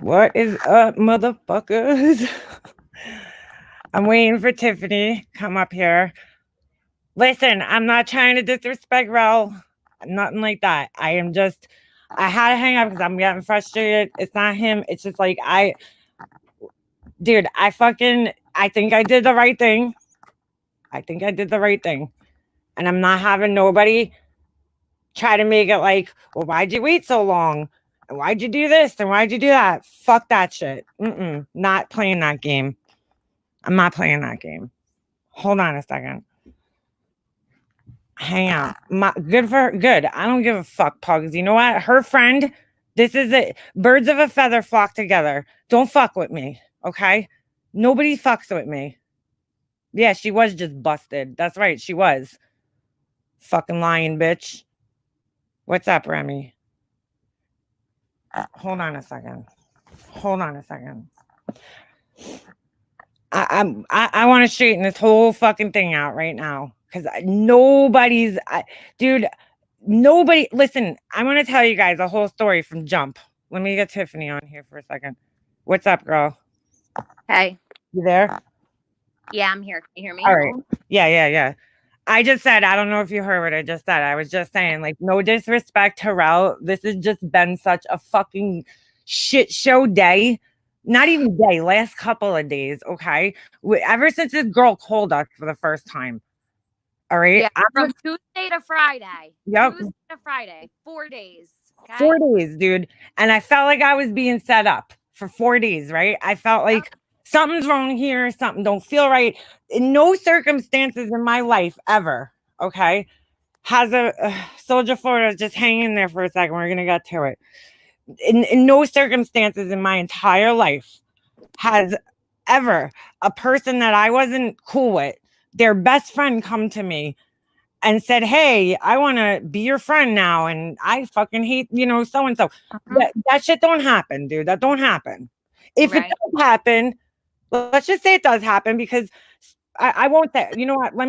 What is up, motherfuckers? I'm waiting for Tiffany. Come up here. Listen, I'm not trying to disrespect Rel. Nothing like that. I had to hang up because I'm getting frustrated. It's not him. It's just like, dude, I think I did the right thing. I think I did the right thing. And I'm not having nobody try to make it like, well, why'd you wait so long? And why'd you do this? And why'd you do that? Fuck that shit. Not playing that game. I'm not playing that game. Hold on a second. Hang out. Good for her. Good. I don't give a fuck, Pugs. You know what? Her friend, this is it. Birds of a feather flock together. Don't fuck with me. Okay? Nobody fucks with me. Yeah, she was just busted. That's right. She was. Fucking lying bitch. What's up, Remy? Hold on a second. Hold on a second. I want to straighten this whole fucking thing out right now because dude, nobody. Listen, I want to tell you guys a whole story from Jump. Let me get Tiffany on here for a second. What's up, girl? Hey. You there? Yeah, I'm here. Can you hear me? All right. Yeah. I just said, I don't know if you heard what I just said. I was just saying, like, no disrespect to Rel. This has just been such a fucking shit show day. Not even day, last couple of days, okay? Ever since this girl called us for the first time. All right. Yeah, from Tuesday to Friday. Yep. Tuesday to Friday. 4 days. Okay? 4 days, dude. And I felt like I was being set up for 4 days, right? I felt like something's wrong here, something don't feel right. In no circumstances in my life ever, okay, has a Soldier Florida just hang in there for a second. We're gonna get to it. In no circumstances in my entire life has ever a person that I wasn't cool with, their best friend, come to me and said, "Hey, I want to be your friend now, and I fucking hate, so and so." That shit don't happen, dude. That don't happen. If it does happen, let's just say it does happen, because I won't say. You know what? Let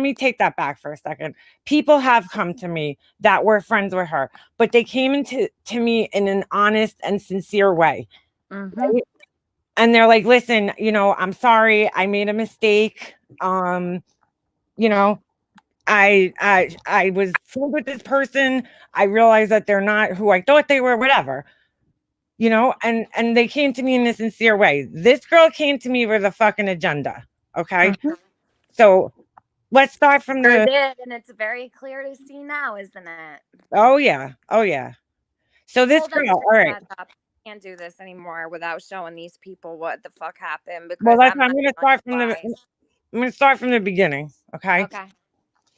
me take that back for a second. People have come to me that were friends with her, but they came to me in an honest and sincere way. Right? And they're like, "Listen, I'm sorry. I made a mistake. You know, I was friends with this person. I realized that they're not who I thought they were, whatever." And they came to me in a sincere way. This girl came to me with a fucking agenda. Okay. So let's start from the did, and it's very clear to see now, isn't it? Oh yeah. So this girl, all right. Can't do this anymore without showing these people what the fuck happened. Because well, I'm gonna start from the beginning. Okay.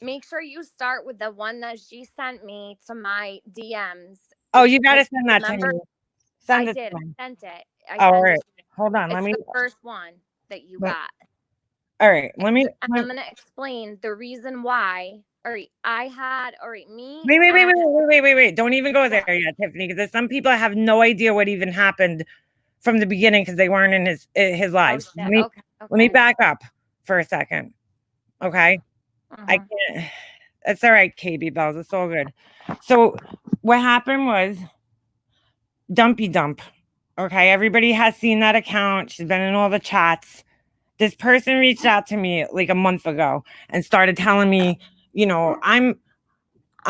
Make sure you start with the one that she sent me to my DMs. Oh, you gotta send that to me. Send it. I sent it. All right. Hold on. It's the first one that you got. All right. I'm gonna explain the reason why. All right. Me. Wait. Don't even go there yet, Tiffany, because there's some people that have no idea what even happened from the beginning because they weren't in his lives. Let me back up for a second. Okay. I can't. That's all right, KB Bells. It's all good. So what happened was Dumpy Dump. Okay. Everybody has seen that account. She's been in all the chats. This person reached out to me like a month ago and started telling me, I'm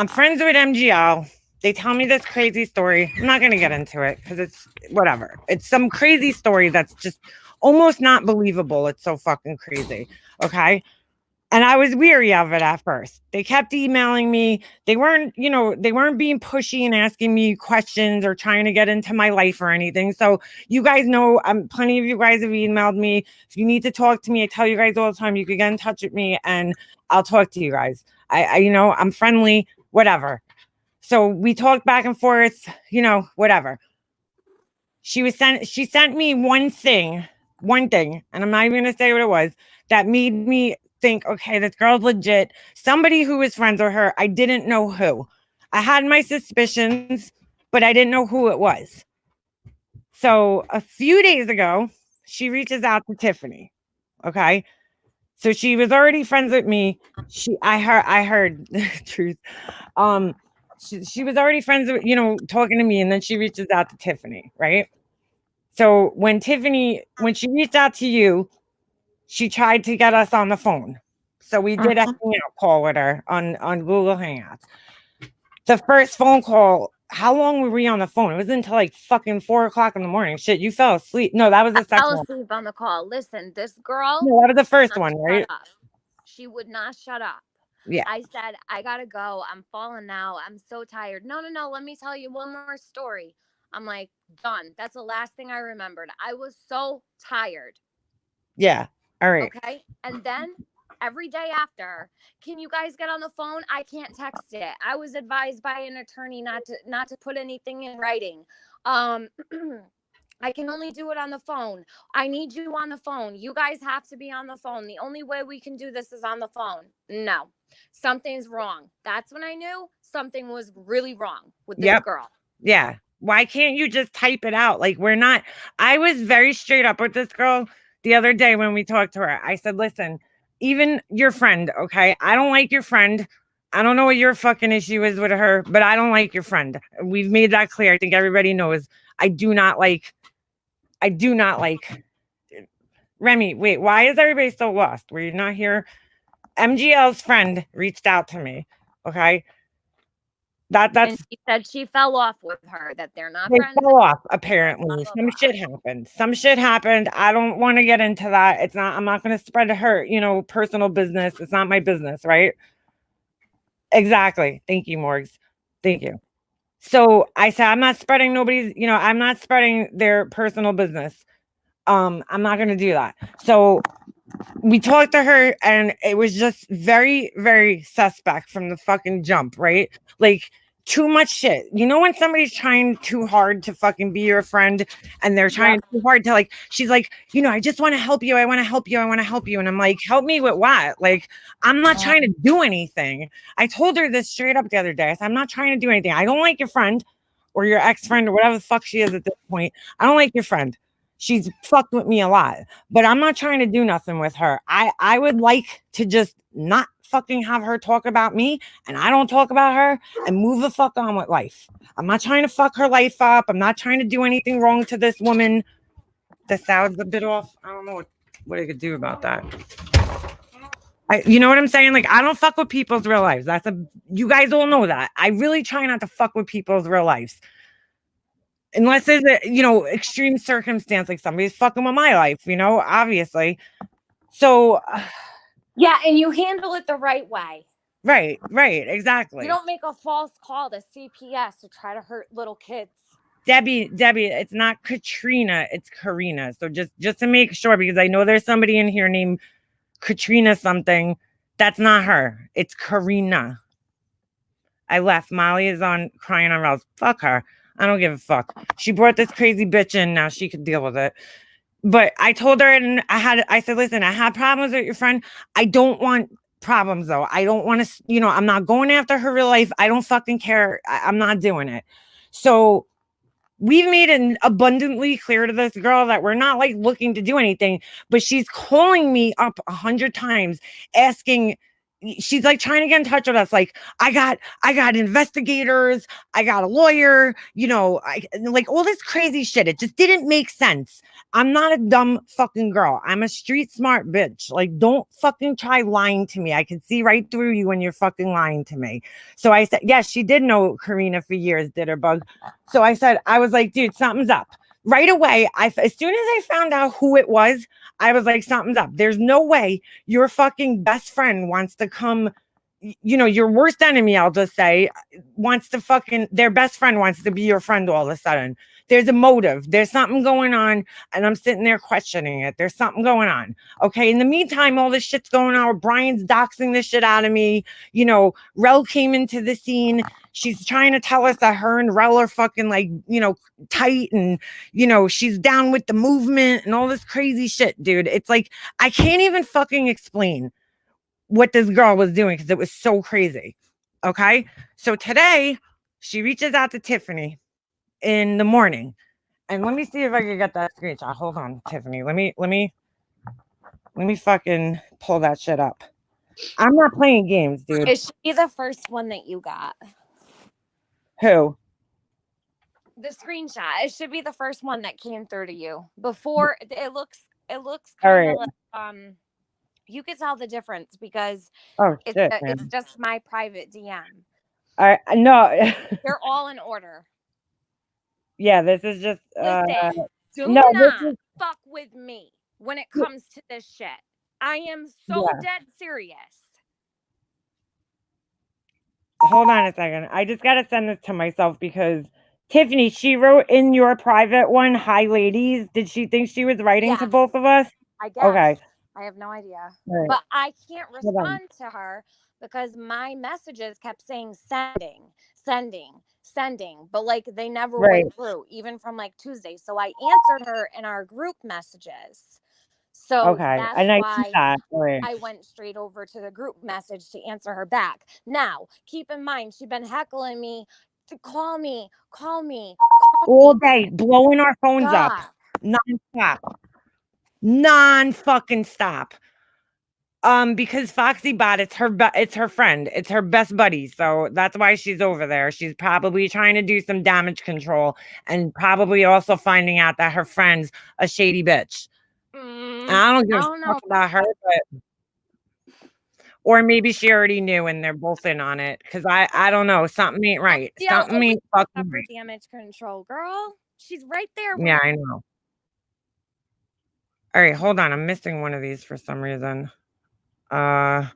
friends with MGL. They tell me this crazy story. I'm not going to get into it because it's whatever. It's some crazy story that's just almost not believable. It's so fucking crazy. Okay. And I was weary of it at first. They kept emailing me. They weren't being pushy and asking me questions or trying to get into my life or anything. So you guys know, plenty of you guys have emailed me. If you need to talk to me, I tell you guys all the time, you can get in touch with me and I'll talk to you guys. I'm friendly, whatever. So we talked back and forth, whatever. She sent me one thing, and I'm not even going to say what it was, that made me think, okay, this girl's legit. Somebody who was friends with her. I didn't know who. I had my suspicions, but I didn't know who it was. So a few days ago, she reaches out to Tiffany. Okay. So she was already friends with me. I heard truth. she was already friends with, talking to me, and then she reaches out to Tiffany, right? So when she reached out to you, she tried to get us on the phone. So we did a hangout call with her on Google Hangouts. The first phone call, how long were we on the phone? It was until like fucking 4:00 in the morning. Shit, you fell asleep. No, that was the second one. I fell asleep on the call. Listen, this girl. No, that was the first one, right? She would not shut up. Yeah. I said, I gotta go. I'm falling now. I'm so tired. No. Let me tell you one more story. I'm like, done. That's the last thing I remembered. I was so tired. Yeah. All right. Okay. And then every day after, can you guys get on the phone? I can't text it. I was advised by an attorney not to put anything in writing. I can only do it on the phone. I need you on the phone. You guys have to be on the phone. The only way we can do this is on the phone. No, something's wrong. That's when I knew something was really wrong with this girl. Yeah. Why can't you just type it out? Like, I was very straight up with this girl the other day when we talked to her. I said, listen, even your friend, okay? I don't like your friend. I don't know what your fucking issue is with her, but I don't like your friend. We've made that clear. I think everybody knows. I do not like Remy. Wait, why is everybody so lost? Were you not here? MGL's friend reached out to me. Okay. That's and she said she fell off with her, that they're not friends. Fell off, apparently. Some shit happened. I don't want to get into that. I'm not going to spread her, personal business. It's not my business, right? Exactly. Thank you, Morgs. Thank you. So I said, I'm not spreading I'm not spreading their personal business. I'm not going to do that. So we talked to her, and it was just very, very suspect from the fucking jump, right? Like, too much shit. You know when somebody's trying too hard to fucking be your friend, and they're trying too hard to, like, she's like, I just want to help you. I want to help you. I want to help you. And I'm like, help me with what? Like, I'm not trying to do anything. I told her this straight up the other day. I said, I'm not trying to do anything. I don't like your friend or your ex-friend or whatever the fuck she is at this point. I don't like your friend. She's fucked with me a lot, but I'm not trying to do nothing with her. I would like to just not fucking have her talk about me, and I don't talk about her, and move the fuck on with life. I'm not trying to fuck her life up. I'm not trying to do anything wrong to this woman. The sound's a bit off. I don't know what I could do about that. You know what I'm saying? Like, I don't fuck with people's real lives. You guys all know that. I really try not to fuck with people's real lives. Unless there's a, extreme circumstance, like somebody's fucking with my life, obviously. So. Yeah, and you handle it the right way. Right, exactly. You don't make a false call to CPS to try to hurt little kids. Debbie, it's not Katrina, it's Karina. So just to make sure, because I know there's somebody in here named Katrina something. That's not her. It's Karina. I left. Molly is on crying on rails. Fuck her. I don't give a fuck. She brought this crazy bitch in. Now she could deal with it. But I told her, and I said, listen, I had problems with your friend. I don't want problems, though. I don't want to, I'm not going after her real life. I don't fucking care. I'm not doing it. So we've made it abundantly clear to this girl that we're not like looking to do anything, but she's calling me up 100 times asking. She's like trying to get in touch with us. Like, I got investigators. I got a lawyer, like all this crazy shit. It just didn't make sense. I'm not a dumb fucking girl. I'm a street smart bitch. Like, don't fucking try lying to me. I can see right through you when you're fucking lying to me. So I said, yes, she did know Karina for years, did her bug. So I was like, dude, something's up. Right away, as soon as I found out who it was, I was like, something's up. There's no way your fucking best friend wants to come, your worst enemy, I'll just say, their best friend wants to be your friend all of a sudden. There's a motive. There's something going on, and I'm sitting there questioning it. There's something going on. Okay, in the meantime, all this shit's going on. Brian's doxing this shit out of me. Rel came into the scene. She's trying to tell us that her and Rel are fucking like, tight, and, she's down with the movement and all this crazy shit, dude. It's like, I can't even fucking explain what this girl was doing because it was so crazy. Okay. So today she reaches out to Tiffany in the morning, and let me see if I can get that screenshot. Hold on, Tiffany. Let me fucking pull that shit up. I'm not playing games, dude. Is she the first one that you got? Who? The screenshot. It should be the first one that came through to you. Before it looks All kind right. of like you could tell the difference because Oh shit, man. it's just my private DM. I no. They're all in order. Yeah, this is just Listen, do no, not this is fuck with me when it comes to this shit. I am so yeah. dead serious. Hold on a second. I just gotta send this to myself because Tiffany, she wrote in your private one, "Hi ladies." Did she think she was writing to Yes. both of us? I guess. Okay. I have no idea. Right. But I can't Hold on. respond to her because my messages kept saying sending, sending, sending, but like they never Right. went through, even from like Tuesday. So I answered her in our group messages. So Okay. that's And I see why that. Right. I went straight over to the group message to answer her back. Now, keep in mind, she's been heckling me to call me, call me, call All me. day, blowing our phones God. up. Non-stop. Non-fucking stop. Because Foxy Bot, it's her friend, it's her best buddy, so that's why she's over there. She's probably trying to do some damage control, and probably also finding out that her friend's a shady bitch. And I don't give a fuck about her, but or maybe she already knew and they're both in on it. Because I don't know, something ain't right. Something ain't fucking right. Damage control, girl. She's right there. Yeah, I know. All right, hold on. I'm missing one of these for some reason. God,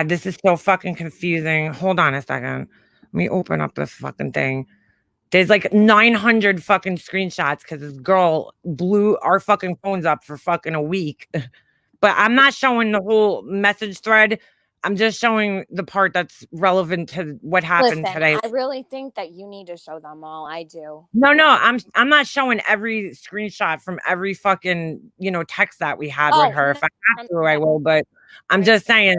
this is so fucking confusing. Hold on a second. Let me open up this fucking thing. There's like 900 fucking screenshots because this girl blew our fucking phones up for fucking a week. But I'm not showing the whole message thread. I'm just showing the part that's relevant to what happened today. I really think that you need to show them all. I do. No, I'm not showing every screenshot from every fucking, text that we had with her. If I have to, I will, but I'm just saying,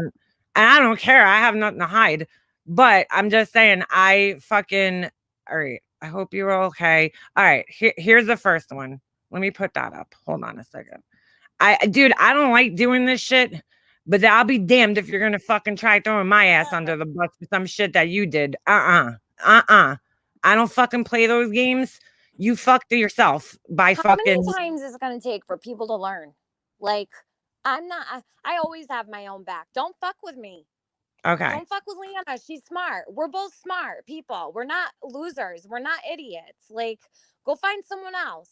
and I don't care. I have nothing to hide. But I'm just saying, all right. I hope you're okay. All right, here's the first one. Let me put that up. Hold on a second. Dude, I don't like doing this shit, but I'll be damned if you're gonna fucking try throwing my ass under the bus for some shit that you did. I don't fucking play those games. You fucked yourself by How fucking. many times is it gonna take for people to learn? Like, I always have my own back. Don't fuck with me. Okay. Don't fuck with Leanna. She's smart. We're both smart people. We're not losers. We're not idiots. Like, go find someone else.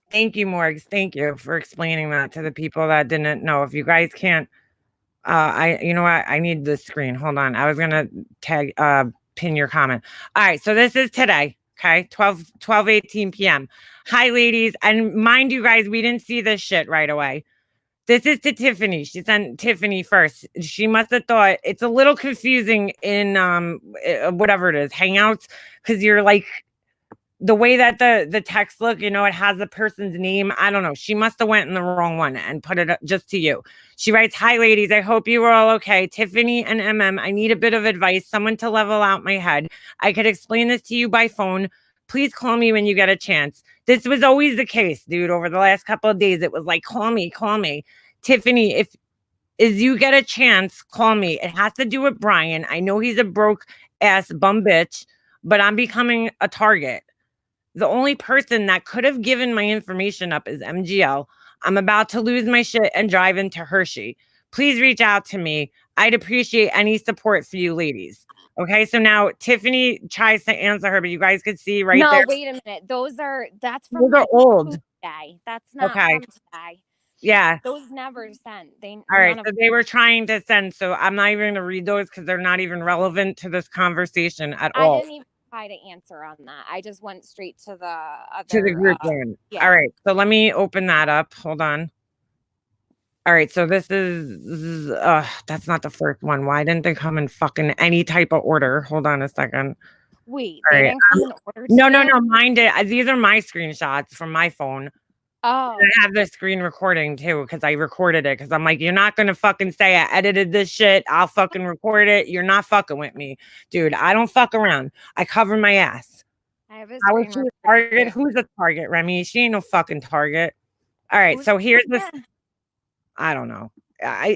Thank you, Morgs. Thank you for explaining that to the people that didn't know. If you guys can't, you know what? I need the screen. Hold on. I was gonna pin your comment. All right. So this is today. Okay. 18 p.m. Hi, ladies. And mind you guys, we didn't see this shit right away. This is to Tiffany. She sent Tiffany first. She must have thought it's a little confusing in whatever it is, Hangouts, because you're like the way that the text look, it has the person's name. I don't know. She must have went in the wrong one and put it just to you. She writes, "Hi, ladies. I hope you are all okay. Tiffany and I need a bit of advice, someone to level out my head. I could explain this to you by phone. Please call me when you get a chance." This was always the case, dude. Over the last couple of days, it was like, call me. Tiffany, if you get a chance, call me. It has to do with Brian. I know he's a broke ass bum bitch, but I'm becoming a target. The only person that could have given my information up is MGL. I'm about to lose my shit and drive into Hershey. Please reach out to me. I'd appreciate any support for you ladies. Okay, so now Tiffany tries to answer her, but you guys could see right there. No, wait a minute. That's from Those are old. Tuesday. That's not from today. Yeah. Those never sent. All right, so they were trying to send, so I'm not even going to read those because they're not even relevant to this conversation at all. I didn't even try to answer on that. I just went straight to the other. To the group one. Yeah. All right, so let me open that up. Hold on. All right, so this is that's not the first one. Why didn't they come in fucking any type of order? Hold on a second. Wait, they didn't come in order? No, mine did. These are my screenshots from my phone. Oh. And I have the screen recording too because I recorded it because I'm like, you're not gonna fucking say I edited this shit. I'll fucking record it. You're not fucking with me, dude. I don't fuck around. I cover my ass. I have a target. Who's a target, Remy? She ain't no fucking target. All right, so here's this. I don't know.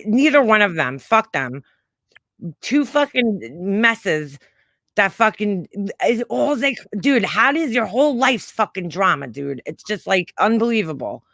Neither one of them. Fuck them. Two fucking messes That fucking is all they, dude. How does your whole life's fucking drama, dude? It's just like unbelievable.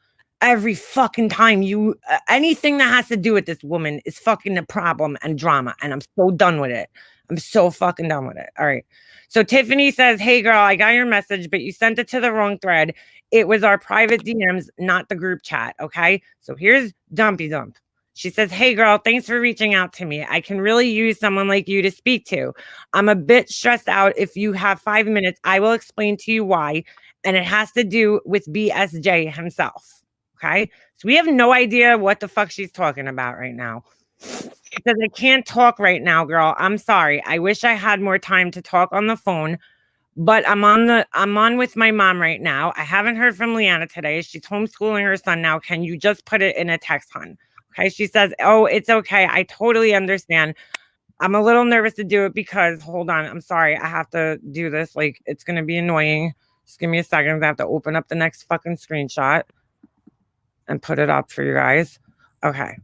Every fucking time you anything that has to do with this woman is fucking a problem and drama, and I'm so done with it. I'm so fucking done with it. All right. So Tiffany says, "Hey girl, I got your message, but you sent it to the wrong thread. It was our private DMs, not the group chat. Okay. So here's Dumpy Dump. She says, "Hey girl, thanks for reaching out to me. I can really use someone like you to speak to. I'm a bit stressed out. If you have 5 minutes, I will explain to you why. And it has to do with BSJ himself." Okay. So we have no idea what the fuck she's talking about right now. Because I can't talk right now, girl. I'm sorry. I wish I had more time to talk on the phone. But I'm on with my mom right now. I haven't heard from Leanna today. She's homeschooling her son now. Can you just put it in a text, hon? Okay. She says, "Oh, it's okay. I totally understand. I'm a little nervous to do it because hold on. I'm sorry. I have to do this. Like, it's gonna be annoying. Just give me a second. I have to open up the next fucking screenshot and put it up for you guys." Okay.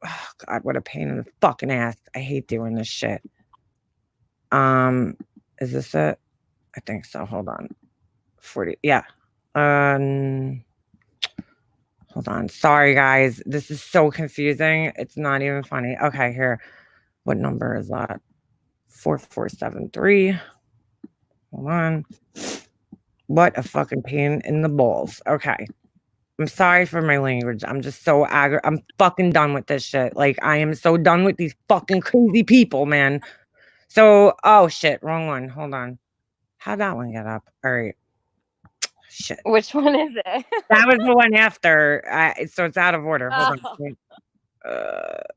Oh, God, what a pain in the fucking ass. I hate doing this shit. Is this it? I think so. Hold on. 40. Yeah. Hold on. Sorry, guys. This is so confusing. It's not even funny. Okay, here. What number is that? 4473. Hold on. What a fucking pain in the balls. Okay. I'm sorry for my language. I'm just so I'm fucking done with this shit. Like, I am so done with these fucking crazy people, man. So, oh shit, wrong one. Hold on. How'd that one get up? All right. Shit. Which one is it? That was the one after. So it's out of order. Hold on.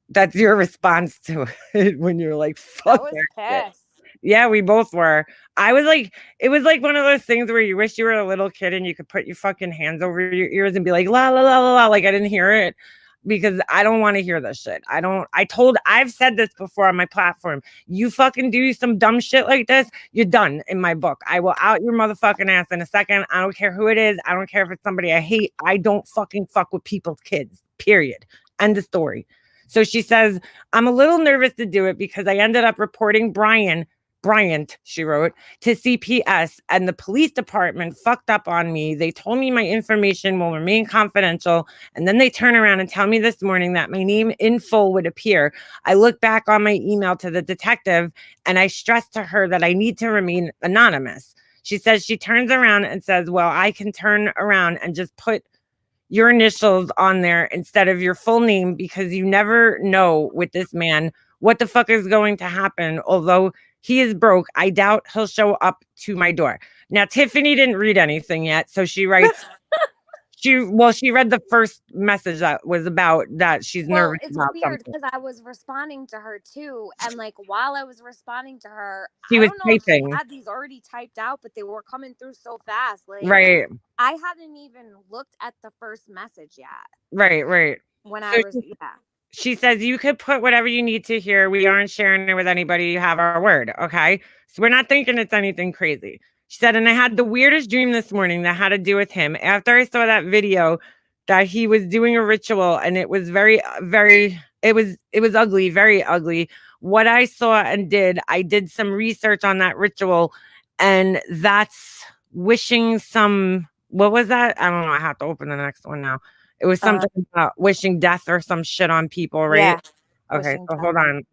That's your response to it when you're like, fuck. I was pissed. Yeah, we both were. I was like, it was like one of those things where you wish you were a little kid and you could put your fucking hands over your ears and be like, la la la la la, like I didn't hear it, because I don't want to hear this shit. I've said this before on my platform. You fucking do some dumb shit like this, you're done in my book. I will out your motherfucking ass in a second. I don't care who it is. I don't care if it's somebody I hate. I don't fucking fuck with people's kids, period. End of story. So she says, "I'm a little nervous to do it because I ended up reporting Bryant," she wrote, "to CPS, and the police department fucked up on me. They told me my information will remain confidential, and then they turn around and tell me this morning that my name in full would appear. I look back on my email to the detective, and I stressed to her that I need to remain anonymous." She says she turns around and says, "Well, I can turn around and just put your initials on there instead of your full name, because you never know with this man what the fuck is going to happen. Although he is broke, I doubt he'll show up to my door." Now, Tiffany didn't read anything yet, so she writes, she read the first message that was about that she's nervous about something. It's weird because I was responding to her too, and like while I was responding to her, she was typing. If she had these already typed out, but they were coming through so fast. Like, right. I hadn't even looked at the first message yet. Right. When she says, "You could put whatever you need to here. We aren't sharing it with anybody. You have our word." Okay. So we're not thinking it's anything crazy. She said, "And I had the weirdest dream this morning that had to do with him. After I saw that video that he was doing a ritual, and it was very, very, it was ugly, very ugly. What I saw and did, I did some research on that ritual, and that's wishing some, what was that? I don't know. I have to open the next one now. It was something about wishing death or some shit on people, right?" Yeah. Okay, so hold on.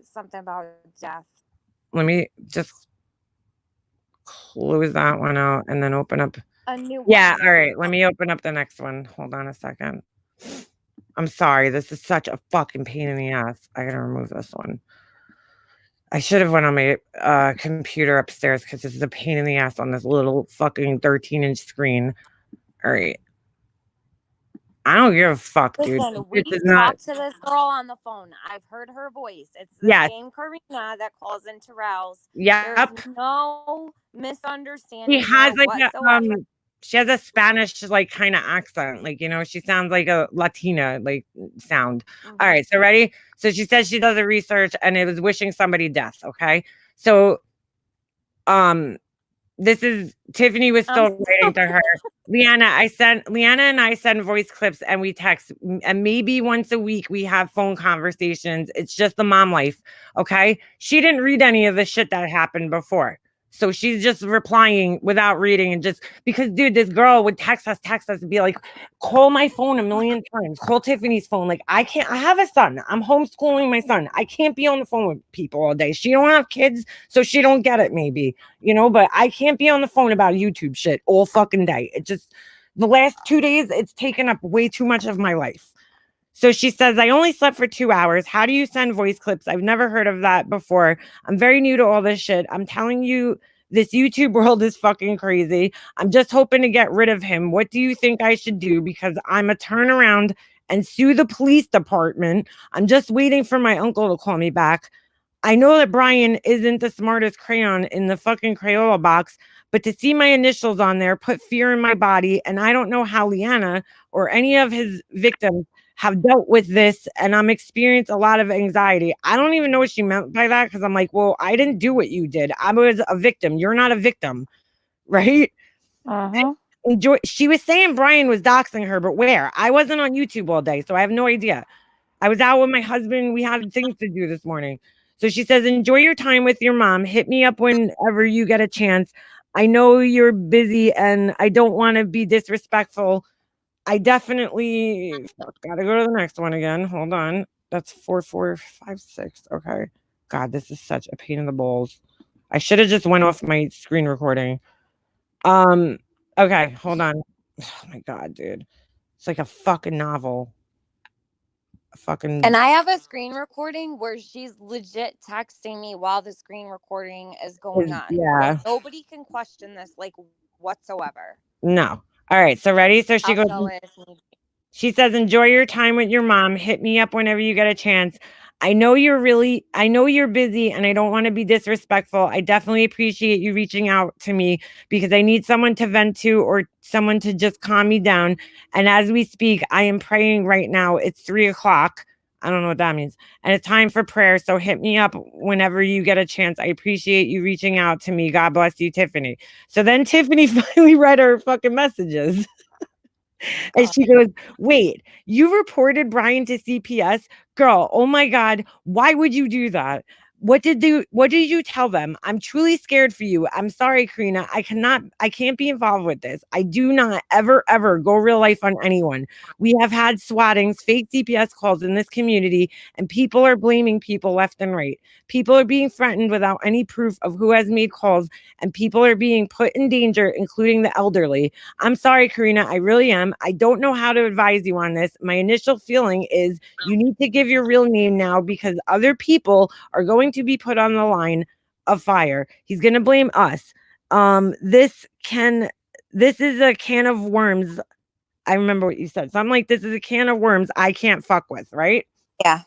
Something about death. Let me just close that one out and then open up a new one. Yeah, all right. Let me open up the next one. Hold on a second. I'm sorry. This is such a fucking pain in the ass. I gotta remove this one. I should have went on my computer upstairs because this is a pain in the ass on this little fucking 13-inch screen. All right. I don't give a fuck, dude. Listen, we talked to this girl on the phone. I've heard her voice. It's the same Karina that calls into Rouse. Yeah. There's no misunderstanding. She has she has a Spanish like kind of accent. Like, she sounds like a Latina like sound. Mm-hmm. All right, so ready? So she says she does a research and it was wishing somebody death. Okay. So Tiffany was still writing to her. Leanna and I send voice clips and we text, and maybe once a week we have phone conversations. It's just the mom life. Okay. She didn't read any of the shit that happened before. So she's just replying without reading, and just because, dude, this girl would text us and be like, call my phone a million times, call Tiffany's phone. Like, I have a son. I'm homeschooling my son. I can't be on the phone with people all day. She don't have kids, so she don't get it maybe, but I can't be on the phone about YouTube shit all fucking day. It just, the last 2 days, it's taken up way too much of my life. So she says, I only slept for 2 hours. How do you send voice clips? I've never heard of that before. I'm very new to all this shit. I'm telling you, this YouTube world is fucking crazy. I'm just hoping to get rid of him. What do you think I should do? Because I'm a turnaround and sue the police department. I'm just waiting for my uncle to call me back. I know that Brian isn't the smartest crayon in the fucking Crayola box, but to see my initials on there put fear in my body. And I don't know how Leanna or any of his victims have dealt with this, and I'm experiencing a lot of anxiety. I don't even know what she meant by that, because I'm like, well, I didn't do what you did. I was a victim. You're not a victim, right? She was saying Brian was doxing her, but where? I wasn't on YouTube all day, so I have no idea. I was out with my husband. We had things to do this morning. So she says, enjoy your time with your mom. Hit me up whenever you get a chance. I know you're busy and I don't want to be disrespectful. I definitely gotta go to the next one again. Hold on. That's 4456. Okay. God, this is such a pain in the balls. I should have just went off my screen recording. Okay, hold on. Oh my God, dude. It's like a fucking novel. And I have a screen recording where she's legit texting me while the screen recording is going on. Yeah. Like, nobody can question this, like, whatsoever. No. All right. So ready? So she goes. She says, enjoy your time with your mom. Hit me up whenever you get a chance. I know you're busy and I don't want to be disrespectful. I definitely appreciate you reaching out to me because I need someone to vent to or someone to just calm me down. And as we speak, I am praying right now. It's 3:00. I don't know what that means. And it's time for prayer. So hit me up whenever you get a chance. I appreciate you reaching out to me. God bless you, Tiffany. So then Tiffany finally read her fucking messages. And she goes, wait, you reported Brian to CPS? Girl, oh my God, why would you do that? What did you tell them? I'm truly scared for you. I'm sorry, Karina. I can't be involved with this. I do not ever go real life on anyone. We have had swattings, fake CPS calls in this community, and people are blaming people left and right. People are being threatened without any proof of who has made calls, and people are being put in danger, including the elderly. I'm sorry, Karina. I really am. I don't know how to advise you on this. My initial feeling is you need to give your real name now because other people are going to be put on the line of fire. He's going to blame us. This is a can of worms. I remember what you said. So I'm like, this is a can of worms I can't fuck with, right? Yeah.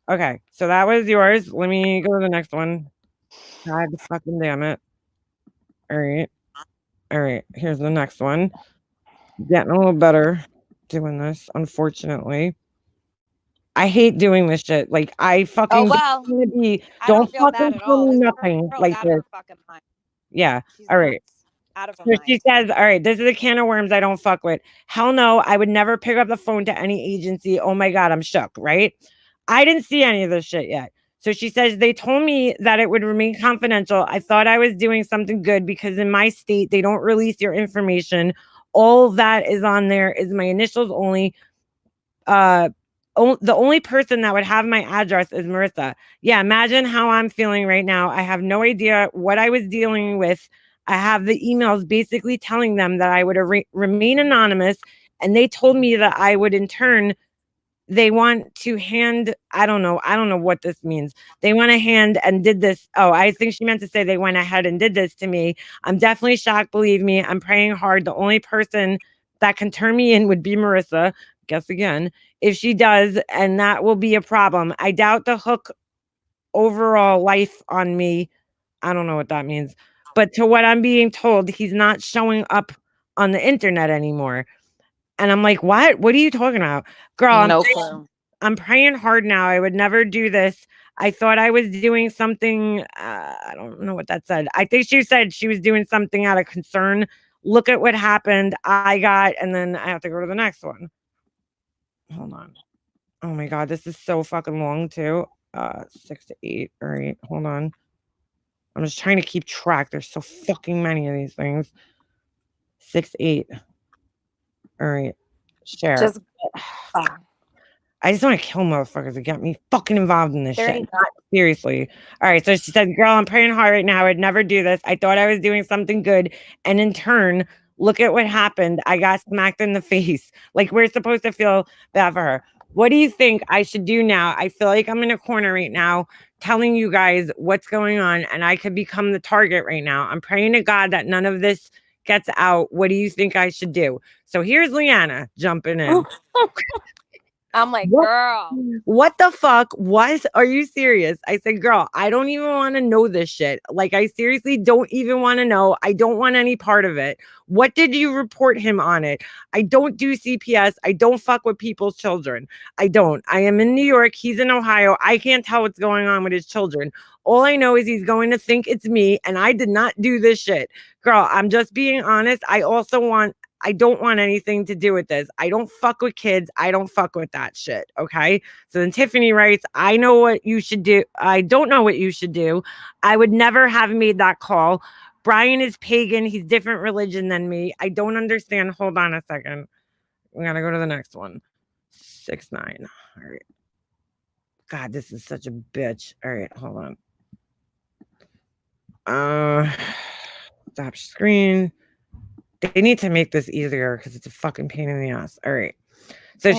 Okay. So that was yours. Let me go to the next one. God fucking damn it. All right. Here's the next one. Getting a little better doing this, unfortunately. I hate doing this shit. Like, I fucking don't fucking tell me nothing like this. Yeah. All right. So she says, all right, this is a can of worms I don't fuck with. Hell no, I would never pick up the phone to any agency. Oh my God, I'm shook, right? I didn't see any of this shit yet. So she says, they told me that it would remain confidential. I thought I was doing something good because in my state, they don't release your information. All that is on there is my initials only. The only person that would have my address is Marissa. Yeah, imagine how I'm feeling right now. I have no idea what I was dealing with. I have the emails basically telling them that I would remain anonymous, and they told me that I would in turn, they want to hand, I don't know what this means. They went ahead and did this. Oh, I think she meant to say they went ahead and did this to me. I'm definitely shocked, believe me. I'm praying hard. The only person that can turn me in would be Marissa. Guess again, if she does, and that will be a problem. I doubt the hook overall life on me. I don't know what that means, but to what I'm being told, he's not showing up on the internet anymore. And I'm like, what are you talking about? Girl, no clue. I'm praying hard now. I would never do this. I thought I was doing something. I don't know what that said. I think she said she was doing something out of concern. Look at what happened. I got, and then I have to go to the next one. Hold on. Oh my God, this is so fucking long too. 6 to 8. All right, hold on. I'm just trying to keep track. There's so fucking many of these things. 6, 8. All right, share. Just I just want to kill motherfuckers that get me fucking involved in this shit. Seriously. All right. So she said, girl, I'm praying hard right now. I would never do this. I thought I was doing something good. And in turn, look at what happened. I got smacked in the face. Like, we're supposed to feel bad for her. What do you think I should do now? I feel like I'm in a corner right now telling you guys what's going on, and I could become the target right now. I'm praying to God that none of this gets out. What do you think I should do? So here's Leanna jumping in. I'm like, girl, what the fuck are you serious? I said, girl, I don't even want to know this shit. Like, I seriously don't even want to know. I don't want any part of it. What did you report him on it? I don't do CPS. I don't fuck with people's children. I don't. I am in New York. He's in Ohio. I can't tell what's going on with his children. All I know is he's going to think it's me, and I did not do this shit. Girl, I'm just being honest. I don't want anything to do with this. I don't fuck with kids. I don't fuck with that shit. Okay. So then Tiffany writes, I know what you should do. I don't know what you should do. I would never have made that call. Brian is pagan. He's different religion than me. I don't understand. Hold on a second. We gotta go to the next one. 6, 9. All right. God, this is such a bitch. All right, hold on. Stop screen. They need to make this easier because it's a fucking pain in the ass. All right. So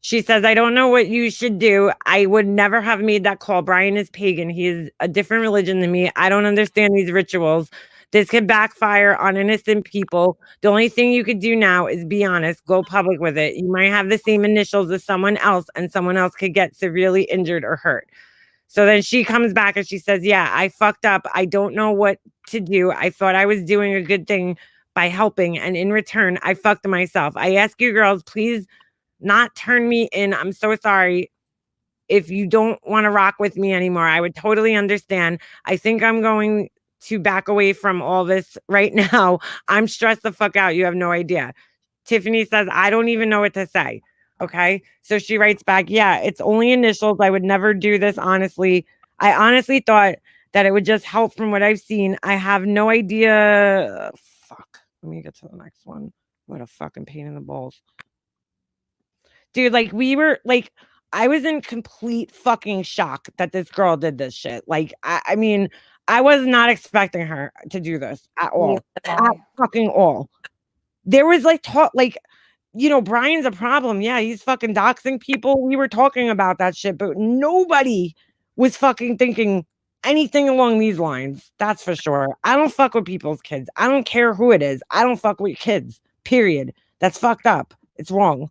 she says, I don't know what you should do. I would never have made that call. Brian is pagan. He is a different religion than me. I don't understand these rituals. This could backfire on innocent people. The only thing you could do now is be honest, go public with it. You might have the same initials as someone else, and someone else could get severely injured or hurt. So then she comes back and she says, yeah, I fucked up. I don't know what to do. I thought I was doing a good thing by helping, and in return, I fucked myself. I ask you girls, please not turn me in. I'm so sorry. If you don't want to rock with me anymore, I would totally understand. I think I'm going to back away from all this right now. I'm stressed the fuck out. You have no idea. Tiffany says, I don't even know what to say. Okay. So she writes back, yeah, it's only initials. I would never do this. Honestly, I honestly thought that it would just help from what I've seen. I have no idea. Fuck. Let me get to the next one. What a fucking pain in the balls. Dude, like, I was in complete fucking shock that this girl did this shit. Like, I mean, I was not expecting her to do this at all. At fucking all. There was Brian's a problem. Yeah, he's fucking doxing people. We were talking about that shit, but nobody was fucking thinking anything along these lines. That's for sure. I don't fuck with people's kids. I don't care who it is. I don't fuck with kids. Period. That's fucked up. It's wrong.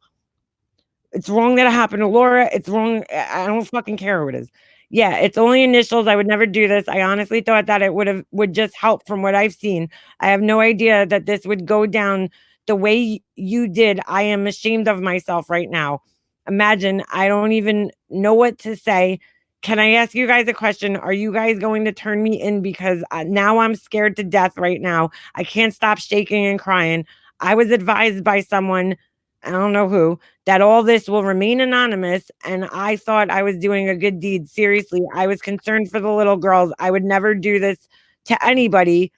It's wrong that it happened to Laura. It's wrong. I don't fucking care who it is. Yeah, it's only initials. I would never do this. I honestly thought that it would just help from what I've seen. I have no idea that this would go down the way you did. I am ashamed of myself right now. Imagine, I don't even know what to say. Can I ask you guys a question? Are you guys going to turn me in? Because now I'm scared to death right now. I can't stop shaking and crying. I was advised by someone, I don't know who, that all this will remain anonymous, and I thought I was doing a good deed. Seriously, I was concerned for the little girls. I would never do this to anybody.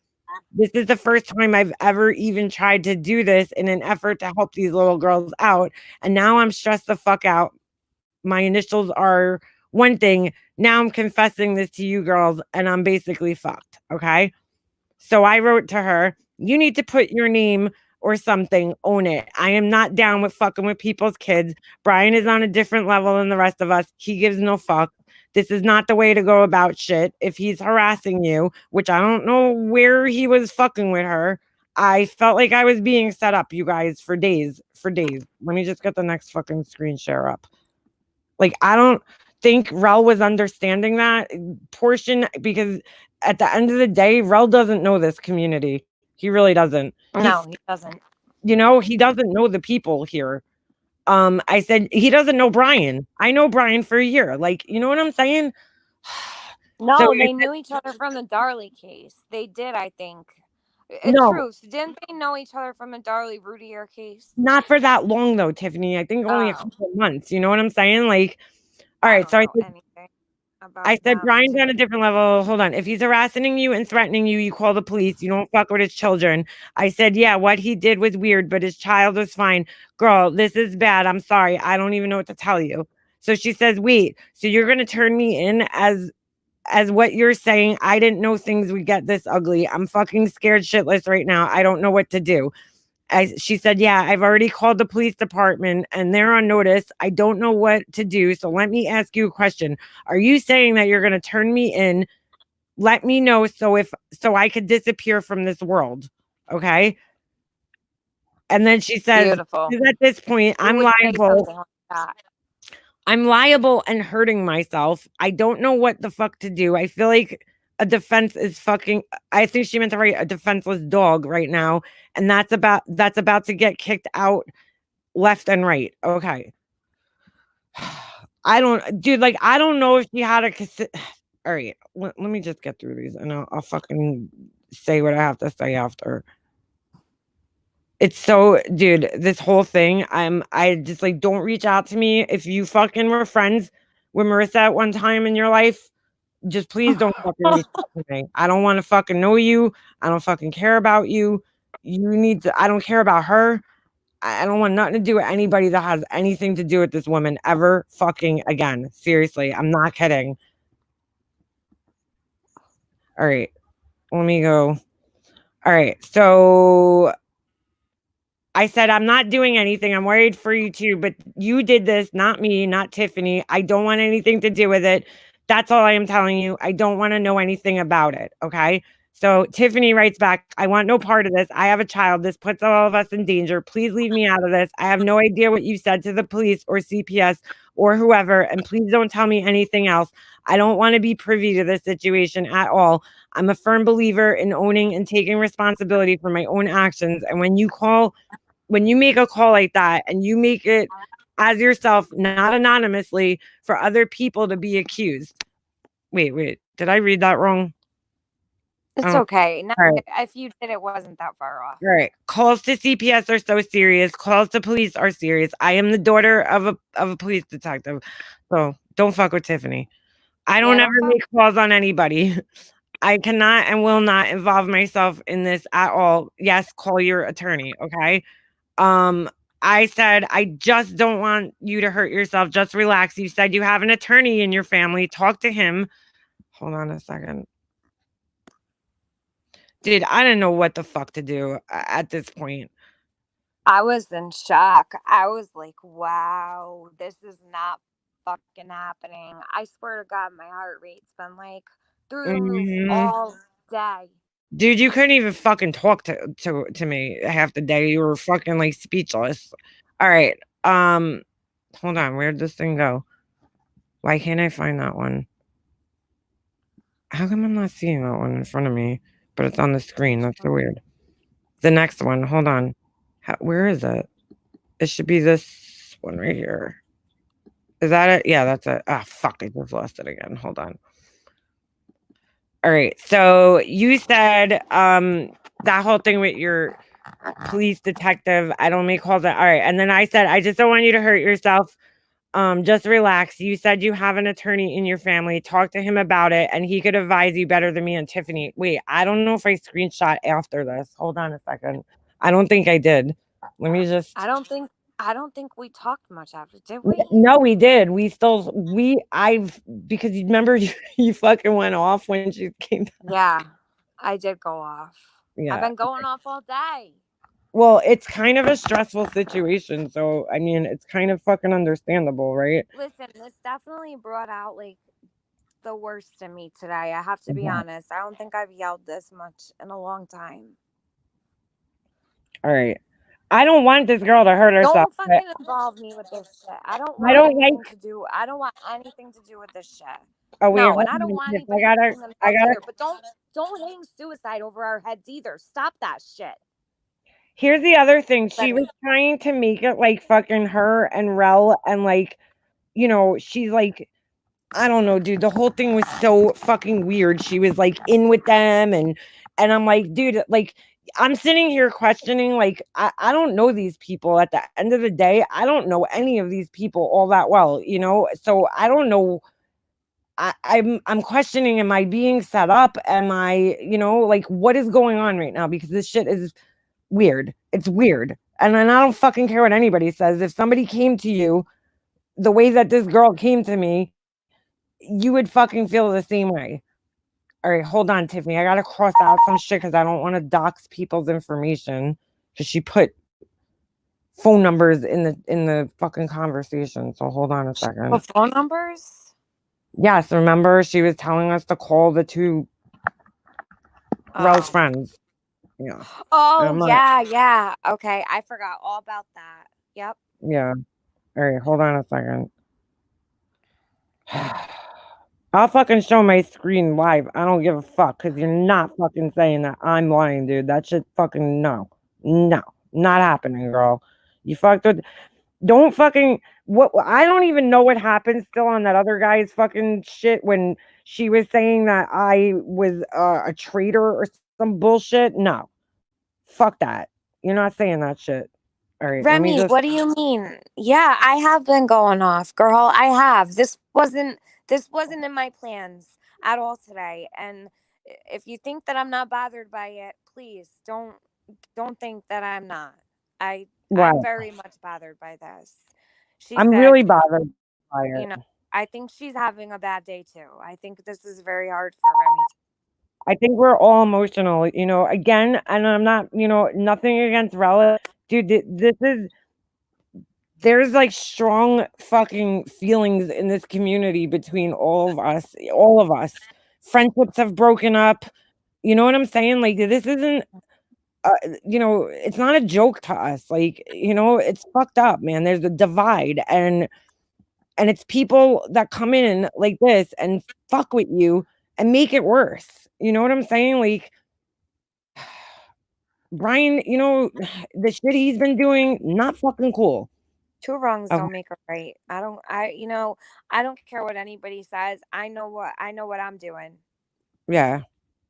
This is the first time I've ever even tried to do this in an effort to help these little girls out, and now I'm stressed the fuck out. My initials are one thing. Now I'm confessing this to you girls, and I'm basically fucked, okay? So I wrote to her, you need to put your name or something, own it. I am not down with fucking with people's kids. Brian is on a different level than the rest of us. He gives no fuck. This is not the way to go about shit. If he's harassing you, which I don't know where he was fucking with her, I felt like I was being set up, you guys, for days. Let me just get the next fucking screen share up. Like, I don't think Rel was understanding that portion, because at the end of the day, Rel doesn't know this community. He really doesn't. No, he doesn't. You know, he doesn't know the people here. I said, he doesn't know Brian. I know Brian for a year. Like, you know what I'm saying? So No, they knew each other from the Darley case. They did, I think. no, Truth. Didn't they know each other from the Darley Rudier case? not for that long though, Tiffany. I think only a Oh, couple of months. You know what I'm saying? Like, all I right. don't So know anything I about said, them, Brian's to on be a different level. Hold on. If he's harassing you and threatening you, you call the police. You don't fuck with his children. I said, yeah, what he did was weird, but his child is fine. Girl, this is bad. I'm sorry. I don't even know what to tell you. So she says, wait, so you're gonna turn me in as what you're saying? I didn't know things would get this ugly. I'm fucking scared shitless right now. I don't know what to do. She said, yeah, I've already called the police department and they're on notice. I don't know what to do. So let me ask you a question. Are you saying that you're going to turn me in? Let me know so I could disappear from this world. Okay. And then she says, beautiful. at this point, Who I'm would say liable. something like that? I'm liable and hurting myself. I don't know what the fuck to do. I feel like a defense is fucking I think she meant to write a defenseless dog right now. And that's about to get kicked out left and right. Okay. I don't dude, like I don't know if she had a all right. Let me just get through these and I'll fucking say what I have to say after. It's so dude, this whole thing, I just like don't reach out to me if you fucking were friends with Marissa at one time in your life. Just please don't fucking reach out to me. I don't want to fucking know you. I don't fucking care about you. You need to. I don't care about her. I don't want nothing to do with anybody that has anything to do with this woman ever fucking again. Seriously, I'm not kidding. All right, let me go. All right, so I said, I'm not doing anything. I'm worried for you too, but you did this, not me, not Tiffany. I don't want anything to do with it. That's all I am telling you. I don't want to know anything about it. Okay. So Tiffany writes back, I want no part of this. I have a child. This puts all of us in danger. Please leave me out of this. I have no idea what you said to the police or CPS or whoever. And please don't tell me anything else. I don't want to be privy to this situation at all. I'm a firm believer in owning and taking responsibility for my own actions. And when you make a call like that and you make it as yourself, not anonymously, for other people to be accused. Wait, did I read that wrong? It's Oh, okay. No, all right. if you did, it wasn't that far off. All right. Calls to CPS are so serious. Calls to police are serious. I am the daughter of a police detective. So don't fuck with Tiffany. I don't Yeah, ever make calls on anybody. I cannot and will not involve myself in this at all. Yes, call your attorney, okay? Um, I said, I just don't want you to hurt yourself. Just relax. You said you have an attorney in your family. Talk to him. Hold on a second. Dude, I didn't know what the fuck to do at this point. I was in shock. I was like, wow, this is not fucking happening. I swear to God, my heart rate's been like through the roof all day. Dude, you couldn't even fucking talk to me half the day. You were fucking like speechless. All right. Hold on. Where'd this thing go? Why can't I find that one? How come I'm not seeing that one in front of me, but it's on the screen? That's so weird. The next one. Hold on. Where is it? It should be this one right here. Is that it? Yeah, that's it. Ah, fuck. I just lost it again. Hold on. All right. So you said that whole thing with your police detective. I don't make calls. All right. And then I said, I just don't want you to hurt yourself. Just relax. You said you have an attorney in your family. Talk to him about it, and he could advise you better than me and Tiffany. Wait, I don't know if I screenshot after this. Hold on a second. I don't think I did. Let me just. I don't think we talked much after, did we? No, we did. Because you remember you fucking went off when she came down. Yeah, I did go off. Yeah. I've been going off all day. Well, it's kind of a stressful situation. So, I mean, it's kind of fucking understandable, right? Listen, this definitely brought out like the worst in me today. I have to be honest. I don't think I've yelled this much in a long time. All right. I don't want this girl to hurt herself. Don't fucking involve me with this shit. I don't want anything to do with this shit. Oh, wait, no, and I don't want anything I gotta. but don't hang suicide over our heads either. Stop that shit. Here's the other thing. She was trying to make it like fucking her and Rel and like, you know, she's like, I don't know, dude. The whole thing was so fucking weird. She was like in with them and I'm like, dude, like I'm sitting here questioning, like, I don't know these people at the end of the day. I don't know any of these people all that well, you know? So I don't know. I'm questioning, am I being set up? Am I, you know, like what is going on right now? Because this shit is weird. It's weird. And then I don't fucking care what anybody says. If somebody came to you the way that this girl came to me, you would fucking feel the same way. All right, hold on, Tiffany. I gotta cross out some shit because I don't want to dox people's information because she put phone numbers in the fucking conversation. So hold on a second. The phone numbers? Yes, remember she was telling us to call the two Rel's friends. Yeah. Oh, yeah. Okay, I forgot all about that. Yep. Yeah. All right, hold on a second. I'll fucking show my screen live. I don't give a fuck because you're not fucking saying that I'm lying, dude. That shit fucking no. No. Not happening, girl. You fucked with don't fucking what I don't even know what happened still on that other guy's fucking shit when she was saying that I was a traitor or some bullshit. No. Fuck that. You're not saying that shit. All right. Remy, what do you mean? Yeah, I have been going off, girl. I have. This wasn't in my plans at all today. And if you think that I'm not bothered by it, please don't think that I'm not. I'm very much bothered by this. I'm really bothered by it. You know, I think she's having a bad day too. I think this is very hard for Remy. I think we're all emotional, you know, again, and I'm not, you know, nothing against Rella. Dude, there's like strong fucking feelings in this community between all of us. All of us. Friendships have broken up. You know what I'm saying? Like, this isn't, you know, it's not a joke to us. Like, you know, it's fucked up, man. There's a divide, and it's people that come in like this and fuck with you and make it worse. You know what I'm saying? Like, Brian, you know, the shit he's been doing, not fucking cool. Two wrongs don't make a right. I don't care what anybody says. I know what I'm doing. Yeah.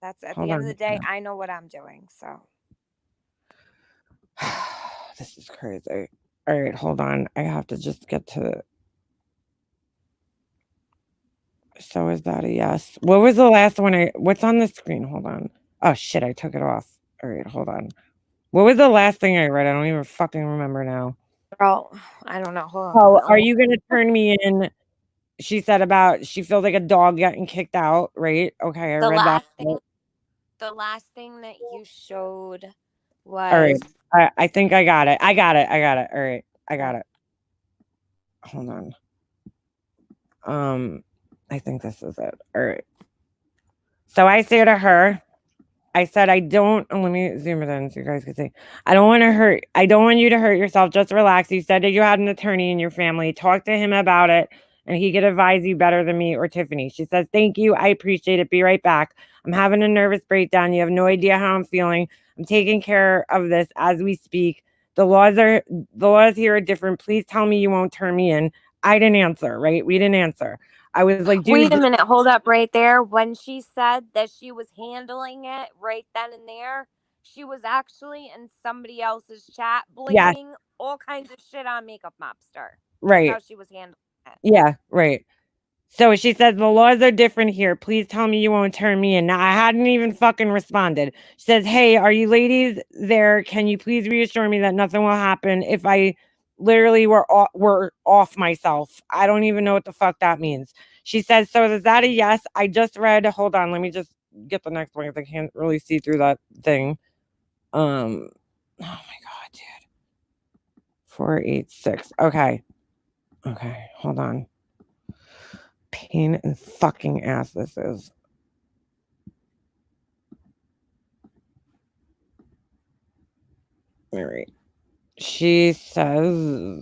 That's at the end of the day, I know what I'm doing. So this is crazy. All right, hold on. I have to just get to. So is that a yes? What was the last one? What's on the screen? Hold on. Oh shit, I took it off. All right, hold on. What was the last thing I read? I don't even fucking remember now. Girl, I don't know. Hold on. Oh, are you gonna turn me in? She said about she feels like a dog getting kicked out, right? Okay, I read that. The last thing that you showed was. All right, I think I got it. I got it. All right, I got it. Hold on. I think this is it. All right. So I say to her, I said, I don't, let me zoom it in so you guys can see. I don't want you to hurt yourself. Just relax. You said that you had an attorney in your family. Talk to him about it and he could advise you better than me or Tiffany. She says, thank you. I appreciate it. Be right back. I'm having a nervous breakdown. You have no idea how I'm feeling. I'm taking care of this as we speak. The laws here are different. Please tell me you won't turn me in. I didn't answer, right? We didn't answer. I was like, dude. Wait a minute. Hold up right there. When she said that she was handling it right then and there, she was actually in somebody else's chat blaming all kinds of shit on Makeup Mobster. Right. That's how she was handling it. Yeah, right. So she says, the laws are different here. Please tell me you won't turn me in. Now, I hadn't even fucking responded. She says, hey, are you ladies there? Can you please reassure me that nothing will happen if I literally were off myself? I don't even know what the fuck that means. She says, so is that a yes? I just read, hold on, let me just get the next one because I can't really see through that thing. Oh my God, dude. 486. Okay, hold on. Pain in fucking ass this is. All right. She says,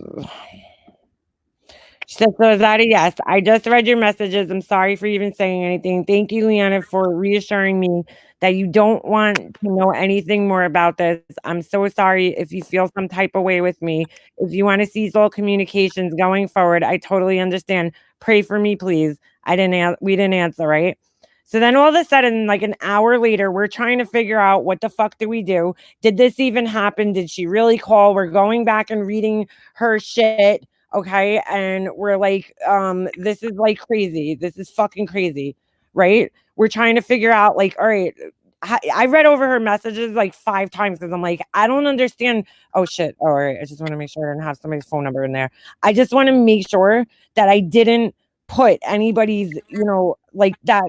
so is that a yes? I just read your messages. I'm sorry for even saying anything. Thank you, Leanna, for reassuring me that you don't want to know anything more about this. I'm so sorry if you feel some type of way with me. If you want to cease all communications going forward, I totally understand. Pray for me, please. We didn't answer, right? So then all of a sudden, like an hour later, we're trying to figure out what the fuck do we do? Did this even happen? Did she really call? We're going back and reading her shit. Okay. And we're like, this is like crazy. This is fucking crazy. Right. We're trying to figure out, like, all right, I read over her messages like 5 times because I'm like, I don't understand. Oh shit. All right. I just want to make sure I didn't have somebody's phone number in there. I just want to make sure that I didn't put anybody's, like that.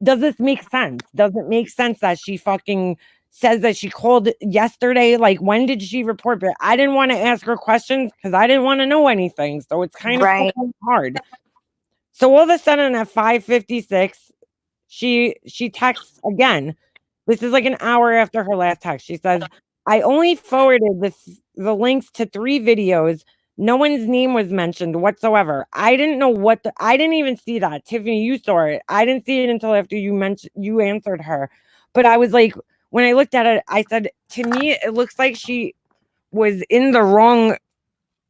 Does this make sense? Does it make sense that she fucking says that she called yesterday? Like, when did she report? But I didn't want to ask her questions because I didn't want to know anything. So it's kind of hard. So all of a sudden at 5:56, she texts again. This is like an hour after her last text. She says, I only forwarded the links to 3 videos. No one's name was mentioned whatsoever. I didn't know I didn't even see that. Tiffany, you saw it. I didn't see it until after you answered her. But I was like, when I looked at it, I said, to me, it looks like she was in the wrong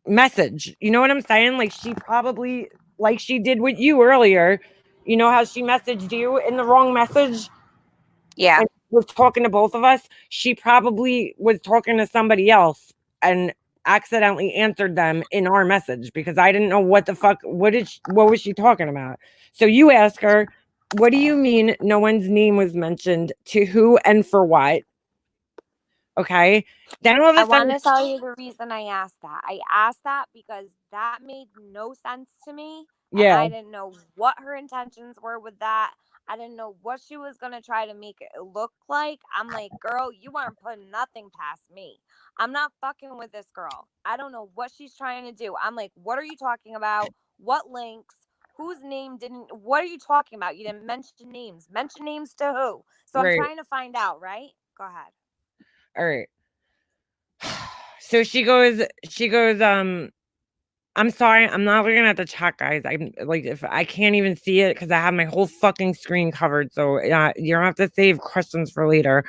message. You know what I'm saying? Like, she probably, like she did with you earlier, you know how she messaged you in the wrong message? Yeah. And was talking to both of us. She probably was talking to somebody else and accidentally answered them in our message because I didn't know what the fuck, what was she talking about? So you ask her, what do you mean no one's name was mentioned? To who and for what? Okay. Then all of a I sudden, want to tell you the reason I asked that. I asked that because that made no sense to me. And I didn't know what her intentions were with that. I didn't know what she was going to try to make it look like. I'm like, girl, you aren't putting nothing past me. I'm not fucking with this girl. I don't know what she's trying to do. I'm like, what are you talking about? What links? Whose name didn't? What are you talking about? You didn't mention names. Mention names to who? So I'm trying to find out, right? Go ahead. All right. So she goes, I'm sorry, I'm not looking at the chat, guys. I'm like, if I can't even see it because I have my whole fucking screen covered. So you don't have to save questions for later.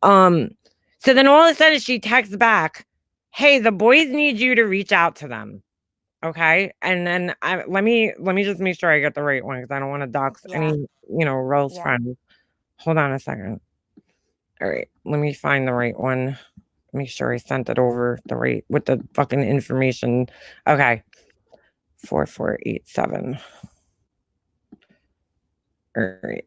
So then all of a sudden she texts back, hey, the boys need you to reach out to them. Okay. And then let me just make sure I get the right one because I don't want to dox any, Rose friends. Hold on a second. All right, let me find the right one. Make sure I sent it over with the fucking information. Okay. 4487. All right.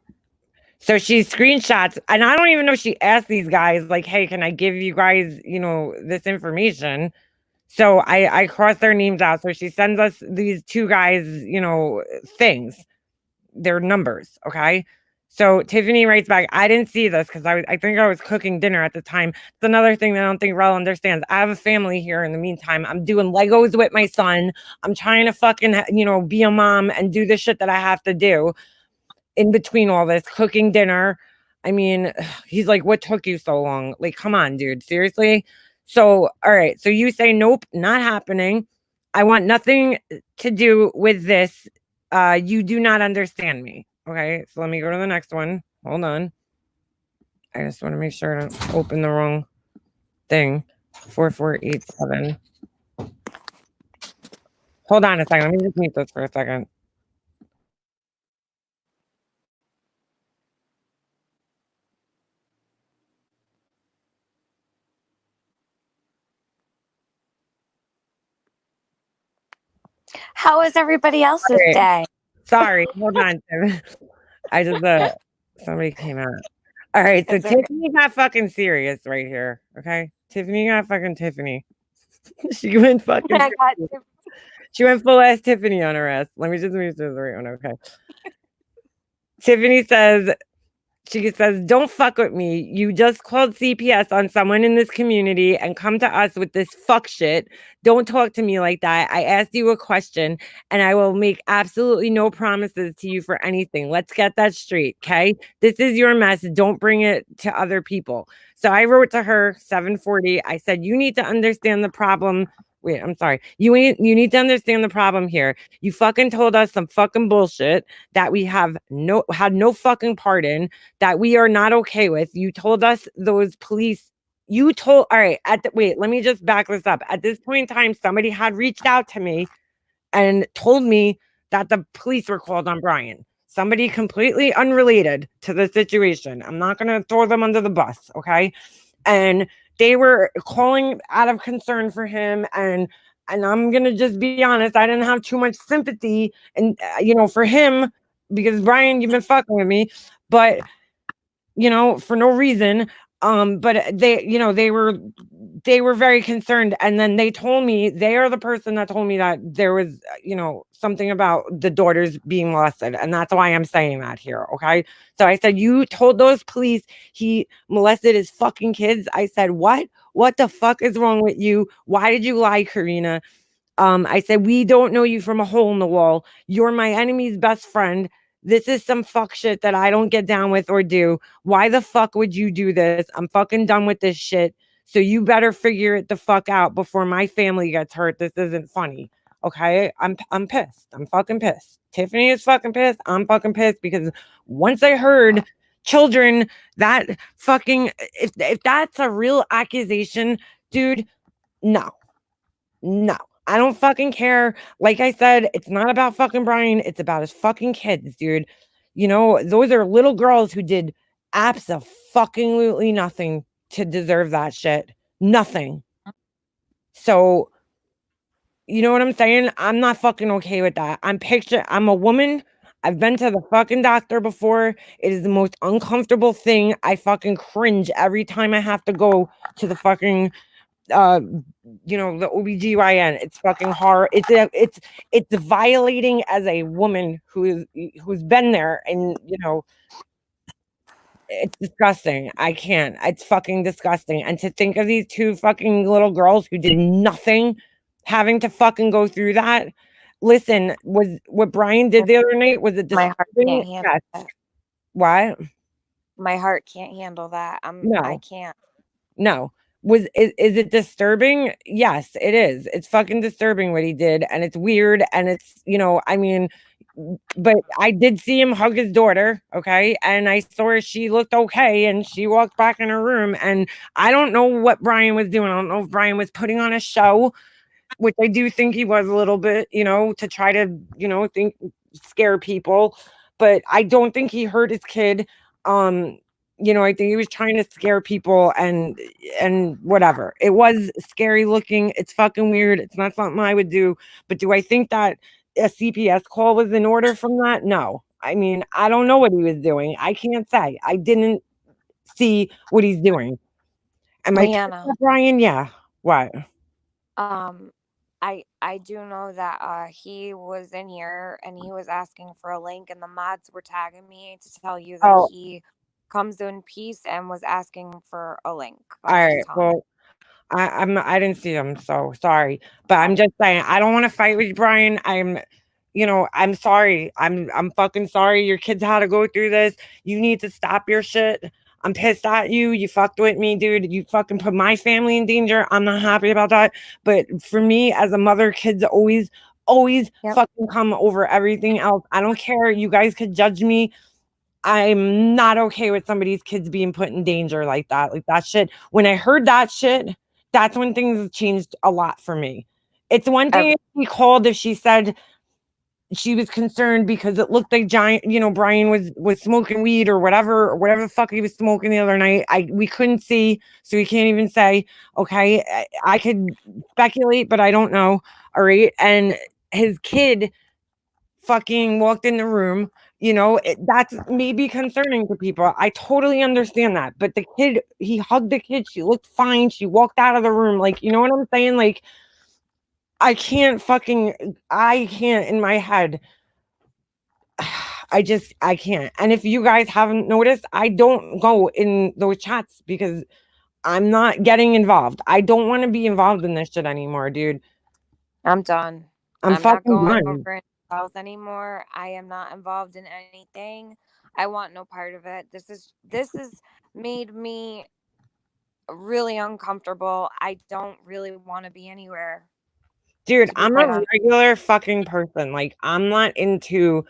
So she screenshots, and I don't even know if she asked these guys, like, hey, can I give you guys, this information? So I cross their names out. So she sends us these 2 guys, things, their numbers. Okay. So Tiffany writes back, I didn't see this because I think I was cooking dinner at the time. It's another thing that I don't think Rel understands. I have a family here in the meantime. I'm doing Legos with my son. I'm trying to fucking, be a mom and do the shit that I have to do in between all this, cooking dinner. I mean, he's like, what took you so long? Like, come on, dude. Seriously? So, all right. So you say, nope, not happening. I want nothing to do with this. You do not understand me. Okay, so let me go to the next one. Hold on. I just want to make sure I don't open the wrong thing. 4487. Hold on a second. Let me just mute this for a second. How was everybody else's day? Sorry, hold on. I just somebody came out. All right, so Tiffany got fucking serious right here. Okay, Tiffany got fucking Tiffany. She went fucking. She went full ass Tiffany on her ass. Let me just move to the right one. Okay. Tiffany says, she says, don't fuck with me. You just called CPS on someone in this community and come to us with this fuck shit. Don't talk to me like that. I asked you a question and I will make absolutely no promises to you for anything. Let's get that straight, okay? This is your mess. Don't bring it to other people. So I wrote to her 7:40. I said, you need to understand the problem Wait, I'm sorry. You need to understand the problem here. You fucking told us some fucking bullshit that we had no fucking part in, that we are not okay with. You told us those police. All right. Wait, let me just back this up. At this point in time, somebody had reached out to me and told me that the police were called on Brian. Somebody completely unrelated to the situation. I'm not going to throw them under the bus, okay? And they were calling out of concern for him, and I'm going to just be honest, I didn't have too much sympathy and for him, because Brian, you've been fucking with me, but for no reason. But they were very concerned. And then they told me, they are the person that told me that there was, something about the daughters being molested. And that's why I'm saying that here. Okay. So I said, you told those police he molested his fucking kids. I said, what? What the fuck is wrong with you? Why did you lie, Karina? I said, we don't know you from a hole in the wall. You're my enemy's best friend. This is some fuck shit that I don't get down with or do. Why the fuck would you do this? I'm fucking done with this shit. So you better figure it the fuck out before my family gets hurt. This isn't funny. Okay? I'm pissed. I'm fucking pissed. Tiffany is fucking pissed. I'm fucking pissed because once I heard children, that fucking, if that's a real accusation, dude, no. I don't fucking care. Like I said, it's not about fucking Brian. It's about his fucking kids, dude. Those are little girls who did absolutely nothing to deserve that shit. Nothing. So, you know what I'm saying? I'm not fucking okay with that. I'm a woman. I've been to the fucking doctor before. It is the most uncomfortable thing. I fucking cringe every time I have to go to the fucking the OBGYN. It's fucking horror. It's violating as a woman who's been there, and it's disgusting. I can't. It's fucking disgusting. And to think of these two fucking little girls who did nothing having to fucking go through that. Listen, was what Brian did the other night, was it My heart can't disturbing? handle that. What? My heart can't handle that. I No. can't. No. Is it disturbing? Yes, it is. It's fucking disturbing what he did, and it's weird, and it's, I mean, but I did see him hug his daughter, okay? And I saw her, she looked okay, and she walked back in her room, and I don't know what Brian was doing. I don't know if Brian was putting on a show, which I do think he was a little bit, to try to, scare people, but I don't think he hurt his kid. I think he was trying to scare people, and whatever. It was scary looking. It's fucking weird. It's not something I would do. But do I think that a CPS call was in order from that? No. I mean, I don't know what he was doing. I can't say. I didn't see what he's doing. Am I Brian? Yeah. What? I do know that he was in here and he was asking for a link, and the mods were tagging me to tell you that he comes in peace and was asking for a link. All right. Well, I didn't see him, so sorry. But I'm just saying, I don't want to fight with Brian. I'm sorry. I'm fucking sorry. Your kids had to go through this. You need to stop your shit. I'm pissed at you. You fucked with me, dude. You fucking put my family in danger. I'm not happy about that. But for me, as a mother, kids always fucking come over everything else. I don't care. You guys could judge me. I'm not okay with somebody's kids being put in danger like that. Like that shit. When I heard that shit, that's when things changed a lot for me. It's one thing if she called, if she said she was concerned because it looked like Brian was smoking weed or whatever the fuck he was smoking the other night. We couldn't see, so we can't even say. Okay, I could speculate, but I don't know. All right, and his kid fucking walked in the room. That's maybe concerning to people. I totally understand that. But the kid, he hugged the kid. She looked fine. She walked out of the room. Like, you know what I'm saying? Like, I can't in my head. I can't. And if you guys haven't noticed, I don't go in those chats because I'm not getting involved. I don't want to be involved in this shit anymore, dude. I'm done. I'm fucking not going done. over else anymore. I am not involved in anything. I want no part of it. This has made me really uncomfortable. I don't really want to be anywhere. Dude, I'm a regular fucking person. Like, I'm not into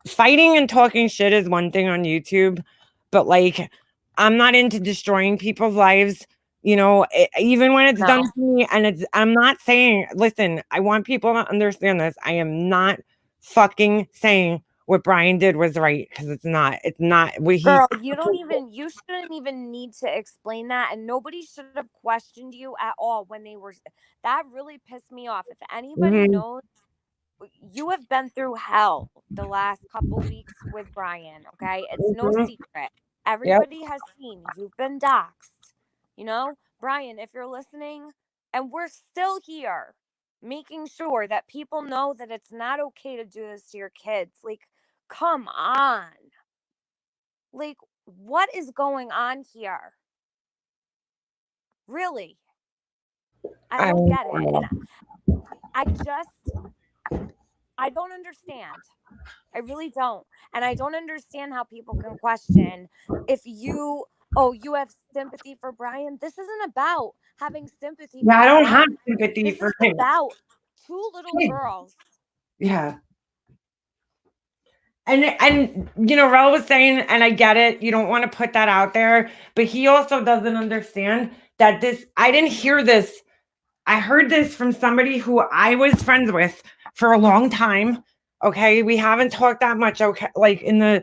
fighting and talking shit is one thing on YouTube, but like, I'm not into destroying people's lives. You know, even when it's done to me, and I'm not saying, listen, I want people to understand this. I am not fucking saying what Brian did was right, because it's not. Girl, you shouldn't even need to explain that, and nobody should have questioned you at all when they were. That really pissed me off. If anybody knows, you have been through hell the last couple weeks with Brian. Okay, it's no secret. Everybody has seen you've been doxxed. You know, Brian, if you're listening, and we're still here, making sure that people know that it's not okay to do this to your kids. Like, come on. Like, what is going on here? Really? I don't get it. And I don't understand. I really don't. And I don't understand how people can question if you have sympathy for Brian. This isn't about having sympathy for I don't Brian. have sympathy this for is him. About two little girls. Yeah. And you know, Rel was saying, and I get it, you don't want to put that out there, but he also doesn't understand that I didn't hear this. I heard this from somebody who I was friends with for a long time. Okay. We haven't talked that much, okay, like in the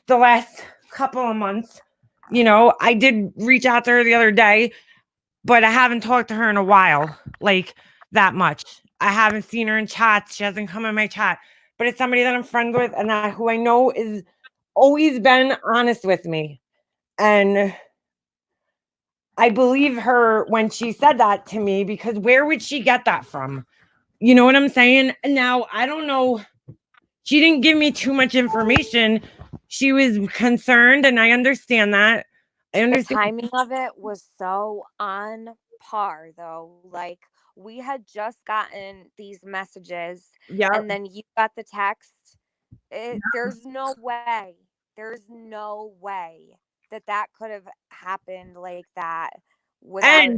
last couple of months. You know, I did reach out to her the other day, but I haven't talked to her in a while, like that much. I haven't seen her in chats. She hasn't come in my chat, but it's somebody that I'm friends with and who I know is always been honest with me. And I believe her when she said that to me, because where would she get that from? You know what I'm saying? Now, I don't know. She didn't give me too much information. She was concerned, and I understand that. The timing of it was so on par, though. Like, we had just gotten these messages, and then you got the text. There's no way. There's no way that could have happened like that without.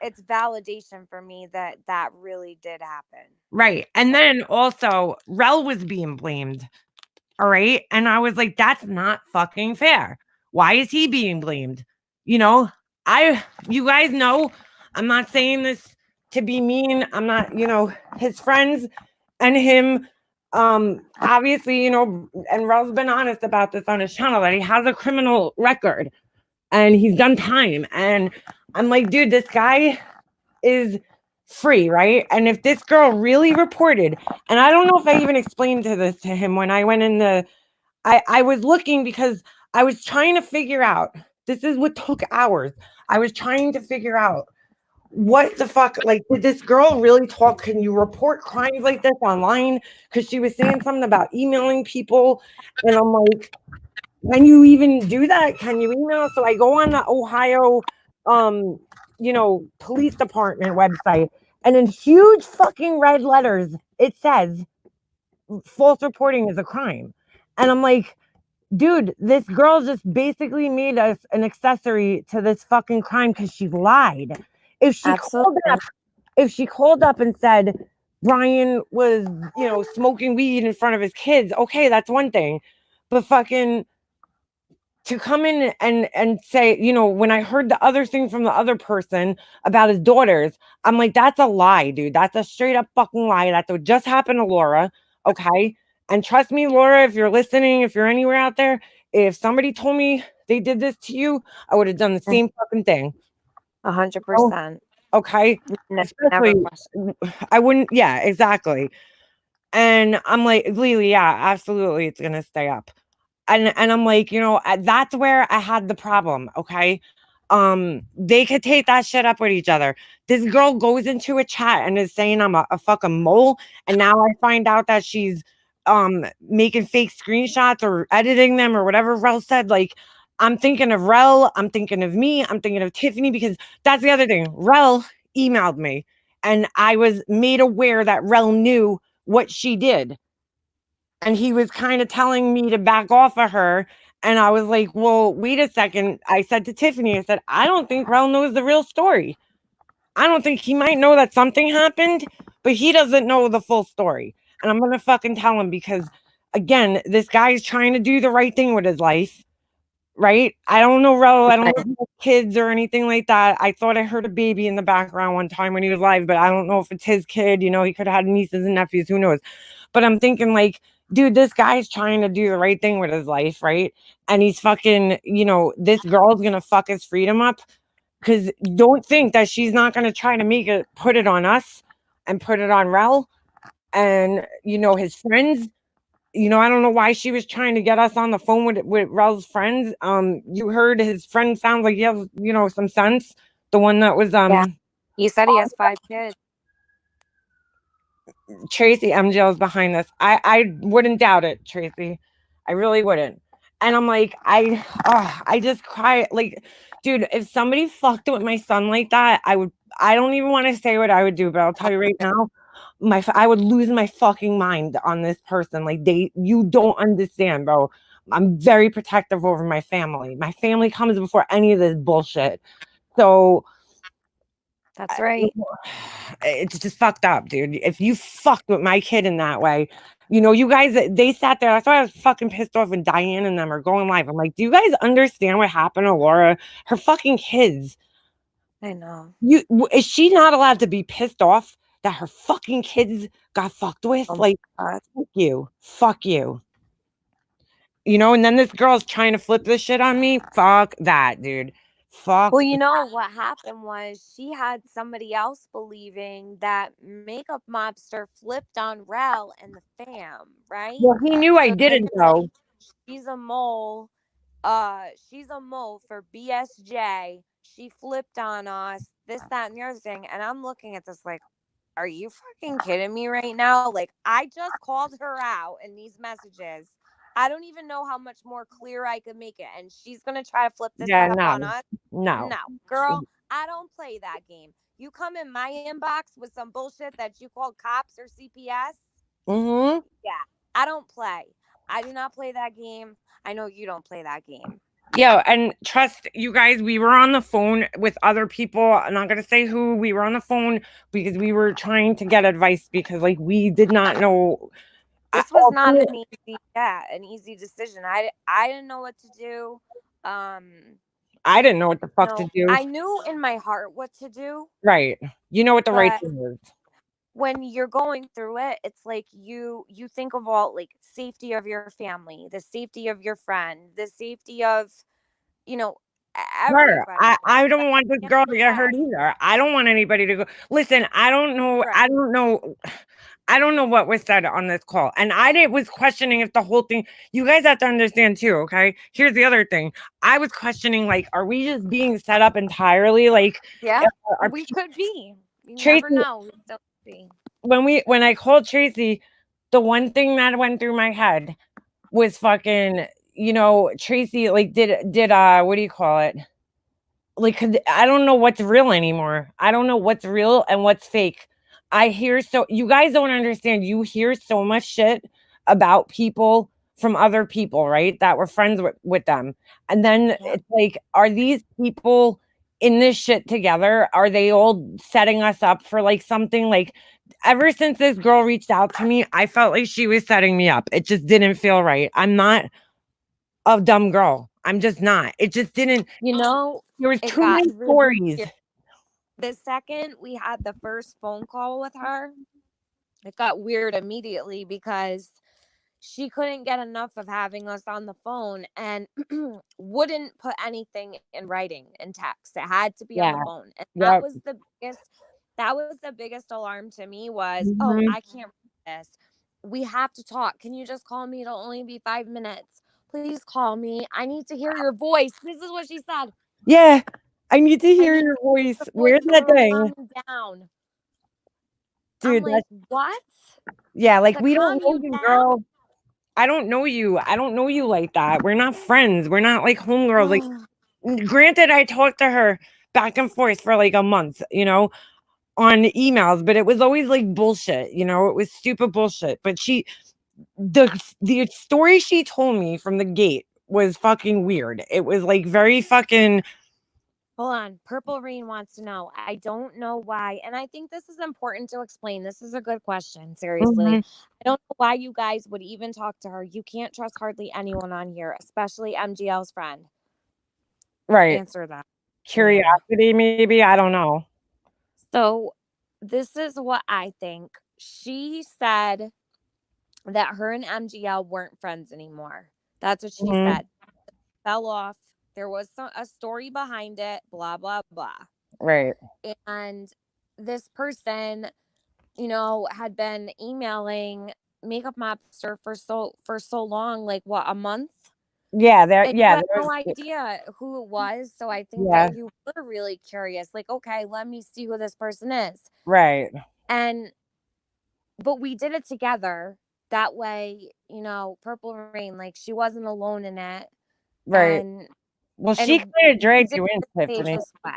It's validation for me that really did happen. Right. And then also, Rel was being blamed. All right. And I was like, that's not fucking fair. Why is he being blamed? You know, you guys know, I'm not saying this to be mean. I'm not, you know, his friends and him, obviously, you know, and Rel's been honest about this on his channel, that he has a criminal record and he's done time. And I'm like, dude, this guy is free, right? And if this girl really reported, and I don't know if I even explained to him when I went in I was looking because I was trying to figure out, this is what took hours. I was trying to figure out what the fuck, like, did this girl really talk? Can you report crimes like this online? Because she was saying something about emailing people. And I'm like, can you even do that? Can you email? So I go on the Ohio, you know, police department website, and in huge fucking red letters, it says false reporting is a crime. And I'm like, dude, this girl just basically made us an accessory to this fucking crime because she lied. If she called up and said Brian was, you know, smoking weed in front of his kids, okay, that's one thing. But fucking to come in and say, you know, when I heard the other thing from the other person about his daughters, I'm like, that's a lie, dude. That's a straight up fucking lie. That's what just happened to Laura. Okay. And trust me, Laura, if you're listening, if you're anywhere out there, if somebody told me they did this to you, I would have done the same fucking thing. 100%. Okay. Especially, I wouldn't. Yeah, exactly. And I'm like, Lily, yeah, absolutely. It's going to stay up. And I'm like, you know, that's where I had the problem. Okay. They could take that shit up with each other. This girl goes into a chat and is saying I'm a fucking mole. And now I find out that she's making fake screenshots or editing them or whatever Rel said. Like, I'm thinking of Rel, I'm thinking of me, I'm thinking of Tiffany, because that's the other thing. Rel emailed me and I was made aware that Rel knew what she did. And he was kind of telling me to back off of her. And I was like, well, wait a second. I said to Tiffany, I said, I don't think Rel knows the real story. I don't think he might know that something happened, but he doesn't know the full story. And I'm gonna fucking tell him because again, this guy's trying to do the right thing with his life. Right? I don't know Rel. I don't know if he has kids or anything like that. I thought I heard a baby in the background one time when he was live, but I don't know if it's his kid. You know, he could have had nieces and nephews. Who knows? But I'm thinking like, dude, this guy's trying to do the right thing with his life, right? And he's fucking, you know, this girl's gonna fuck his freedom up. Because don't think that she's not gonna try to make it, put it on us and put it on Rel and you know his friends. You know, I don't know why she was trying to get us on the phone with Rel's friends. You heard his friend sounds like he has, you know, some sense. The one that was Yeah. He said he has 5 kids. Tracy MJ is behind this. I wouldn't doubt it, Tracy. I really wouldn't. And I'm like, I just cry. Like, dude, if somebody fucked with my son like that, I don't even want to say what I would do, but I'll tell you right now, I would lose my fucking mind on this person. Like you don't understand, bro. I'm very protective over my family. My family comes before any of this bullshit. So that's right. It's just fucked up, dude. If you fucked with my kid in that way, you know, you guys, they sat there. That's why I was fucking pissed off when Diane and them are going live. I'm like, do you guys understand what happened to Laura? Her fucking kids. I know. Is she not allowed to be pissed off that her fucking kids got fucked with? Oh like, fuck you. Fuck you. You know, and then this girl's trying to flip this shit on me. Fuck that, dude. Fuck. Well, you know what happened was she had somebody else believing that Makeup Mobster flipped on Rel and the fam, right? Well, he knew I didn't though. She's a mole. She's a mole for BSJ. She flipped on us, this, that, and the other thing. And I'm looking at this like, are you fucking kidding me right now? Like, I just called her out in these messages. I don't even know how much more clear I could make it. And she's going to try to flip this up on us. No, girl, I don't play that game. You come in my inbox with some bullshit that you called cops or CPS. Mm-hmm. Yeah, I don't play. I do not play that game. I know you don't play that game. Yeah, and trust you guys, we were on the phone with other people. I'm not going to say who. We were on the phone because we were trying to get advice because, like, we did not know. This was not an easy decision. I didn't know what to do. I didn't know what the fuck to do. I knew in my heart what to do. Right. You know what the right thing is. When you're going through it, it's like you think of all, like, safety of your family, the safety of your friend, the safety of, you know, everybody. I don't want this girl to get hurt either. I don't want anybody to go. Listen, I don't know. Right. I don't know what was said on this call. And was questioning if the whole thing, you guys have to understand too, okay? Here's the other thing. I was questioning, like, are we just being set up entirely? Like, yeah, we could be. You Tracy, never know. When I called Tracy, the one thing that went through my head was fucking, you know, Tracy, like, did what do you call it? Like, I don't know what's real anymore. I don't know what's real and what's fake. You guys don't understand. You hear so much shit about people from other people, right? That were friends with them. And then it's like, are these people in this shit together? Are they all setting us up for like something? Like, ever since this girl reached out to me, I felt like she was setting me up. It just didn't feel right. I'm not a dumb girl. I'm just not. It just didn't. You know, there was too many stories. The second we had the first phone call with her, it got weird immediately because she couldn't get enough of having us on the phone and wouldn't put anything in writing in text. It had to be on the phone. And that was the biggest alarm to me was, oh, I can't read this. We have to talk. Can you just call me? It'll only be 5 minutes. Please call me. I need to hear your voice. This is what she said. Yeah. I need to hear your voice. Where's that thing? Down. Dude, like, what? Yeah, like, we don't know you, girl. I don't know you. I don't know you like that. We're not friends. We're not like homegirls. Like, granted, I talked to her back and forth for like a month, you know, on emails, but it was always like bullshit, you know, it was stupid bullshit. But the story she told me from the gate was fucking weird. It was like very fucking Hold on. Purple Rain wants to know. I don't know why. And I think this is important to explain. This is a good question. Seriously. Mhm. I don't know why you guys would even talk to her. You can't trust hardly anyone on here, especially MGL's friend. Right. Answer that. Leanna. Curiosity, maybe. I don't know. So, this is what I think. She said that her and MGL weren't friends anymore. That's what she Mhm. said. Fell off. There was a story behind it, blah, blah, blah. Right. And this person, had been emailing Makeup Mobster for so long, like what, a month? Yeah, And you had there no was idea who it was. So I think yeah, that you were really curious, like, okay, let me see who this person is. right. And but we did it together. That way, Purple Rain, like she wasn't alone in it. Right. And Well, and she kind of we dragged did you in, it the Tiffany. safest way,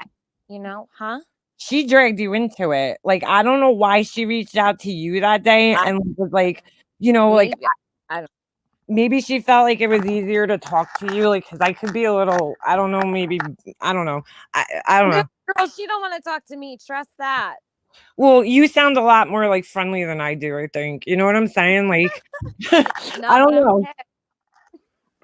huh? She dragged you into it. Like, I don't know why she reached out to you that day I, and was like, like maybe I don't maybe she felt like it was easier to talk to you, like, because I could be a little, I don't know, maybe, I don't know. I don't no, know. girl, she don't want to talk to me. Trust that. Well, you sound a lot more like friendly than I do, I think. You know what I'm saying? Like, I No, don't but I'm know. okay.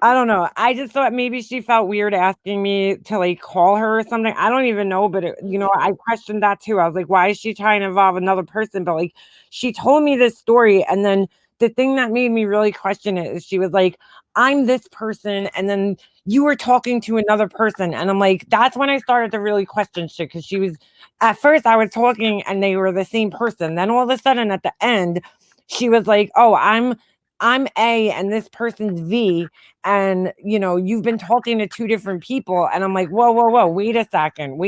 I don't know. I just thought maybe she felt weird asking me to like call her or something. I don't even know, but I questioned that too. I was like, why is she trying to involve another person? But like, she told me this story, and then the thing that made me really question it is she was like, I'm this person, and then you were talking to another person, and I'm like, that's when I started to really question shit because she was at first I was talking and they were the same person. Then all of a sudden at the end, she was like, oh, I'm A and this person's V, and you've been talking to two different people, and I'm like, whoa, wait a second.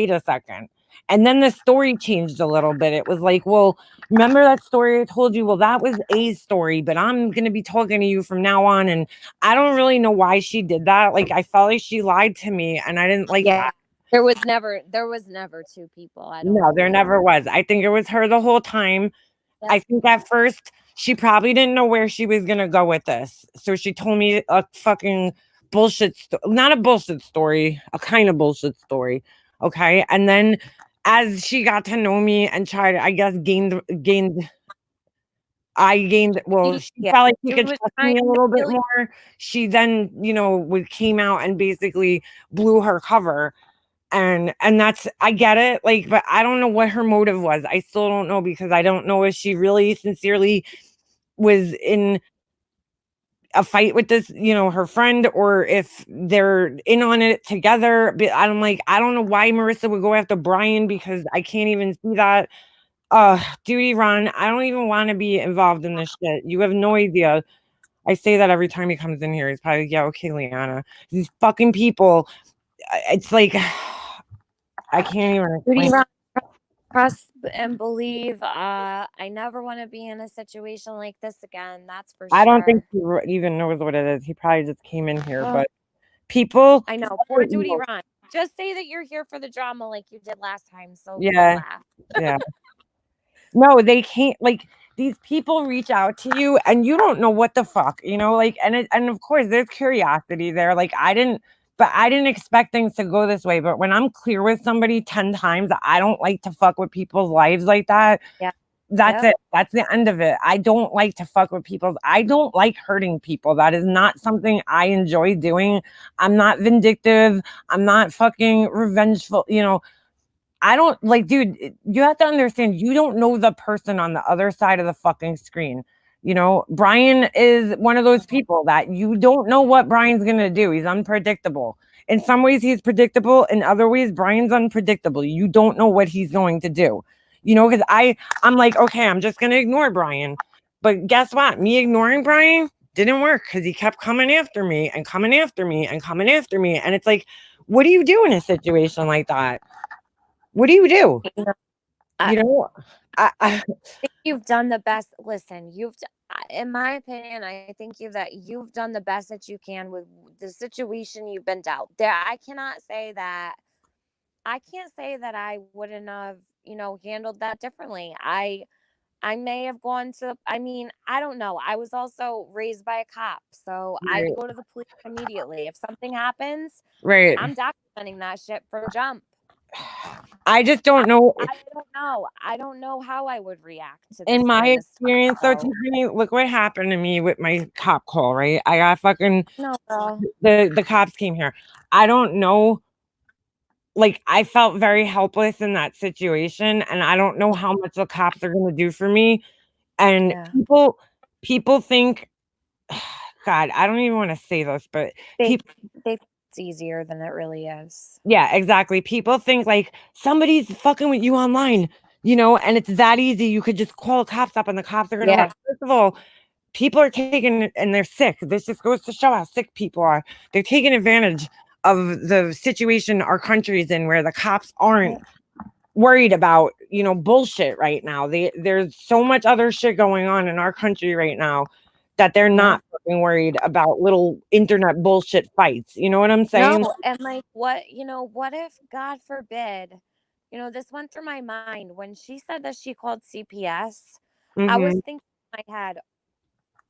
And then the story changed a little bit. It was like, well, remember that story I told you? Well, that was A's story, but I'm going to be talking to you from now on. And I don't really know why she did that. Like, I felt like she lied to me, and I didn't like Yeah. that. There was never two people, I don't No, there believe. never was. I think it was her the whole time. Yep. I think at first she probably didn't know where she was gonna go with this. So she told me a fucking not a bullshit story, a kind of bullshit story. Okay. And then as she got to know me and tried, I guess well, she Yeah. felt like she It could was trust kind me a of little bit really more. She then, came out and basically blew her cover, and that's, I get it, like, but I don't know what her motive was. I still don't know, because I don't know if she really sincerely was in a fight with this, her friend, or if they're in on it together. But I'm like, I don't know why Marissa would go after Brian, because I can't even see that. Duty Ron, I don't even want to be involved in this shit. You have no idea. I say that every time he comes in here. He's probably like, yeah, okay, Liana. These fucking people, it's like, I can't even pretty explain. trust and believe. I never want to be in a situation like this again. That's for I don't think sure. he even knows what it is. He probably just came in here, Well, but people I know. are Poor Duty evil. Ron. Just say that you're here for the drama like you did last time, so we'll Yeah, laugh. yeah. No, they can't, like, these people reach out to you and you don't know what the fuck, like, and of course there's curiosity there. Like, I didn't expect things to go this way. But when I'm clear with somebody 10 times, I don't like to fuck with people's lives like that. Yeah. That's Yep. it. That's the end of it. I don't like to fuck with people. I don't like hurting people. That is not something I enjoy doing. I'm not vindictive. I'm not fucking revengeful. I don't like, dude, you have to understand, you don't know the person on the other side of the fucking screen. Brian is one of those people that you don't know what Brian's going to do. He's unpredictable. In some ways, he's predictable. In other ways, Brian's unpredictable. You don't know what he's going to do. Because I'm like, okay, I'm just going to ignore Brian. But guess what? Me ignoring Brian didn't work, because he kept coming after me and coming after me and coming after me. And it's like, what do you do in a situation like that? What do you do? I You know, I think you've done the best. Listen, in my opinion, I think you've done the best that you can with the situation you've been dealt. I can't say that I wouldn't have, handled that differently. I may have gone to, I mean, I don't know. I was also raised by a cop, so I'd right, go to the police immediately. If something happens, right, I'm documenting that shit from jump. I just don't know. I don't know how I would react to this. In my kind of experience, though, stuff. Tiffany, look what happened to me with my cop call, right? I got fucking No, girl. the cops came here. I don't know. Like, I felt very helpless in that situation, and I don't know how much the cops are gonna do for me. And Yeah. people think, God, I don't even want to say this, but They people, think it's easier than it really is. yeah, exactly. People think like somebody's fucking with you online, and it's that easy. You could just call cops up and the cops are gonna Yeah. First of all, people are taking it and they're sick. This just goes to show how sick people are. They're taking advantage of the situation our country's in where the cops aren't worried about, bullshit right now. There's so much other shit going on in our country right now that they're not fucking worried about little internet bullshit fights. You know what I'm saying? No, and like what if, God forbid, this went through my mind when she said that she called CPS. I was Mhm. thinking in my head,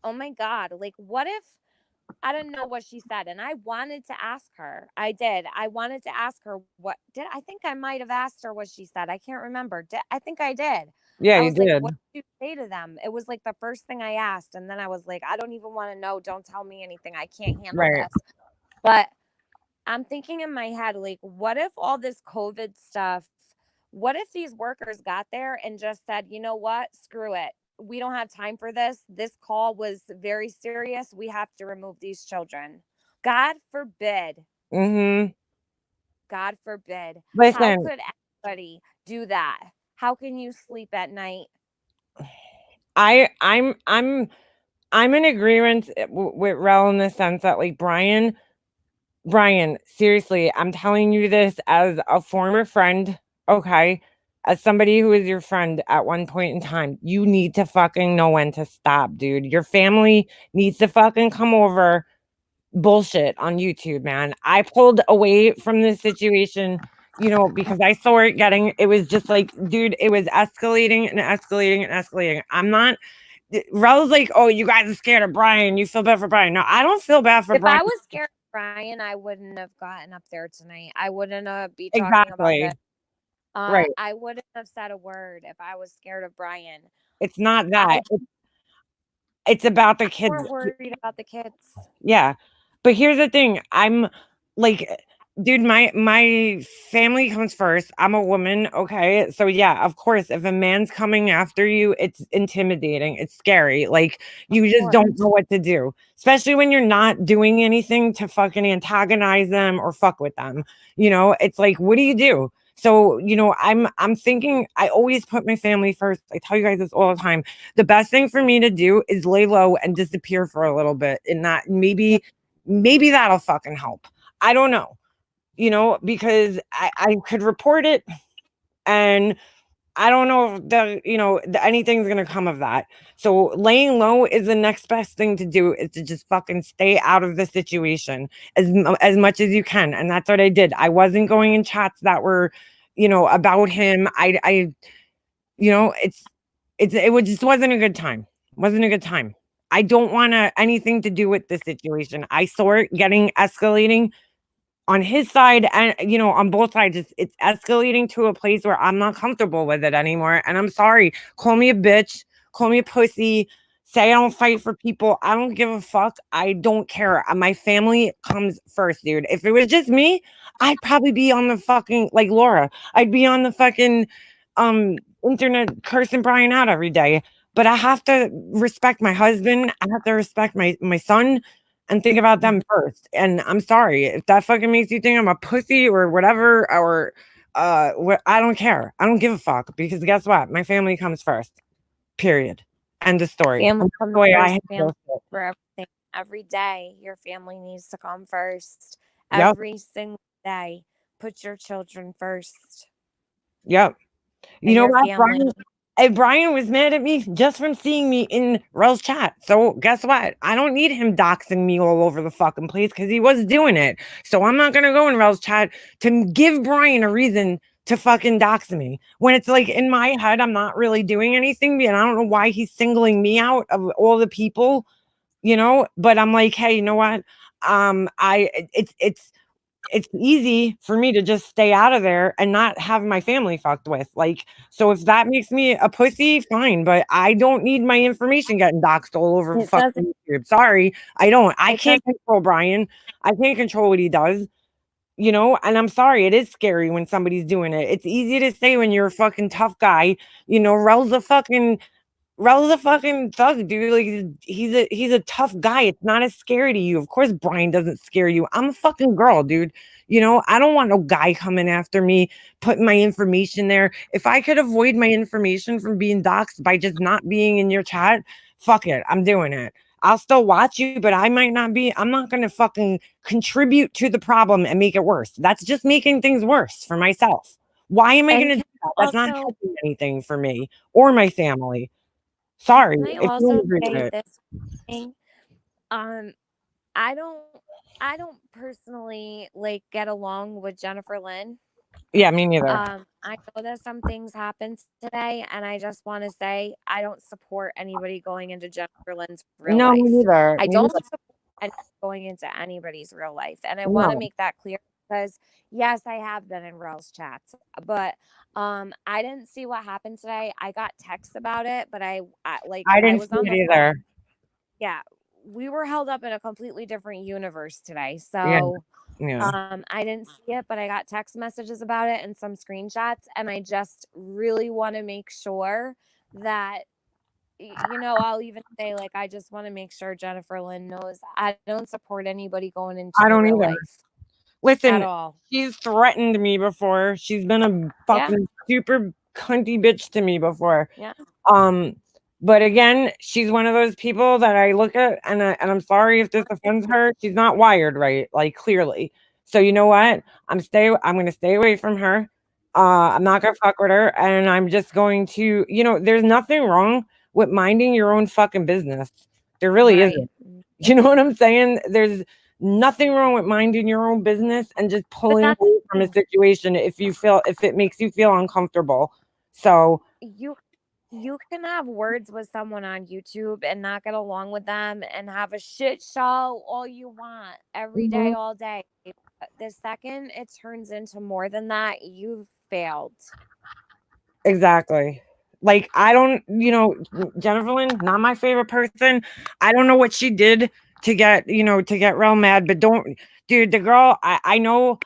oh my God, like what if, I didn't know what she said, and I wanted to ask her. I did. I wanted to ask her I think I might have asked her what she said. I can't remember. I think I did. Yeah, I you was like, did. what did you say to them? It was like the first thing I asked. And then I was like, I don't even want to know. Don't tell me anything. I can't handle Right. this. But I'm thinking in my head, like, what if all this COVID stuff, what if these workers got there and just said, you know what? Screw it. We don't have time for this. This call was very serious. We have to remove these children. God forbid. Mhm. God forbid. How Listen, could anybody do that? How can you sleep at night? I'm in agreement with Rel in the sense that like Brian, seriously, I'm telling you this as a former friend, okay? As somebody who was your friend at one point in time, you need to fucking know when to stop, dude. Your family needs to fucking come over. Bullshit on YouTube, man. I pulled away from this situation, because I saw it was just like, dude, it was escalating and escalating and escalating. I'm not Rel's like, oh, you guys are scared of Brian. You feel bad for Brian. No, I don't feel bad for If Brian. I was scared of Brian, I wouldn't have gotten up there tonight. I wouldn't be talking about Exactly. this. Right. I wouldn't have said a word if I was scared of Brian. It's not that. It's about the kids. We're worried about the kids. Yeah. But here's the thing. I'm like, dude, my family comes first. I'm a woman, okay? So yeah, of course, if a man's coming after you, it's intimidating. It's scary. Like you just don't know what to do. Especially when you're not doing anything to fucking antagonize them or fuck with them. It's like, what do you do? So, I'm thinking I always put my family first. I tell you guys this all the time. The best thing for me to do is lay low and disappear for a little bit and not maybe that'll fucking help. I don't know, because I could report it and I don't know if anything's gonna come of that. So laying low is the next best thing to do is to just fucking stay out of the situation as much as you can. And that's what I did. I wasn't going in chats that were, about him. Just wasn't a good time. Wasn't a good time. I don't want anything to do with this situation. I saw it escalating on his side and on both sides. It's escalating to a place where I'm not comfortable with it anymore. And I'm sorry. Call me a bitch, call me a pussy, say I don't fight for people. I don't give a fuck. I don't care. My family comes first, dude. If it was just me, I'd probably be on the fucking like Laura. I'd be on the fucking internet cursing Brian out every day. But I have to respect my husband. I have to respect my son and think about them first. And I'm sorry if that fucking makes you think I'm a pussy or whatever, or I don't care. I don't give a fuck because guess what? My family comes first. Period. End of story. Family comes first. Family for everything. Every day, your family needs to come first. Yep. Every single day, put your children first. Yep. You know what, Brian? Brian was mad at me just from seeing me in Rel's chat. So guess what? I don't need him doxing me all over the fucking place because he was doing it. So I'm not gonna go in Rel's chat to give Brian a reason to fucking dox me. When it's like in my head, I'm not really doing anything, and I don't know why he's singling me out of all the people, but I'm like, hey, you know what? it's easy for me to just stay out of there and not have my family fucked with. Like, so if that makes me a pussy, fine, but I don't need my information getting doxxed all over It doesn't. fucking YouTube. Sorry, I don't. I It can't control Brian. I can't control what he does, you know, and I'm sorry, it is scary when somebody's doing it. It's easy to say when you're a fucking tough guy, you know, Rel's a fucking thug, dude. Like he's a tough guy. It's not as scary to you. Of course, Brian doesn't scare you. I'm a fucking girl, dude. You know, I don't want no guy coming after me, putting my information there. If I could avoid my information from being doxxed by just not being in your chat, fuck it. I'm doing it. I'll still watch you, but I might not be. I'm not gonna fucking contribute to the problem and make it worse. That's just making things worse for myself. Why am I And gonna can do that? I That's not also helping anything for me or my family. Sorry, can I if you also agree with say it. this thing? Um, I don't I don't personally like get along with Jennifer Lynn. Yeah, me neither. I know that some things happened today, and I just want to say I don't support anybody going into Jennifer Lynn's real No, me life. neither. I Me don't neither. support anybody going into anybody's real life, and I want to No. make that clear because yes, I have been in Rel's chats, but I didn't see what happened today. I got texts about it, but I I didn't was see on it the phone. either. Yeah, we were held up in a completely different universe today, Yeah, so. yeah. I didn't see it, but I got text messages about it and some screenshots, and I just really want to make sure that, you know, I'll even say, like, I just want to make sure Jennifer Lynn knows I don't support anybody going into I your don't real either. life at Listen, all. she's threatened me before. She's been a Yeah, fucking super cunty bitch to me before. yeah. Um, but again, she's one of those people that I look at and I'm sorry if this offends her. She's not wired right, like clearly. So you know what? I'm gonna stay away from her. I'm not gonna fuck with her, and I'm just going to, you know, there's nothing wrong with minding your own fucking business. There really Right. isn't. You know what I'm saying? There's nothing wrong with minding your own business and just But pulling that's away from a situation if it makes you feel uncomfortable. So you can have words with someone on YouTube and not get along with them and have a shit show all you want every day, mhm, all day. The second it turns into more than that, you've failed. exactly. Like I don't, you know, Jennifer Lynn, not my favorite person. I don't know what she did to get, you know, to get real mad, but don't, dude, the girl, I know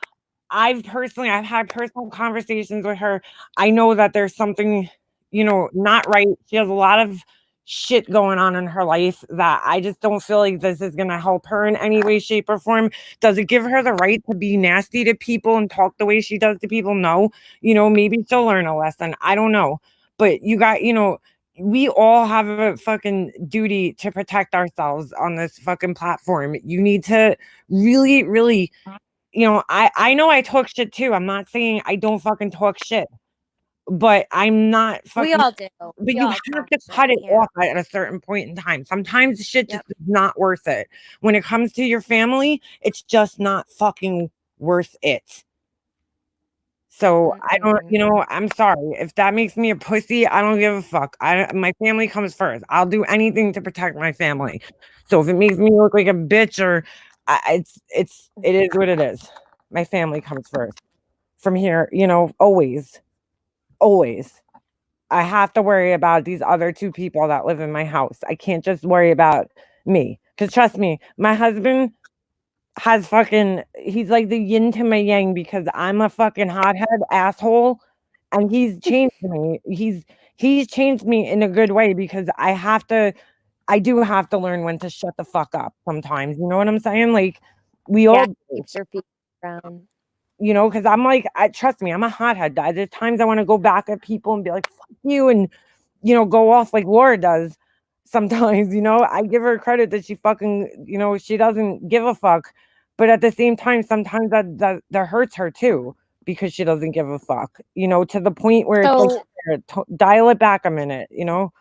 I've had personal conversations with her. I know that there's something, you know, not right. She has a lot of shit going on in her life that I just don't feel like this is gonna help her in any way, shape, or form. Does it give her the right to be nasty to people and talk the way she does to people? No. You know, maybe she'll learn a lesson. I don't know. But you got, you know, we all have a fucking duty to protect ourselves on this fucking platform. You need to really, really, you know, I know I talk shit too. I'm not saying I don't fucking talk shit, but I'm not We fucking. all do. But We you all have talk to shit. cut it Yeah. off at a certain point in time. Sometimes the shit just Yep. is not worth it. When it comes to your family, it's just not fucking worth it. So I don't, Mm-mm. you know, I'm sorry if that makes me a pussy. I don't give a fuck. My family comes first. I'll do anything to protect my family. So if it makes me look like a bitch or it is what it is. My family comes first. From here, you know, always, always. I have to worry about these other two people that live in my house. I can't just worry about me. Because trust me, my husband has fucking he's like the yin to my yang because I'm a fucking hothead asshole and he's changed me. He's changed me in a good way because I do have to learn when to shut the fuck up sometimes. You know what I'm saying? Like we Yeah, all it do, keeps your feet around. you know, because I'm like, trust me, I'm a hothead. There's times I want to go back at people and be like, fuck you, and you know, go off like Laura does sometimes, you know. I give her credit that she fucking, you know, she doesn't give a fuck. But at the same time, sometimes that hurts her too because she doesn't give a fuck, you know, to the point where it's like, So dial it back a minute, you know?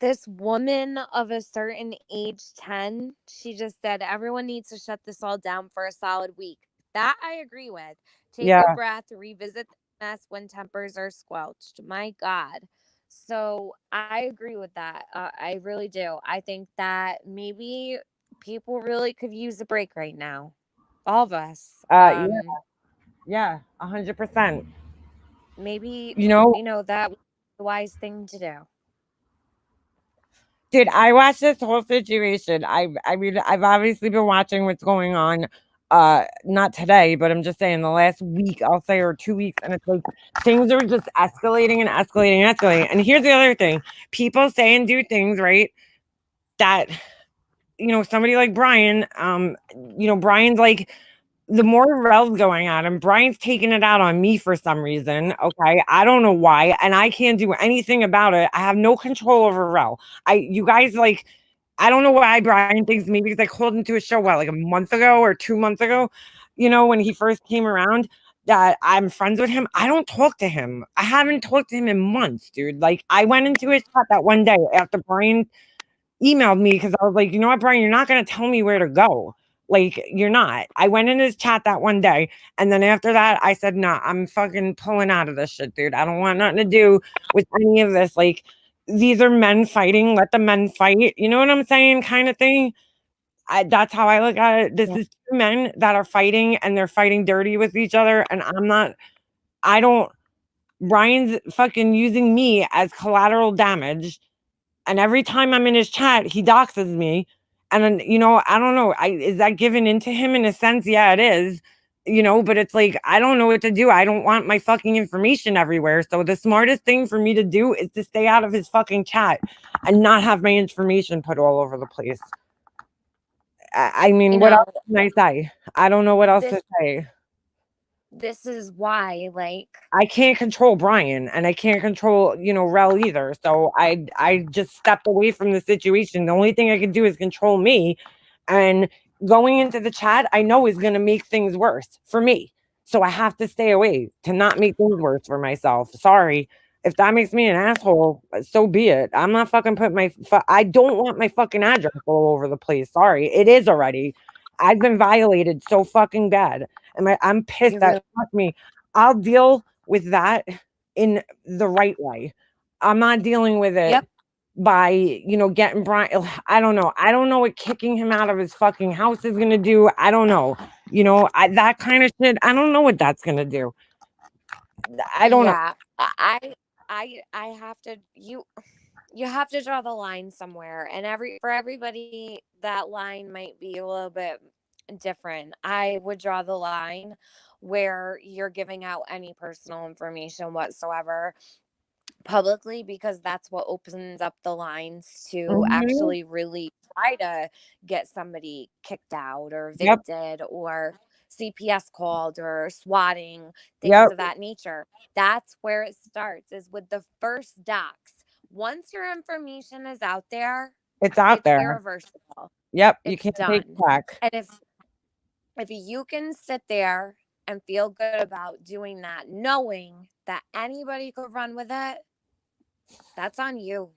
this woman of a certain age 10, she just said everyone needs to shut this all down for a solid week. That I agree with. Take a Yeah. breath, revisit the mess when tempers are squelched. My God. So I agree with that. I really do. I think that maybe people really could use a break right now. all of us. Yeah, 100%. Maybe, You know, that was the wise thing to do. dude, I watched this whole situation. I mean, I've obviously been watching what's going on. Not today, but I'm just saying the last week, I'll say, or 2 weeks, and it's like things are just escalating and escalating and escalating. And here's the other thing: people say and do things, right? That somebody like Brian, Brian's like, the more Rel's going at him, Brian's taking it out on me for some reason. Okay. I don't know why. And I can't do anything about it. I have no control over Rel. You guys, like, I don't know why Brian thinks maybe because I called into a show, like a month ago or 2 months ago, when he first came around, that I'm friends with him. I don't talk to him. I haven't talked to him in months, dude. Like, I went into his chat that one day after Brian emailed me because I was like, you know what, Brian, you're not going to tell me where to go. Like, you're not. I went in his chat that one day. And then after that, I said, nah, I'm fucking pulling out of this shit, dude. I don't want nothing to do with any of this. Like, these are men fighting. Let the men fight. You know what I'm saying? Kind of thing. That's how I look at it. This is two men that are fighting and they're fighting dirty with each other. And Brian's fucking using me as collateral damage. And every time I'm in his chat, he doxes me. And then, I don't know. Is that given into him in a sense? Yeah, it is. But it's like, I don't know what to do. I don't want my fucking information everywhere. So the smartest thing for me to do is to stay out of his fucking chat and not have my information put all over the place. I mean, what else can I say? I don't know what else to say. This is why, like, I can't control Brian and I can't control, Rel either. So I just stepped away from the situation. The only thing I can do is control me. And going into the chat, I know is going to make things worse for me. So I have to stay away to not make things worse for myself. Sorry. If that makes me an asshole, so be it. I'm not fucking putting I don't want my fucking address all over the place. Sorry. It is already. I've been violated so fucking bad. And I'm pissed that fuck me. I'll deal with that in the right way. I'm not dealing with it by, getting Brian. I don't know. I don't know what kicking him out of his fucking house is going to do. I don't know. That kind of shit. I don't know what that's going to do. I don't know. I have to, you have to draw the line somewhere, and for everybody that line might be a little bit different. I would draw the line where you're giving out any personal information whatsoever publicly, because that's what opens up the lines to actually really try to get somebody kicked out or evicted or CPS called or swatting, things of that nature. That's where it starts, is with the first dox. Once your information is out there, it's out there. Irreversible. Yep, you can't take it back. And if you can sit there and feel good about doing that, knowing that anybody could run with it, that's on you.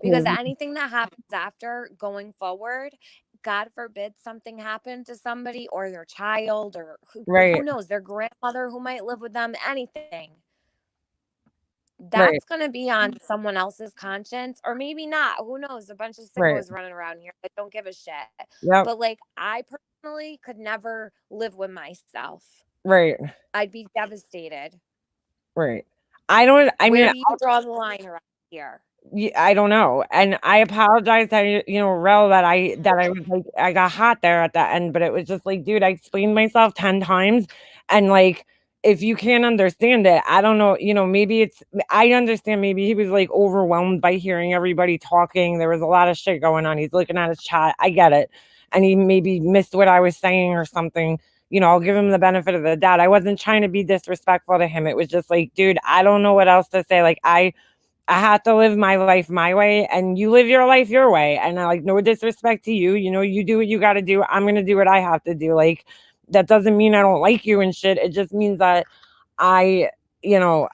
Because anything that happens after, going forward, God forbid something happened to somebody or their child or who knows, their grandmother who might live with them, anything. That's going to be on someone else's conscience, or maybe not. Who knows? A bunch of sickos running around here that don't give a shit. But like, I personally could never live with myself. Right. I'd be devastated. Right. Where do you draw the line around here? I don't know. And I apologize that, Rel, that I was like, I got hot there at the end, but it was just like, dude, I explained myself 10 times. And like, if you can't understand it, I don't know, maybe I understand maybe he was like overwhelmed by hearing everybody talking. There was a lot of shit going on. He's looking at his chat. I get it. And he maybe missed what I was saying or something. I'll give him the benefit of the doubt. I wasn't trying to be disrespectful to him. It was just like, dude, I don't know what else to say. Like, I have to live my life my way, and you live your life your way. And I no disrespect to you. You do what you got to do. I'm going to do what I have to do. Like, that doesn't mean I don't like you and shit. It just means that I don't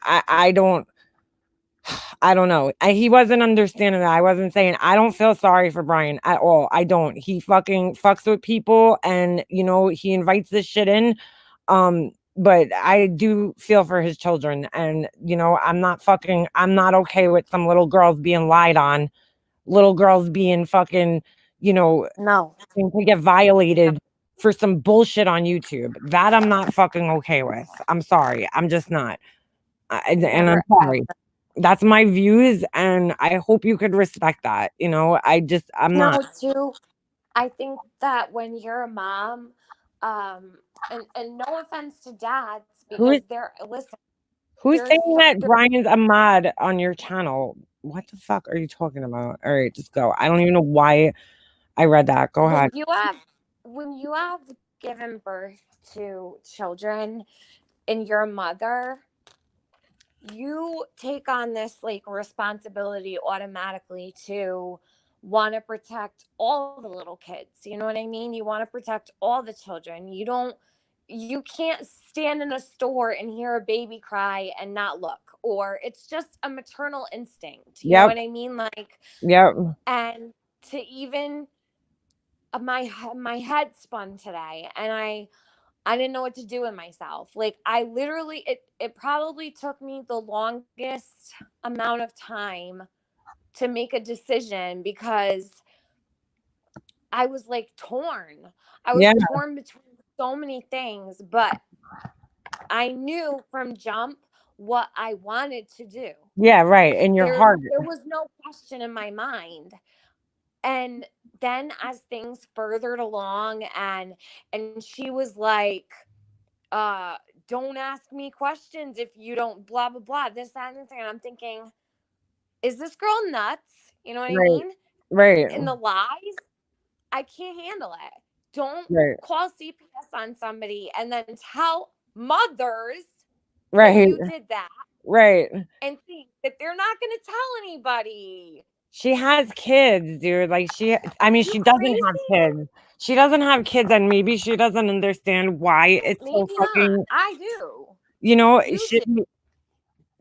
know. He wasn't understanding that. I wasn't saying, I don't feel sorry for Brian at all. I don't. He fucking fucks with people, and he invites this shit in. But I do feel for his children, and I'm not okay with some little girls being lied on, little girls being fucking, no, to get violated for some bullshit on YouTube. That I'm not fucking okay with. I'm sorry. I'm just not. And I'm sorry. That's my views, and I hope you could respect that. I'm not. Too, I think that when you're a mom, and no offense to dads, because Who's saying that Brian's a mod on your channel? What the fuck are you talking about? All right, just go. I don't even know why I read that. Go ahead. When you have given birth to children and you're a mother, you take on this like responsibility automatically to want to protect all the little kids. You know what I mean? You want to protect all the children. You can't stand in a store and hear a baby cry and not look, or it's just a maternal instinct. You know what I mean? Like, and to even my head spun today, and I didn't know what to do with myself. Like, I literally, it probably took me the longest amount of time to make a decision, because I was like torn. I was torn between so many things, but I knew from jump what I wanted to do. Yeah, right. In your heart. There was no question in my mind. And then as things furthered along, and she was like, don't ask me questions if you don't blah blah blah, this, that, and the thing. And I'm thinking, is this girl nuts? You know what I mean? Right. And the lies, I can't handle it. Don't call CPS on somebody and then tell mothers that you did that. Right. And think that they're not going to tell anybody. She has kids, dude. Like, she doesn't have kids. She doesn't have kids, and maybe she doesn't understand why it's so fucking. I do.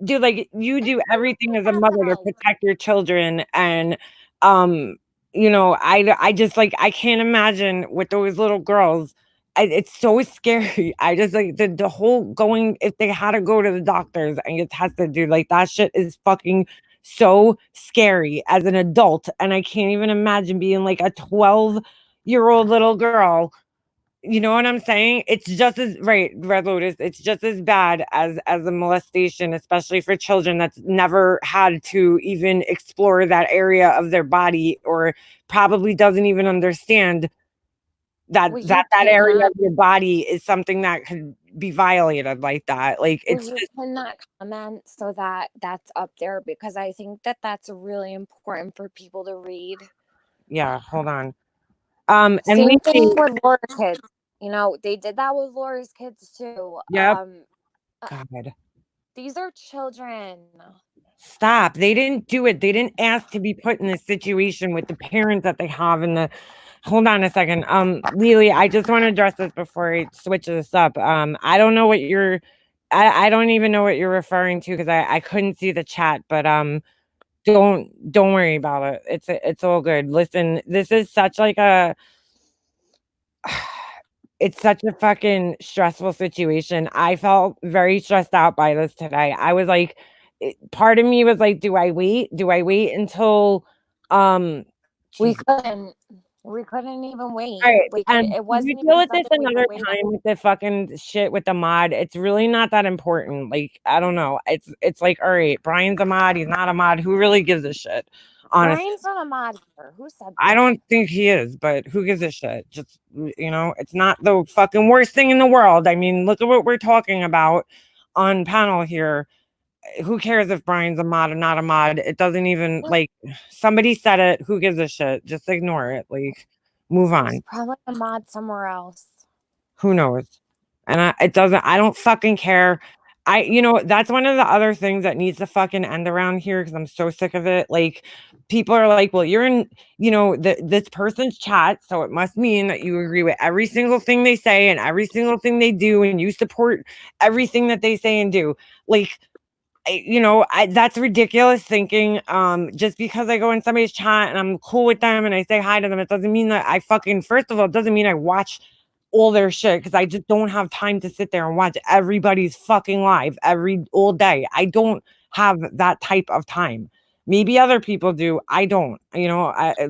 Dude, like, you do everything as a mother to protect your children, and I just, like, I can't imagine with those little girls. It's so scary. I just, like, the whole going, if they had to go to the doctors and get tested, dude, like, that shit is fucking so scary as an adult. And I can't even imagine being like a 12-year-old little girl. You know what I'm saying? It's just as Red Lotus. It's just as bad as a molestation, especially for children that's never had to even explore that area of their body, or probably doesn't even understand that area of your body is something that could be violated like that. Like, it's just cannot comment, so that's up there, because I think that that's really important for people to read. Yeah, hold on. And same thing with Laura's kids. You know, they did that with Laura's kids too. Yep. God. These are children. Stop. They didn't do it. They didn't ask to be put in this situation with the parents that they have in the. Hold on a second. Lily, I just want to address this before I switch this up. I don't know what you're. I don't even know what you're referring to, because I couldn't see the chat. But don't worry about it. It's all good. Listen, this is such like a. It's such a fucking stressful situation. I felt very stressed out by this today. I was like, part of me was like, do I wait? Do I wait until we couldn't even wait. Right. Like, and it wasn't you deal with this another time with the fucking shit with the mod. It's really not that important. Like, I don't know. It's like, all right, Brian's a mod, he's not a mod. Who really gives a shit? Honestly. Brian's not a mod here. Who said that? I don't think he is, but who gives a shit? Just, it's not the fucking worst thing in the world. I mean, look at what we're talking about on panel here. Who cares if Brian's a mod or not a mod? It doesn't even, like, somebody said it. Who gives a shit? Just ignore it. Like, move on. He's probably a mod somewhere else. Who knows? And I don't fucking care. That's one of the other things that needs to fucking end around here, because I'm so sick of it. Like, people are like, well, you're in, this person's chat, so it must mean that you agree with every single thing they say and every single thing they do, and you support everything that they say and do. Like, that's ridiculous thinking. Just because I go in somebody's chat and I'm cool with them and I say hi to them, it doesn't mean that I fucking, first of all, it doesn't mean I watch all their shit, because I just don't have time to sit there and watch everybody's fucking live all day. I don't have that type of time. Maybe other people do. I don't,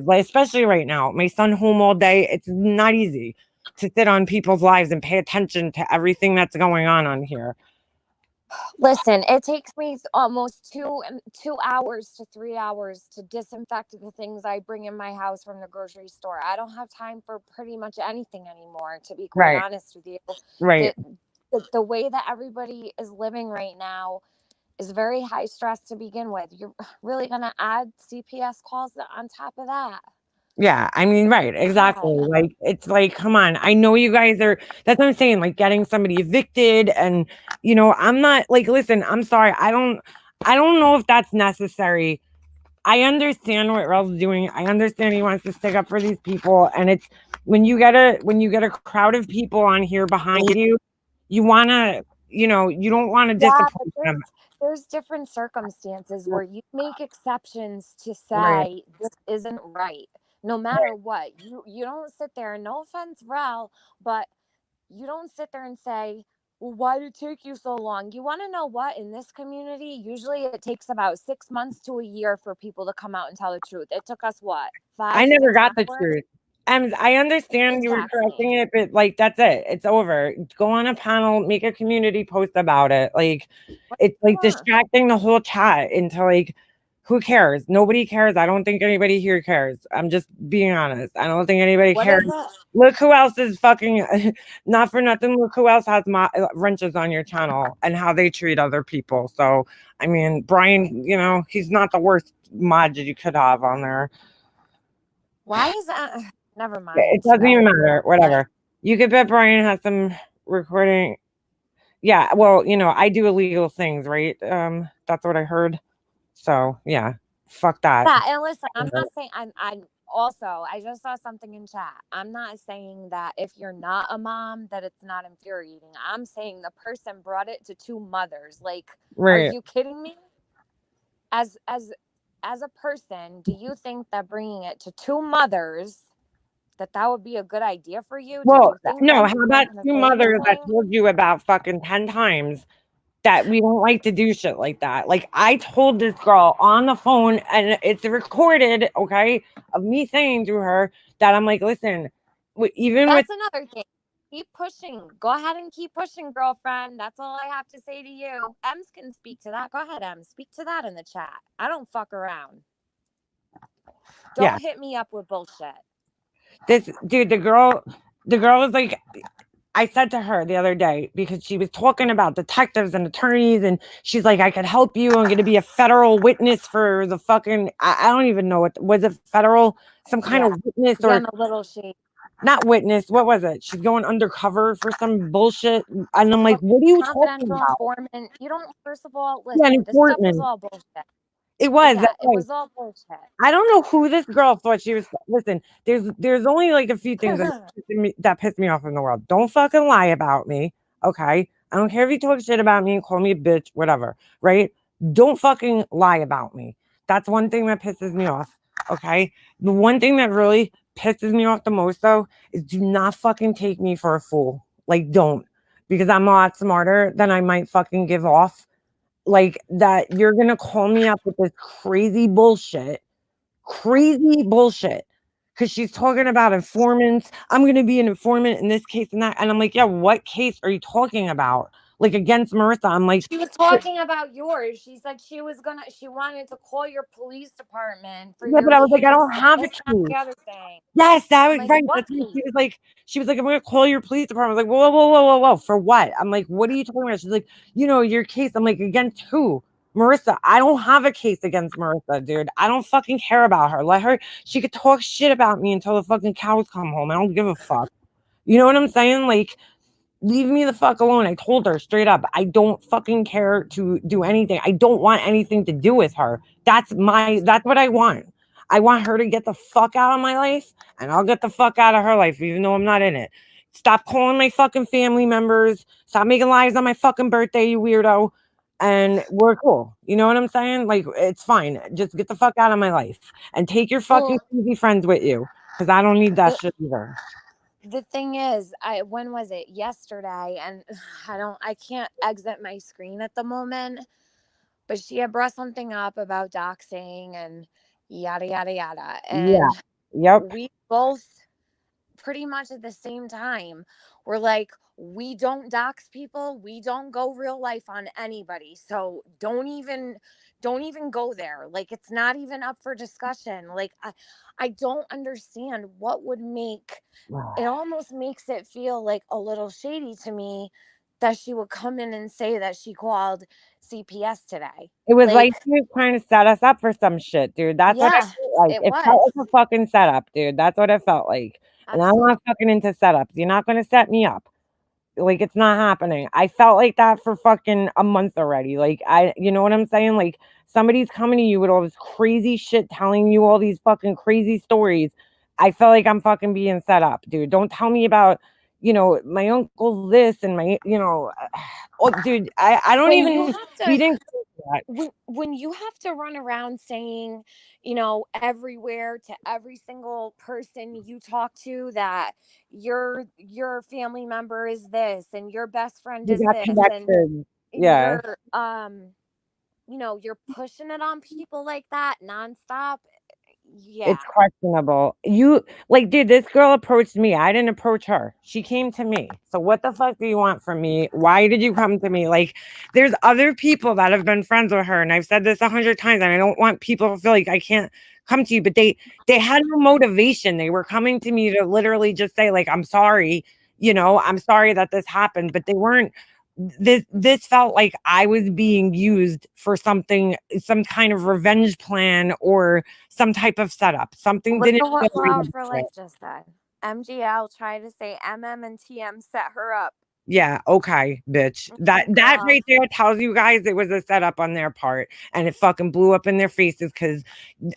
especially right now. My son home all day. It's not easy. to sit on people's lives and pay attention to everything that's going on here. Listen, it takes me almost 2 hours to 3 hours to disinfect the things I bring in my house from the grocery store. I don't have time for pretty much anything anymore, to be quite honest with you. Right. The way that everybody is living right now is very high stress to begin with. You're really going to add CPS calls on top of that. Yeah, I mean, right, exactly. Like, it's like, come on. I know you guys are, that's what I'm saying, like getting somebody evicted. And, you know, I'm not like, listen, I'm sorry. I don't know if that's necessary. I understand what Ralph's doing. I understand he wants to stick up for these people. And it's when you get a crowd of people on here behind you, you want to, you know, you don't want to disappoint them. There's different circumstances where you make exceptions to say this isn't right. No matter what, you don't sit there, and no offense, Ralph, but you don't sit there and say, well, why did it take you so long? You want to know what? In this community, usually it takes about 6 months to a year for people to come out and tell the truth. It took us what? 5 I never got hours? the truth. And I understand you were correcting it, but like, that's it. It's over. Go on a panel, make a community post about it. Like, it's like distracting the whole chat into like, who cares? Nobody cares. I don't think anybody here cares. I'm just being honest. I don't think anybody cares. Look who else is fucking, not for nothing. Look who else has wrenches on your channel and how they treat other people. So, I mean, Brian, you know, he's not the worst mod that you could have on there. Why is that? Never mind. It doesn't even matter. Whatever. You could bet Brian has some recording. Yeah. Well, you know, I do illegal things, right? That's what I heard. So yeah, fuck that. Yeah, and listen, I'm not saying I'm also, I just saw something in chat. I'm not saying that if you're not a mom that it's not infuriating. I'm saying the person brought it to 2 mothers. Like, are you kidding me? As a person, do you think that bringing it to 2 mothers that would be a good idea for you? Well, no, how about 2 mothers that told you about fucking 10 times that we don't like to do shit like that? Like, I told this girl on the phone, and it's recorded, okay, of me saying to her that I'm like, listen, that's another thing. Keep pushing. Go ahead and keep pushing, girlfriend. That's all I have to say to you. Ems can speak to that. Go ahead, Ems. Speak to that in the chat. I don't fuck around. Don't hit me up with bullshit. This dude, the girl was like, I said to her the other day, because she was talking about detectives and attorneys, and she's like, I could help you. I'm going to be a federal witness for the fucking, I don't even know what was it, federal, some kind of witness or a little shade. Not witness. What was it? She's going undercover for some bullshit. And I'm like, what are you talking about? Informant. You don't, first of all, listen, this stuff was all bullshit. It was. Yeah, it was all bullshit. I don't know who this girl thought she was. Listen, there's only like a few things that piss me off in the world. Don't fucking lie about me, okay? I don't care if you talk shit about me and call me a bitch, whatever, right? Don't fucking lie about me. That's one thing that pisses me off, okay? The one thing that really pisses me off the most, though, is do not fucking take me for a fool. Like, don't. Because I'm a lot smarter than I might fucking give off. Like, that you're gonna call me up with this crazy bullshit because she's talking about informants. I'm gonna be an informant in this case and that, and I'm like, yeah, what case are you talking about? Like, against Marissa? I'm like, she was talking about yours. She said she wanted to call your police department for but I was like, I don't have a case. The other thing. Yes, that was right. She was like, I'm gonna call your police department. I was like, whoa, for what? I'm like, what are you talking about? She's like, you know, your case. I'm like, against who? Marissa. I don't have a case against Marissa, dude. I don't fucking care about her. Let her, she could talk shit about me until the fucking cows come home. I don't give a fuck. You know what I'm saying? Like, leave me the fuck alone. I told her straight up, I don't fucking care to do anything. I don't want anything to do with her. That's what I want. I want her to get the fuck out of my life, and I'll get the fuck out of her life, even though I'm not in it. Stop calling my fucking family members. Stop making lies on my fucking birthday, you weirdo. And we're cool. You know what I'm saying? Like, it's fine. Just get the fuck out of my life and take your fucking crazy friends with you, because I don't need that shit either. The thing is, when was it? Yesterday, and I can't exit my screen at the moment, but she had brought something up about doxing and yada, yada, yada. And we both pretty much at the same time we're like, we don't dox people, we don't go real life on anybody, so don't even go there. Like, it's not even up for discussion. Like, I don't understand what would make it. Almost makes it feel like a little shady to me that she would come in and say that she called CPS today. It was like Like, she was trying to set us up for some shit, dude. That's what it yeah, felt like. it It felt was. like a fucking setup, dude. That's what it felt like. And I'm Absolutely. not fucking into setups. You're not gonna set me up. Like, it's not happening. I felt like that for fucking a month already. Like, you know what I'm saying? Like, somebody's coming to you with all this crazy shit, telling you all these fucking crazy stories. I felt like I'm fucking being set up, dude. Don't tell me about, my uncle's this and my, oh, dude, I don't When you even, have we to didn't do that. when you have to run around saying, everywhere to every single person you talk to that your family member is this and your best friend You is got this, connected. and Yeah. you're pushing it on people like that nonstop. Yeah. It's questionable. Dude, this girl approached me. I didn't approach her. She came to me. So what the fuck do you want from me? Why did you come to me? Like, there's other people that have been friends with her, and I've said this 100 times, and I don't want people to feel like I can't come to you, but they had no motivation. They were coming to me to literally just say, like, I'm sorry, I'm sorry that this happened, but they weren't. This felt like I was being used for something, some kind of revenge plan or some type of setup. Something Look didn't at what feel Flower for right. Life just said. MGL tried to say MM and TM set her up. Yeah, okay, bitch. That Girl. right there tells you guys it was a setup on their part, and it fucking blew up in their faces because,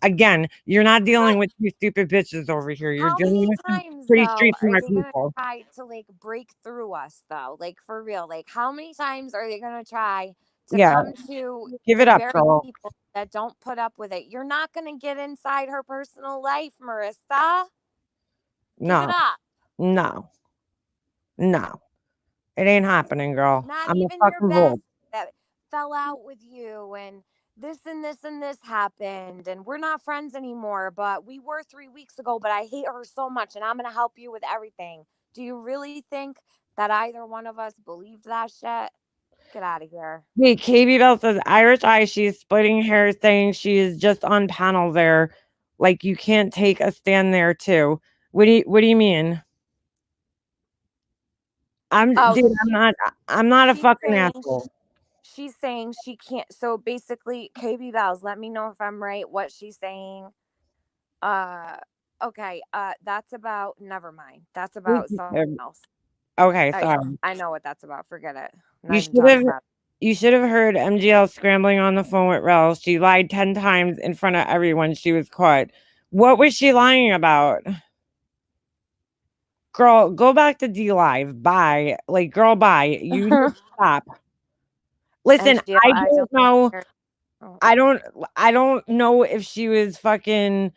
again, you're not dealing with two stupid bitches over here. You're How dealing many with some times pretty though street are smart they gonna people. try to like break through us though? Like, for real. Like, how many times are they gonna try to Yeah, come to give the it up, very girl. people that don't put up with it? You're not gonna get inside her personal life, Marissa. Give it No, up. no, no. It ain't happening, girl. Not I'm a even your fucking best wolf. that fell out with you and this and this and this happened and we're not friends anymore, but we were 3 weeks ago, but I hate her so much and I'm gonna help you with everything. Do you really think that either one of us believed that shit? Get out of here. Wait, KB Bell says Irish Eye. She's splitting hairs, saying she is just on panel there. Like, you can't take a stand there too. What do you mean? Oh, Dude, I'm not a she's fucking saying asshole. she's saying she can't. So basically, KB Bells, let me know if I'm right. What she's saying. Uh, okay. That's about. Never mind. That's about something else. Okay, Yeah, sorry. I know what that's about. Forget it. I'm not You even should talking have about it. you should have heard MGL scrambling on the phone with Rel. She lied 10 times in front of everyone. She was caught. What was she lying about? Girl, go back to D Live. Bye. Like, girl, bye. You need to stop. Listen, MGL, I I don't don't know. care. Oh. I don't know if she was fucking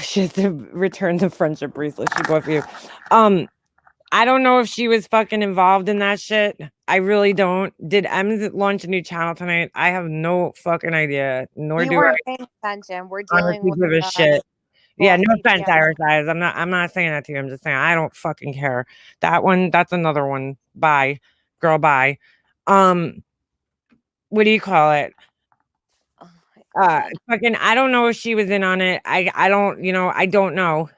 she has to return the friendship bracelet. She bought for you. I don't know if she was fucking involved in that shit. I really don't. Did Ems launch a new channel tonight? I have no fucking idea. Nor You do weren't paying attention. We're I dealing honestly with give a shit. Yeah, well, no offense, CPS. Iris Eyes. I'm not saying that to you. I'm just saying I don't fucking care. That one, that's another one. Bye. Girl, bye. Um, what do you call it? Oh my God. Fucking I don't know if she was in on it. I don't, I don't know.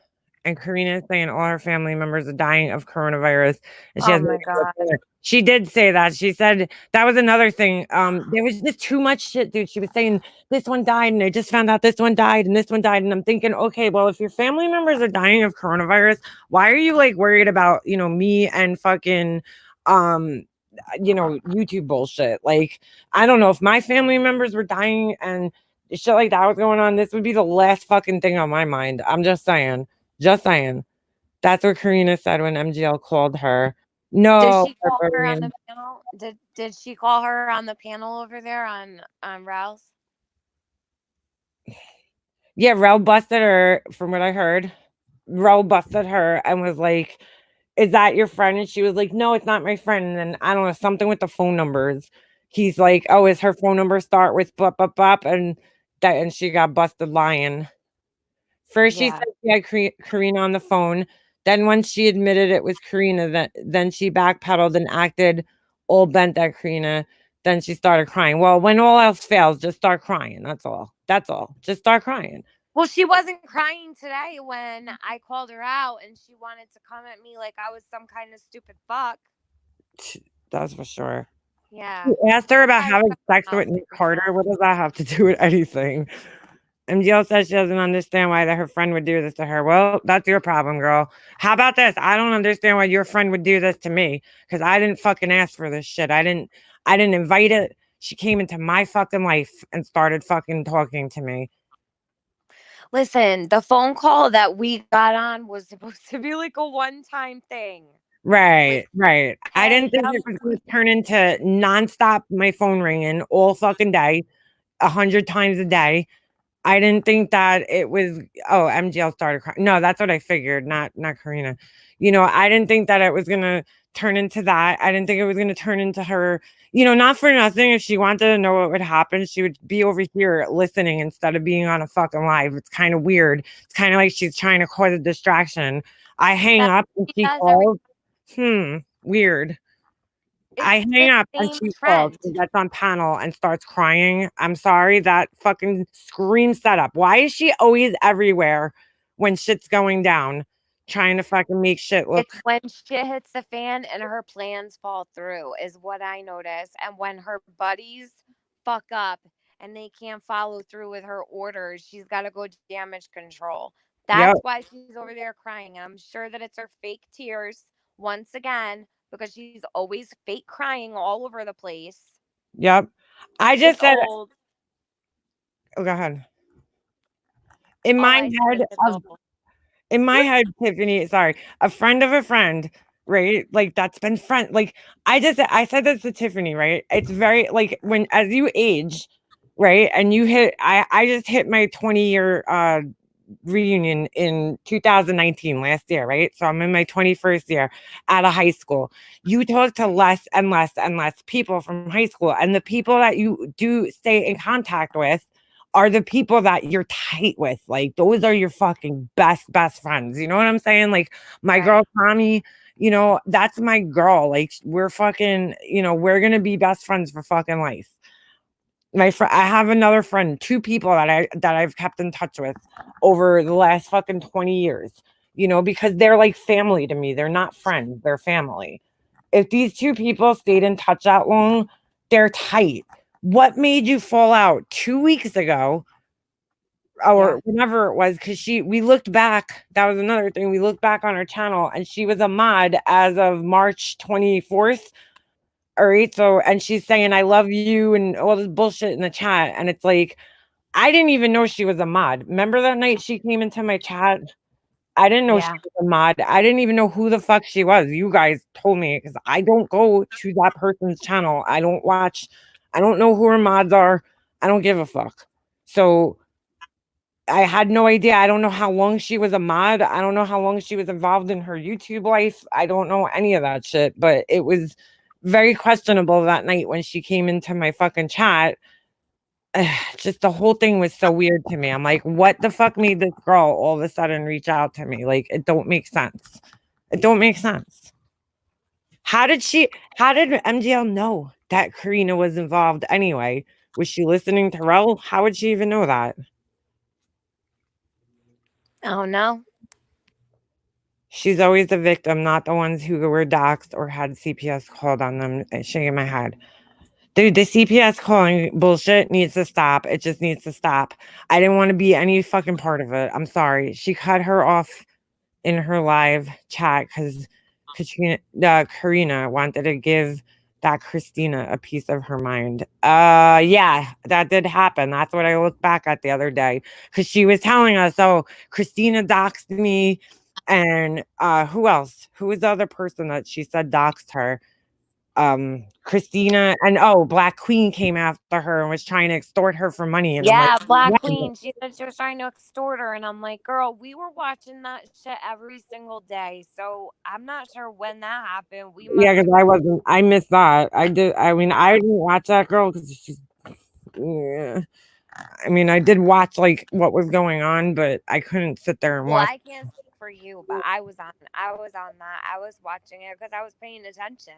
And Karina is saying all her family members are dying of coronavirus, and she Oh has. my God. She did say that. She said that was another thing. There was just too much shit, dude. She was saying this one died, and I just found out this one died, and this one died, and I'm thinking, okay, well, if your family members are dying of coronavirus, why are you like worried about me and fucking YouTube bullshit? Like, I don't know if my family members were dying and shit like that was going on. This would be the last fucking thing on my mind. I'm just saying. Just saying. That's what Karina said when MGL called her. Did No, she call her on the panel? Did she call her on the panel over there on Rouse? yeah, Rel busted her from what I heard. Rel busted her and was like, "Is that your friend?" And she was like, "No, it's not my friend." And then I don't know, something with the phone numbers. He's like, "Oh, is her phone number start with blah blah blah?" And she got busted lying First, she Yeah. said she had Karina on the phone. Then, once she admitted it was Karina, then she backpedaled and acted all bent at Karina. Then she started crying. Well, when all else fails, just start crying. That's all. That's all. Just start crying. Well, she wasn't crying today when I called her out and she wanted to come at me like I was some kind of stupid fuck. That's for sure. Yeah. You asked her about having sex with Nick Carter. What does that have to do with anything? MGL says she doesn't understand why her friend would do this to her. Well, that's your problem, girl. How about this? I don't understand why your friend would do this to me because I didn't fucking ask for this shit. I didn't invite it. She came into my fucking life and started fucking talking to me. Listen, the phone call that we got on was supposed to be like a one-time thing. Right, right. I didn't think Hey, it was going to turn into nonstop my phone ringing all fucking day, 100 times a day. I didn't think that it was MGL started crying. No, that's what I figured, not Karina. You know, I didn't think that it was gonna turn into that. I didn't think it was gonna turn into her, not for nothing. If she wanted to know what would happen, she would be over here listening instead of being on a fucking live. It's kind of weird. It's kind of like she's trying to cause a distraction. I hang up and she calls. Weird. I hang up and she calls and gets on panel and starts crying. I'm sorry, that fucking scream setup. Why is she always everywhere when shit's going down, trying to fucking make shit look? It's when shit hits the fan and her plans fall through, is what I notice. And when her buddies fuck up and they can't follow through with her orders, she's got to go damage control. That's why she's over there crying. I'm sure that it's her fake tears once again because she's always fake crying all over the place. Yep. I just said, oh, go ahead. In my head, Tiffany, sorry, a friend of a friend, right? Like that's been like I said this to Tiffany, right? It's very like when as you age, right? And you hit I just hit my 20-year reunion in 2019 last year, right? So I'm in my 21st year out of high school. You talk to less and less and less people from high school, and the people that you do stay in contact with are the people that you're tight with. Like those are your fucking best friends. You know what I'm saying? Like my girl Tommy, that's my girl. Like we're fucking, we're gonna be best friends for fucking life. I have another friend, two people that I've kept in touch with over the last fucking 20 years, because they're like family to me. They're not friends, they're family. If these two people stayed in touch that long, they're tight. What made you fall out 2 weeks ago or whenever it was? Because we looked back. That was another thing. We looked back on her channel and she was a mod as of March 24th. All right. So, and she's saying, I love you and all this bullshit in the chat. And it's like, I didn't even know she was a mod. Remember that night she came into my chat? I didn't know she was a mod. I didn't even know who the fuck she was. You guys told me because I don't go to that person's channel. I don't watch. I don't know who her mods are. I don't give a fuck. So I had no idea. I don't know how long she was a mod. I don't know how long she was involved in her YouTube life. I don't know any of that shit. But it was very questionable that night when she came into my fucking chat. Just the whole thing was so weird to me. I'm like, what the fuck made this girl all of a sudden reach out to me? Like, it don't make sense. It don't make sense. How did MGL know that Karina was involved anyway? Was she listening to Rel? How would she even know that? Oh, no. She's always the victim, not the ones who were doxxed or had CPS called on them. Shaking my head. Dude, the CPS calling bullshit needs to stop. It just needs to stop. I didn't want to be any fucking part of it. I'm sorry. She cut her off in her live chat because Karina wanted to give that Christina a piece of her mind. Yeah, that did happen. That's what I looked back at the other day because she was telling us, oh, Christina doxed me. And who else? Who was the other person that she said doxed her? Christina and Black Queen came after her and was trying to extort her for money. And yeah, I'm like, Black Queen. She said she was trying to extort her, and I'm like, girl, we were watching that shit every single day. So I'm not sure when that happened. Because I missed that. I mean, I didn't watch that girl because she's. Yeah. I mean, I did watch like what was going on, but I couldn't sit there and Well, watch. I can't speak for you, but I was on that. I was watching it because I was paying attention.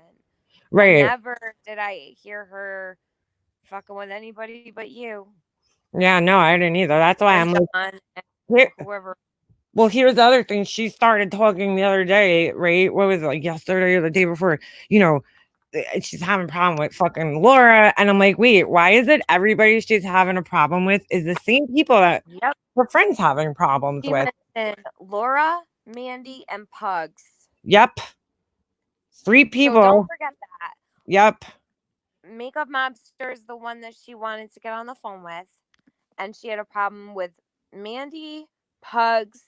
Right. Never did I hear her fucking with anybody but you. Yeah, no, I didn't either. That's why I'm like, whoever. Well, here's the other thing. She started talking the other day, right? What was it, like yesterday or the day before? You know, she's having a problem with fucking Laura. And I'm like, wait, why is it everybody she's having a problem with is the same people that her friends having problems with? Laura, Mandy, and Pugs. Yep. 3 people. So don't forget that. Yep. Makeup Mobster is the one that she wanted to get on the phone with. And she had a problem with Mandy, Pugs.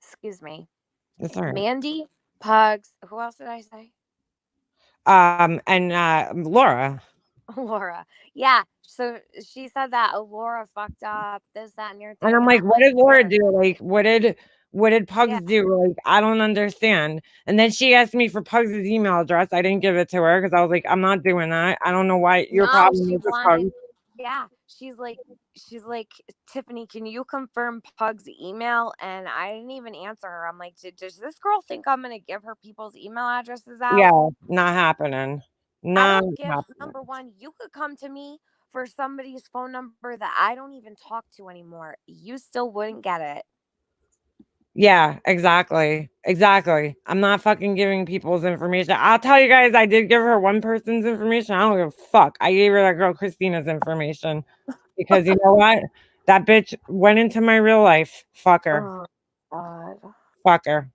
Excuse me. That's all right. Mandy, Pugs. Who else did I say? And Laura. Laura. Yeah. So she said that Laura fucked up this, that, and your thing. And I'm like, what did Laura do? Like, what did Pugs do? Like, I don't understand. And then she asked me for Pugs' email address. I didn't give it to her because I was like, I'm not doing that. I don't know why your problem is with Pugs. Yeah. She's like, Tiffany, can you confirm Pug's email? And I didn't even answer her. I'm like, does this girl think I'm gonna give her people's email addresses out? Yeah, not happening. Not happening. Number one, you could come to me for somebody's phone number that I don't even talk to anymore. You still wouldn't get it. Yeah, exactly. Exactly. I'm not fucking giving people's information. I'll tell you guys, I did give her one person's information. I don't give a fuck. I gave her that girl Christina's information because you know what? That bitch went into my real life. Fuck her. Oh, God. Fuck her.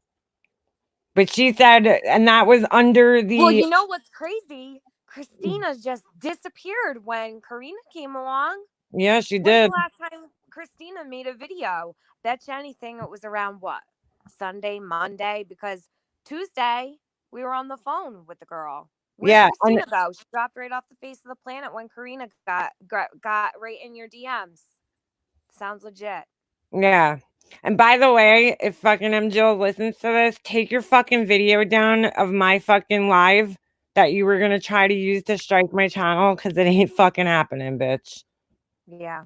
But she said, and that was under the. Well, you know what's crazy? Christina just disappeared when Karina came along. Yeah, she did. The last time Christina made a video? Bet you anything it was around what? Sunday, Monday, because Tuesday we were on the phone with the girl. Where'd Christina go? She dropped right off the face of the planet when Karina got right in your DMs. Sounds legit. Yeah. And by the way, if fucking MJill listens to this, take your fucking video down of my fucking live that you were going to try to use to strike my channel because it ain't fucking happening, bitch. Yeah.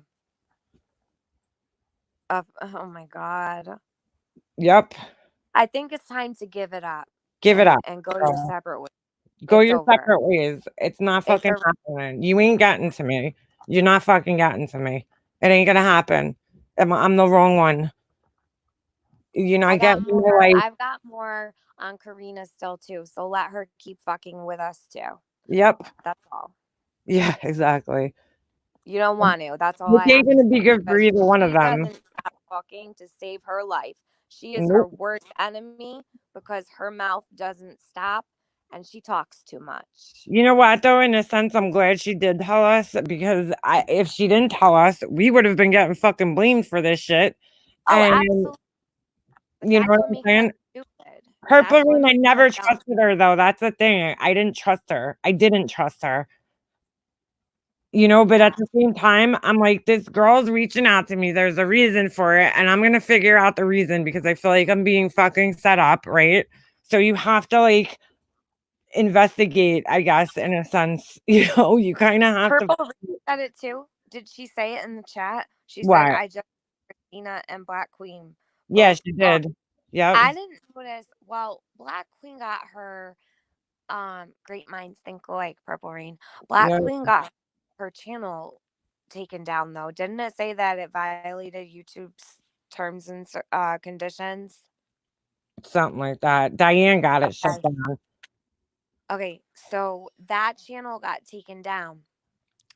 Oh my God. Yep. I think it's time to give it up. Give it up. And go your separate ways. Go your separate ways. It's not fucking happening. You ain't gotten to me. You're not fucking gotten to me. It ain't going to happen. I'm the wrong one. You know, I've got more on Karina still too. So let her keep fucking with us too. Yep. That's all. Yeah, exactly. You don't want to. That's all. It's going to be good for either one of them. Doesn't stop talking to save her life. She is her worst enemy because her mouth doesn't stop and she talks too much. You know what, though? In a sense, I'm glad she did tell us because if she didn't tell us, we would have been getting fucking blamed for this shit. Oh, absolutely. You know what I'm saying? Purple Rain, I never trusted her, though. That's the thing. I didn't trust her. You know, but at the same time, I'm like, this girl's reaching out to me. There's a reason for it. And I'm going to figure out the reason because I feel like I'm being fucking set up, right? So you have to, like, investigate, I guess, in a sense. You know, you kind of have to. Purple said it too. Did she say it in the chat? She said, I just Christina and Black Queen. Yeah, she did. Yeah. I didn't notice. Well, Black Queen got her Great Minds Think Alike, Purple Rain. Black Queen got her channel taken down though. Didn't it say that it violated YouTube's terms and conditions? Something like that. Diane got it shut down. Okay, so that channel got taken down.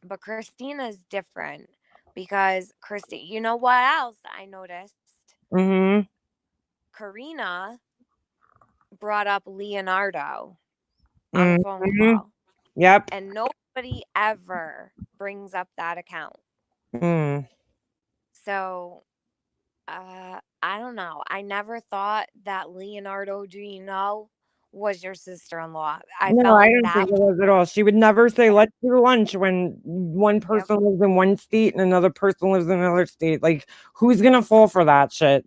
But Christina's different because you know what else I noticed? Mm-hmm. Karina brought up Leonardo on the phone call. Yep. And nobody ever brings up that account. So, I don't know. I never thought that Leonardo, do you know, was your sister-in-law. I didn't think it was at all. She would never say, let's do lunch when one person lives in one state and another person lives in another state. Like, who's going to fall for that shit?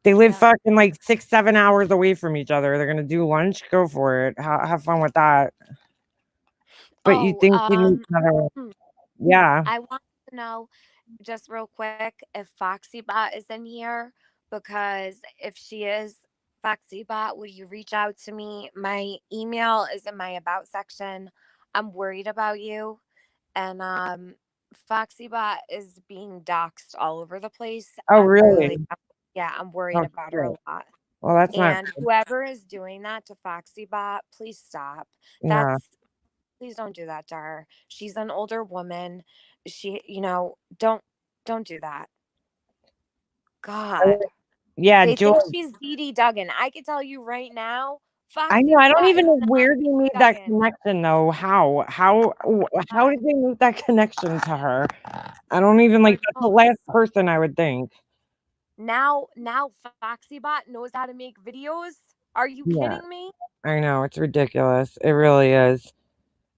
They live fucking like 6-7 hours away from each other. They're going to do lunch. Go for it. Have fun with that. But you think you need another. Yeah. I want to know just real quick if FoxyBot is in here, because if she is, FoxyBot, will you reach out to me? My email is in my about section. I'm worried about you. And FoxyBot is being doxxed all over the place. Oh, I'm really, really? yeah, I'm worried Oh, about her shit. a lot. Well, that's not And good. whoever is doing that to FoxyBot, please stop. Yeah. That's Please don't do that to her. She's an older woman. She, don't do that. God. Yeah, They Joy. think she's Dee Dee Duggan. I can tell you right now, I know. I don't FoxyBot even is know not where they made that Duggan. connection, though. How God. did they make that connection to her? I don't even Who like. That's the knows? last person I would think. Now FoxyBot knows how to make videos. Are you Yeah, kidding me? I know. It's ridiculous. It really is.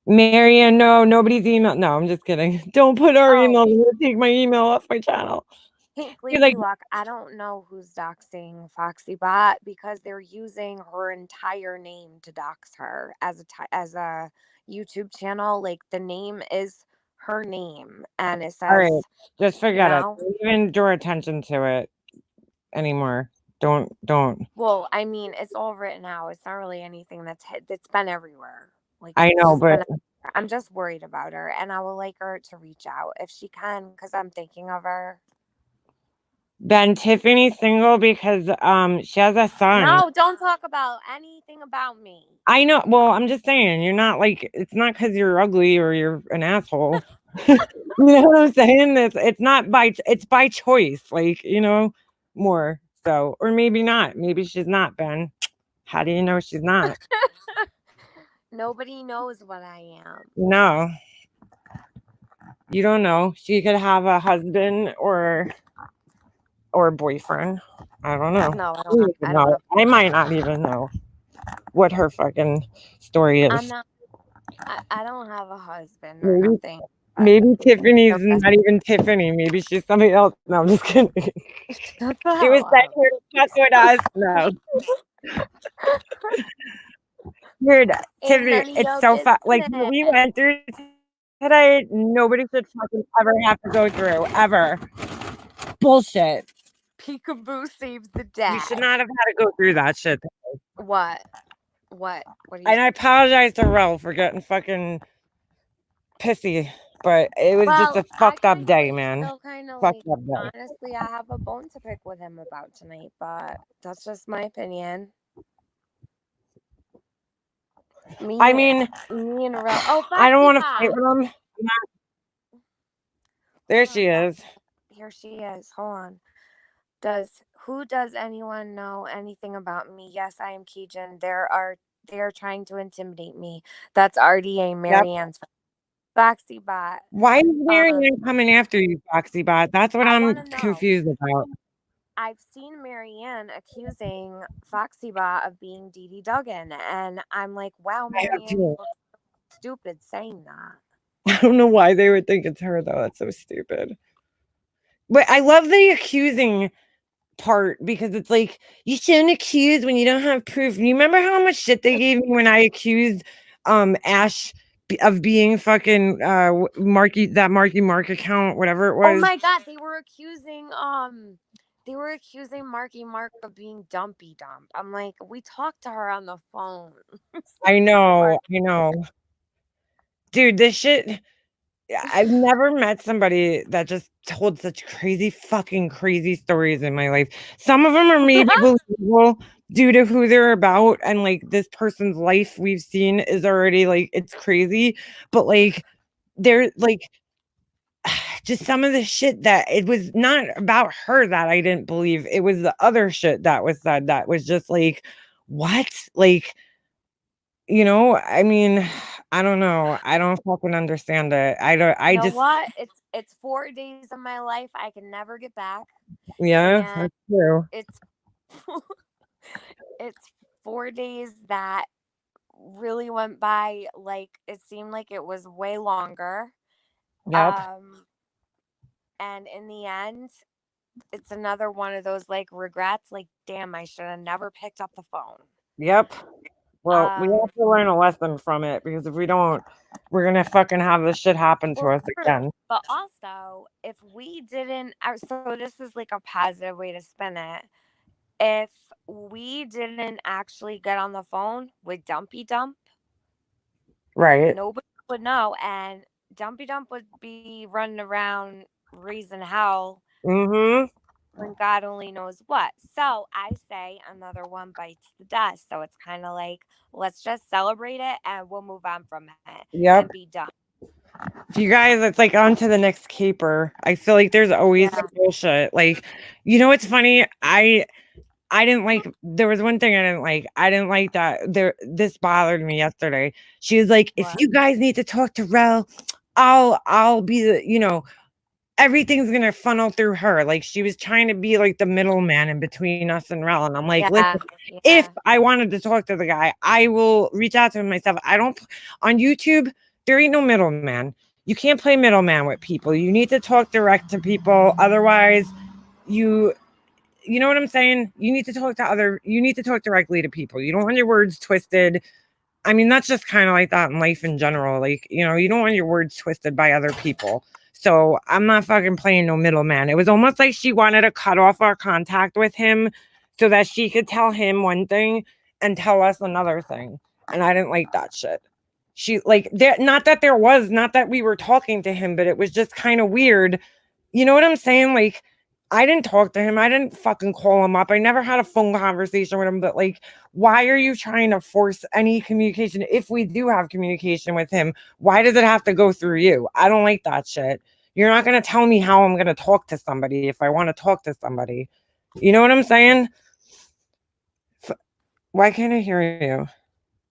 Marianne, no, nobody's email. No, I'm just kidding. Don't put our Oh, email. You're gonna take my email off my channel. Pink You're Lady like, Luck. I don't know who's doxing FoxyBot because they're using her entire name to dox her as a YouTube channel. Like the name is her name, and it all says, right, just you forget it. know, Don't even draw attention to it anymore. Don't. well, I mean, it's all written out. It's not really anything that's been everywhere. Like I it's know, just but been. I'm just worried about her, and I would like her to reach out if she can, because I'm thinking of her. then Tiffany's single because she has a son. No, don't talk about anything about me. I know. Well, I'm just saying, you're not like it's not because you're ugly or you're an asshole. You know what I'm saying? It's not it's by choice, like, more so. Or maybe not. Maybe she's not, Ben. How do you know she's not? Nobody knows what I am. No. You don't know. She could have a husband or a boyfriend. I don't know. No, I don't know. I might not even know what her fucking story I'm is. not. I don't have a husband or Maybe nothing. maybe Tiffany's The rest- not even Tiffany. Maybe she's somebody else. No, I'm just kidding. Shut the She was hell sent up. here to fuck with us. No. Dude, Ain't Tiffany, none of it's your so fun. Like what we business. went through today, nobody should fucking ever have to go through. Ever. Bullshit. Peekaboo saves the You dad. should not have had to go through that shit. What? What are you? And I apologize to Rel for getting fucking pissy, but it was just a fucked up day, man. Fucked up day. Honestly, I have a bone to pick with him about tonight, but that's just my opinion. I mean, me and Rel. Oh, I don't want to Foxy fight with him. There she is. Here she is. Hold on. Who does anyone know anything about me? Yes, I am Keegan. They are trying to intimidate me. That's RDA Marianne's FoxyBot. Why is Marianne coming after you, FoxyBot? That's what I'm confused about. I've seen Marianne accusing FoxyBot of being Dee Dee Duggan, and I'm like, wow, Marianne, you look stupid saying that. I don't know why they would think it's her, though. That's so stupid. But I love the accusing part because it's like, you shouldn't accuse when you don't have proof. And you remember how much shit they gave me when I accused Ash of being fucking Marky Mark account, whatever it was. Oh my god, they were accusing Marky Mark of being Dumpy Dump. I'm like, we talked to her on the phone. I know. Dude, this shit, I've never met somebody that just told such fucking crazy stories in my life. Some of them are maybe believable due to who they're about, and like this person's life we've seen is already like it's crazy, but like they're like just some of the shit that it was not about her that I didn't believe. It was the other shit that was said that was just like, what? Like, I mean, I don't know. I don't fucking understand it. I just what? It's 4 days of my life I can never get back. Yeah, that's true. It's it's 4 days that really went by like it seemed like it was way longer. Yep. And in the end, it's another one of those like regrets, like damn, I should have never picked up the phone. Yep. Well, we have to learn a lesson from it because if we don't, we're gonna fucking have this shit happen to us again. But also, if we didn't, so this is like a positive way to spin it. If we didn't actually get on the phone with Dumpy Dump, right? Nobody would know, and Dumpy Dump would be running around raising hell. Mm-hmm. When God only knows what. So I say another one bites the dust. So it's kind of like, let's just celebrate it and we'll move on from it Yep. and be done. You guys, it's like on to the next caper. I feel like there's always some bullshit. Like, you know what's funny? I didn't like, there was one thing I didn't like. I didn't like that this bothered me yesterday. She was like, if you guys need to talk to Rel, I'll be the, everything's gonna funnel through her. Like she was trying to be like the middleman in between us and Rel. And I'm like, listen, if I wanted to talk to the guy, I will reach out to him myself. I don't on YouTube, there ain't no middleman. You can't play middleman with people. You need to talk direct to people. Otherwise, you know what I'm saying? You need to talk directly to people. You don't want your words twisted. I mean, that's just kind of like that in life in general. Like, you don't want your words twisted by other people. So I'm not fucking playing no middleman. It was almost like she wanted to cut off our contact with him so that she could tell him one thing and tell us another thing. And I didn't like that shit. Not that we were talking to him, but it was just kind of weird. You know what I'm saying? Like, I didn't talk to him. I didn't fucking call him up. I never had a phone conversation with him, but like, why are you trying to force any communication? If we do have communication with him, why does it have to go through you? I don't like that shit. You're not going to tell me how I'm going to talk to somebody if I want to talk to somebody. You know what I'm saying? Why can't I hear you?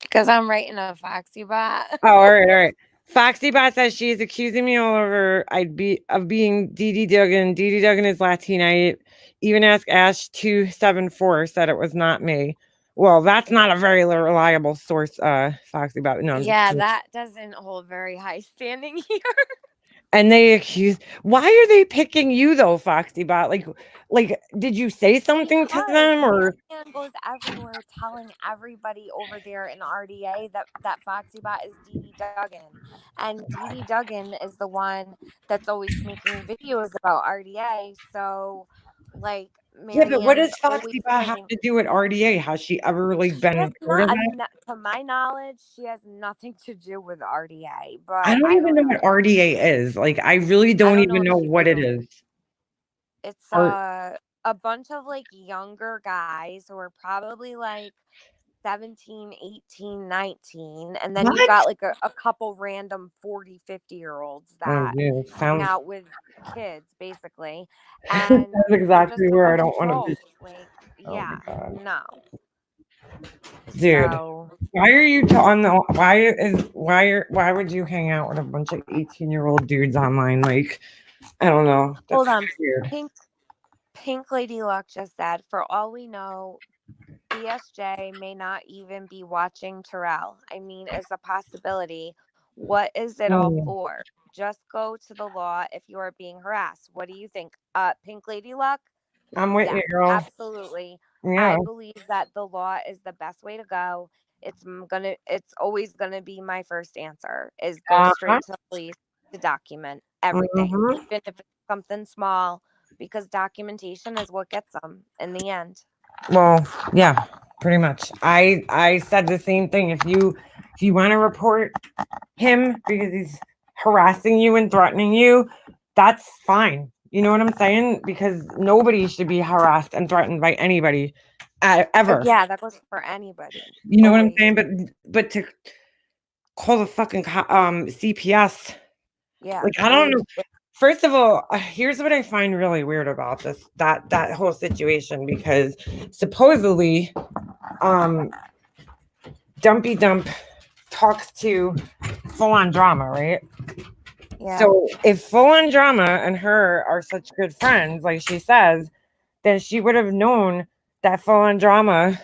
Because I'm writing a Foxy Bot. Oh, all right. Foxy Bot says she is accusing me all over of being Dee Duggan. Dee Duggan is Latina. Even Ask Ash 274 said it was not me. Well, that's not a very reliable source, Foxy Bot. No. Yeah, that doesn't hold very high standing here. And they accuse. Why are they picking you though, Foxy Bot? Like, did you say something to them or? Man goes everywhere telling everybody over there in RDA that Foxy Bot is Dee Duggan, and Dee Duggan is the one that's always making videos about RDA. So, like, Yeah, but what does Foxy Bot have to do with RDA? Has she ever been part of that? To my knowledge, she has nothing to do with RDA. But I don't even know what RDA is. Like, I really don't even know what it is. It's a bunch of like younger guys who are probably like 17, 18, 19. And then you got like a couple random 40, 50-year-olds that hang out with kids, basically. And that's exactly where I don't want to be. Like, yeah, no. Dude, why are you on the why would you hang out with a bunch of 18-year-old dudes online? Like, I don't know. That's hold on. Weird. Pink Lady Luck just said, for all we know, BSJ may not even be watching Terrell. I mean, it's a possibility. What is it all for? Just go to the law if you are being harassed. What do you think? Pink Lady Luck? I'm with you, girl. Absolutely. Yeah. I believe that the law is the best way to go. It's always gonna be my first answer is go straight to the police to document everything. Even if it's something small, because documentation is what gets them in the end. Well, yeah, pretty much. I said the same thing. If you want to report him because he's harassing you and threatening you, that's fine. You know what I'm saying? Because nobody should be harassed and threatened by anybody ever. Yeah, that goes for anybody. You know what I'm saying? But to call the fucking CPS. Yeah. Like, I don't know. First of all, here's what I find really weird about that whole situation, because supposedly Dumpy Dump talks to Full On Drama, right? Yeah. So if Full On Drama and her are such good friends, like she says, then she would have known that Full On Drama,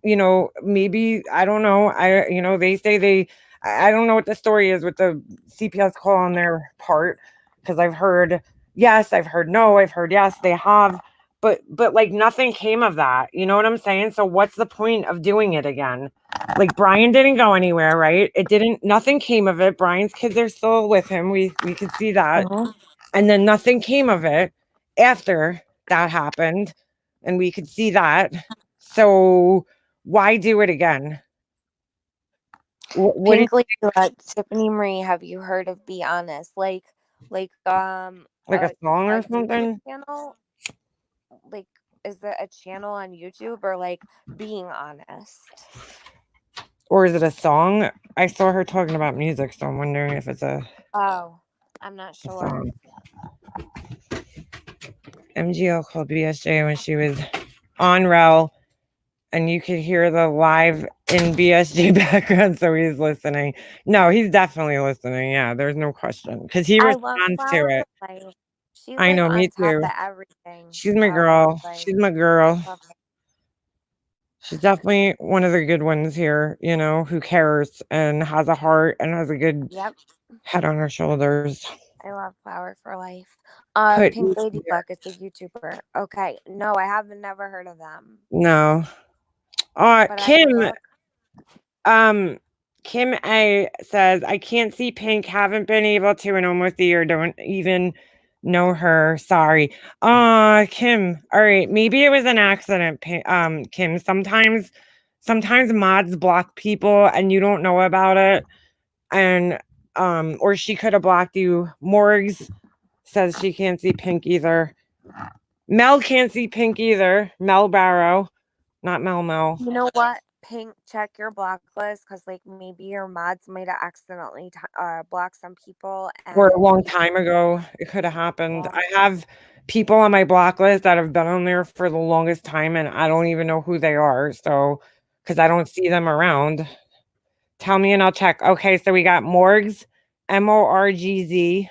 maybe, I don't know. They say I don't know what the story is with the CPS call on their part, because I've heard yes, I've heard no, I've heard yes, they have. but like nothing came of that. You know what I'm saying? So what's the point of doing it again? Like Brian didn't go anywhere, right? It didn't. Nothing came of it. Brian's kids are still with him. We could see that, and then nothing came of it after that happened, and we could see that. So why do it again? What Pink Lady, Tiffany Marie, have you heard of Be Honest? Like a song or something? Channel? Like, is it a channel on YouTube or like Being Honest? Or is it a song? I saw her talking about music, so I'm wondering if it's a. Oh, I'm not sure. MGL called BSJ when she was on Rel, and you could hear the live in BSJ background, so he's listening. No, he's definitely listening. Yeah, there's no question because he responds to it. She's I know, me too. Everything. She's my girl. She's my girl. She's definitely one of the good ones here, you know, who cares and has a heart and has a good head on her shoulders. I love Flower for Life. Pink Ladybug is a YouTuber. Okay. No, I haven't never heard of them. No. Kim A says, I can't see Pink, haven't been able to in almost a year, don't even know her. Sorry. Kim. All right. Maybe it was an accident, Kim. Sometimes mods block people and you don't know about it. And or she could have blocked you. Morgs says she can't see Pink either. Mel can't see Pink either. Mel Barrow, not Mel. You know what? Pink, check your block list because like maybe your mods might have accidentally blocked some people. Or a long time ago, it could have happened. I have people on my block list that have been on there for the longest time, and I don't even know who they are. So, because I don't see them around. Tell me and I'll check. Okay, so we got Morgs, Morgz,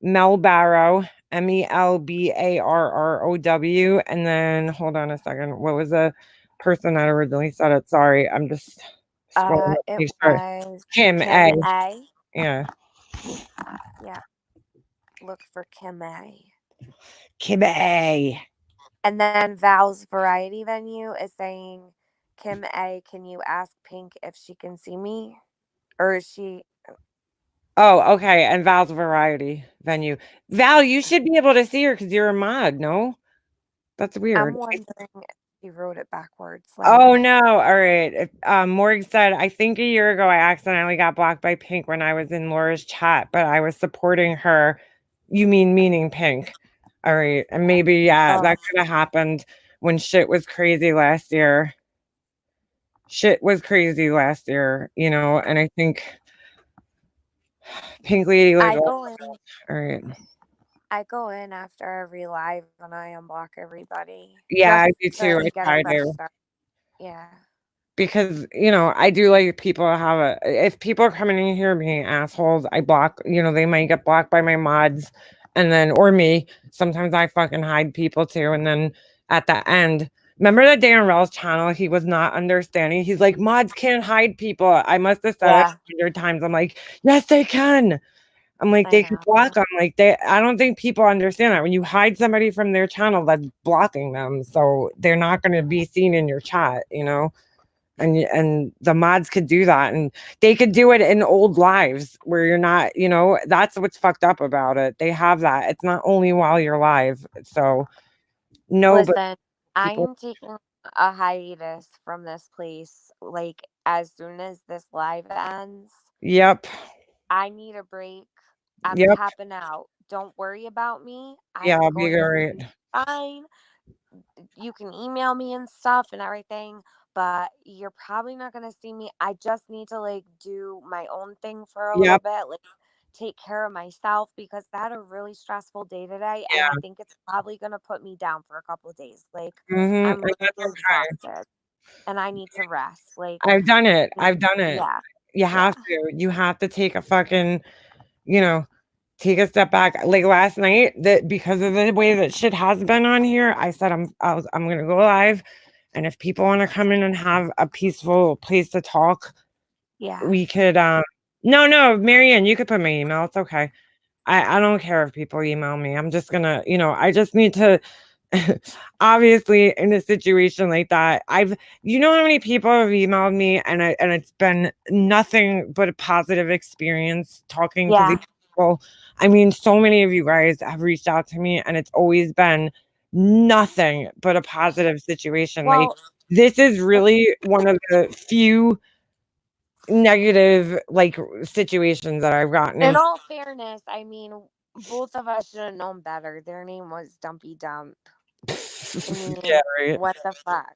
Mel Barrow, Melbarrow, and then hold on a second. What was the person that originally said it? Sorry, I'm just scrolling. It was Kim A. Yeah. Yeah. Look for Kim A. Kim A. And then Val's Variety Venue is saying, Kim A, can you ask Pink if she can see me? Or is she? Oh, okay. And Val's Variety Venue. Val, you should be able to see her because you're a mod, no? That's weird. I'm wondering if you wrote it backwards. Oh, no. All right. Morg said, I think a year ago I accidentally got blocked by Pink when I was in Laura's chat, but I was supporting her. You meaning Pink. All right. And maybe, that could have happened when shit was crazy last year. Shit was crazy last year, you know, and I think Pink Lady was all right. I go in after every live and I unblock everybody. Yeah, I do too. I try to. Yeah. Because, you know, I do like people have if people are coming in here being assholes, I block, you know, they might get blocked by my mods and then, or me. Sometimes I fucking hide people too. And then at the end, remember that day on Rel's channel, he was not understanding. He's like, mods can't hide people. I must have said it 100 times. I'm like, yes, they can. I'm like, they can block them. Like I don't think people understand that when you hide somebody from their channel, that's blocking them. So they're not going to be seen in your chat, you know? And the mods could do that, and they could do it in old lives where you're not, you know, that's what's fucked up about it. They have that. It's not only while you're live. So no, listen, I'm taking a hiatus from this place. Like as soon as this live ends. Yep. I need a break. I'm tapping out. Don't worry about me. I'll be great. Fine. You can email me and stuff and everything, but you're probably not going to see me. I just need to like do my own thing for a little bit, like take care of myself because I had a really stressful day today and I think it's probably going to put me down for a couple of days. Like I'm really exhausted and I need to rest. Like I've done it. Yeah. You have to. You have to take a fucking, you know, take a step back. Like last night, that because of the way that shit has been on here, I said I'm gonna go live, and if people want to come in and have a peaceful place to talk, we could. No, Marianne, you could put my email. It's okay. I don't care if people email me. I'm just gonna, you know, I just need to obviously in a situation like that, you know how many people have emailed me and it's been nothing but a positive experience talking to these people. I mean, so many of you guys have reached out to me and it's always been nothing but a positive situation. Like, this is really one of the few negative situations that I've gotten in all fairness, I mean, both of us should have known better. Their name was Dumpy Dump. I mean, yeah, right. what the fuck?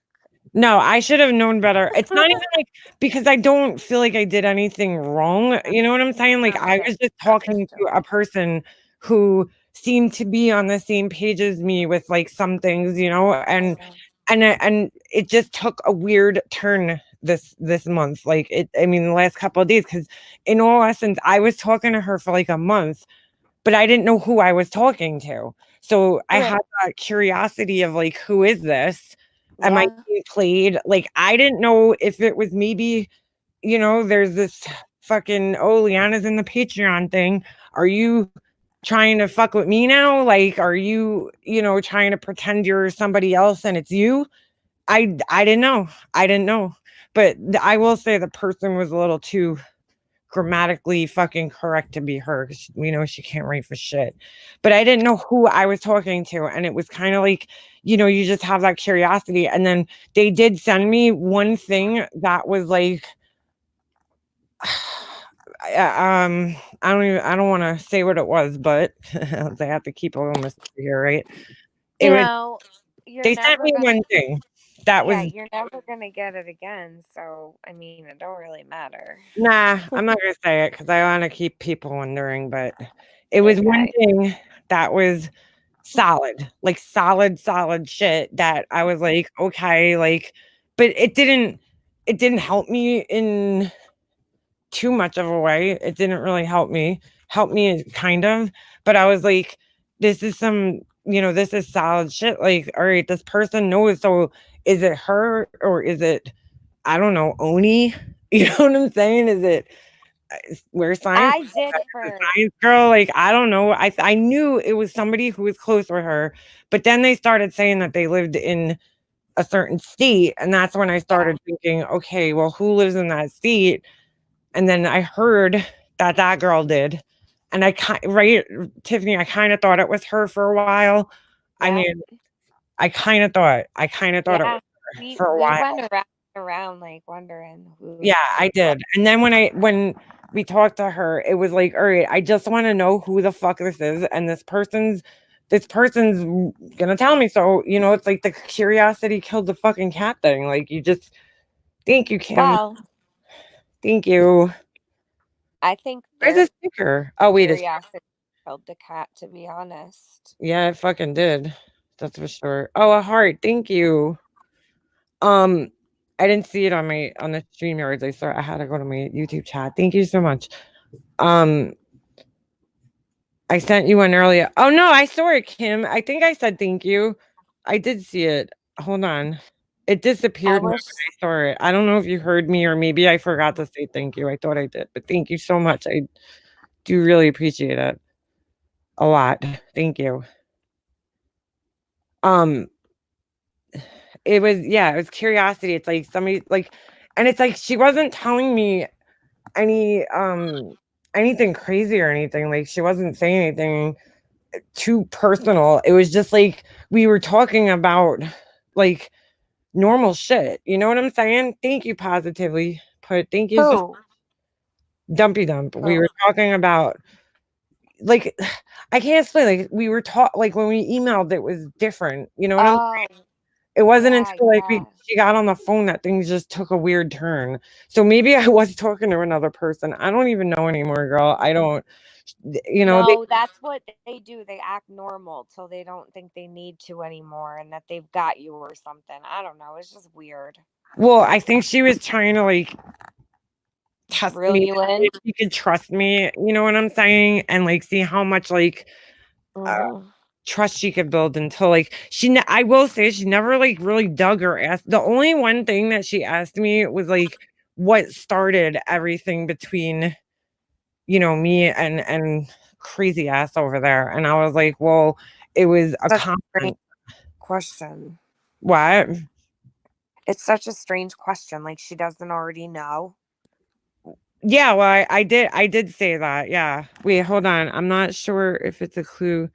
No, I should have known better. It's not even like because I don't feel like I did anything wrong. You know what I'm saying? Like, I was just talking to a person who seemed to be on the same page as me with like some things, and it just took a weird turn this month. Like, I mean, the last couple of days, because in all essence, I was talking to her for like a month, but I didn't know who I was talking to. So I had that curiosity of like, who is this? Am I being played? Like, I didn't know if it was maybe, there's this fucking, Leanna's in the Patreon thing. Are you trying to fuck with me now? Like, are you, trying to pretend you're somebody else and it's you? I didn't know. I didn't know. But I will say the person was a little too grammatically fucking correct to be her, 'cause we know she can't write for shit. But I didn't know who I was talking to, and it was kind of like, you just have that curiosity. And then they did send me one thing that was like, I don't want to say what it was, but they have to keep a little mystery here, right? They sent me one thing that was, you're never gonna get it again. So I mean, it don't really matter. nah, I'm not gonna say it because I want to keep people wondering. But it was one thing that was solid, like solid shit that I was like, okay, like, but it didn't help me in too much of a way. It didn't really help me kind of, but I was like, this is this is solid shit. Like, all right, this person knows. So is it her or is it, I don't know, Oni? You know what I'm saying? Is it where science? I did first. Science girl, like, I don't know. I knew it was somebody who was close with her, but then they started saying that they lived in a certain state, and that's when I started thinking, okay, well, who lives in that state? And then I heard that girl did, and Tiffany, I kind of thought it was her for a while. I mean, I kind of thought it was her for a while. We went around like wondering who. Yeah, I did. And then when we talked to her, it was like, all right, I just want to know who the fuck this is, and this person's gonna tell me. So, it's like the curiosity killed the fucking cat thing. Like, thank you, Kim. Well, thank you. I think there's a sticker. Oh, wait, curiosity killed the cat, to be honest. Yeah, it fucking did. That's for sure. Oh, a heart. Thank you. I didn't see it on the StreamYards. I had to go to my YouTube chat. Thank you so much. I sent you one earlier. Oh no, I saw it, Kim. I think I said thank you. I did see it. Hold on. It disappeared when I saw it. I don't know if you heard me or maybe I forgot to say thank you. I thought I did, but thank you so much. I do really appreciate it a lot. Thank you. It was curiosity. It's like somebody and it's like she wasn't telling me anything crazy or anything. Like, she wasn't saying anything too personal. It was just like we were talking about like normal shit. You know what I'm saying? Thank you, positively put. Thank you. So Dumpy Dump. We were talking about like I can't explain. Like, we were like when we emailed, it was different. You know what I'm saying? It wasn't until she got on the phone that things just took a weird turn. So maybe I was talking to another person. I don't even know anymore, girl. I don't. No, that's what they do. They act normal till they don't think they need to anymore, and that they've got you or something. I don't know. It's just weird. Well, I think she was trying to like test me if she could trust me. You know what I'm saying? And like see how much like trust she could build until like I will say she never like really dug or asked. The only one thing that she asked me was like what started everything between me and crazy ass over there. And I was like, well, it was a conference. question. What? It's such a strange question. Like she doesn't already know. Yeah, well, I did say that. Yeah. Wait, hold on. I'm not sure if it's a clue.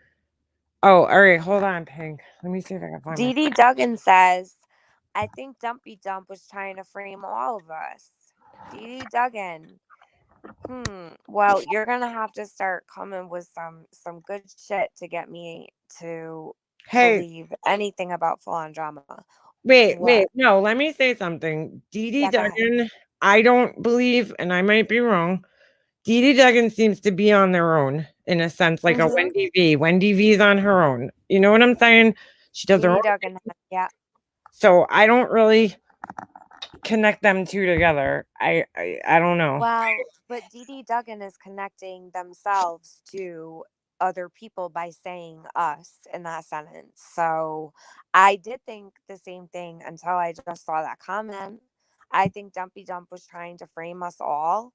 Oh, all right. Hold on, Pink. Let me see if I can find Dee Dee Duggan says, I think Dumpy Dump was trying to frame all of us. Dee Dee Duggan. Well, you're gonna have to start coming with some good shit to get me to believe anything about full on drama. Wait, no, let me say something. Dee Dee Duggan, I don't believe, and I might be wrong. Dee Dee Duggan seems to be on their own in a sense, like a Wendy V. Wendy V is on her own. You know what I'm saying? She does her own. Duggan, yeah. So I don't really connect them two together. I don't know. Well, but Dee Dee Duggan is connecting themselves to other people by saying us in that sentence. So I did think the same thing until I just saw that comment. I think Dumpy Dump was trying to frame us all.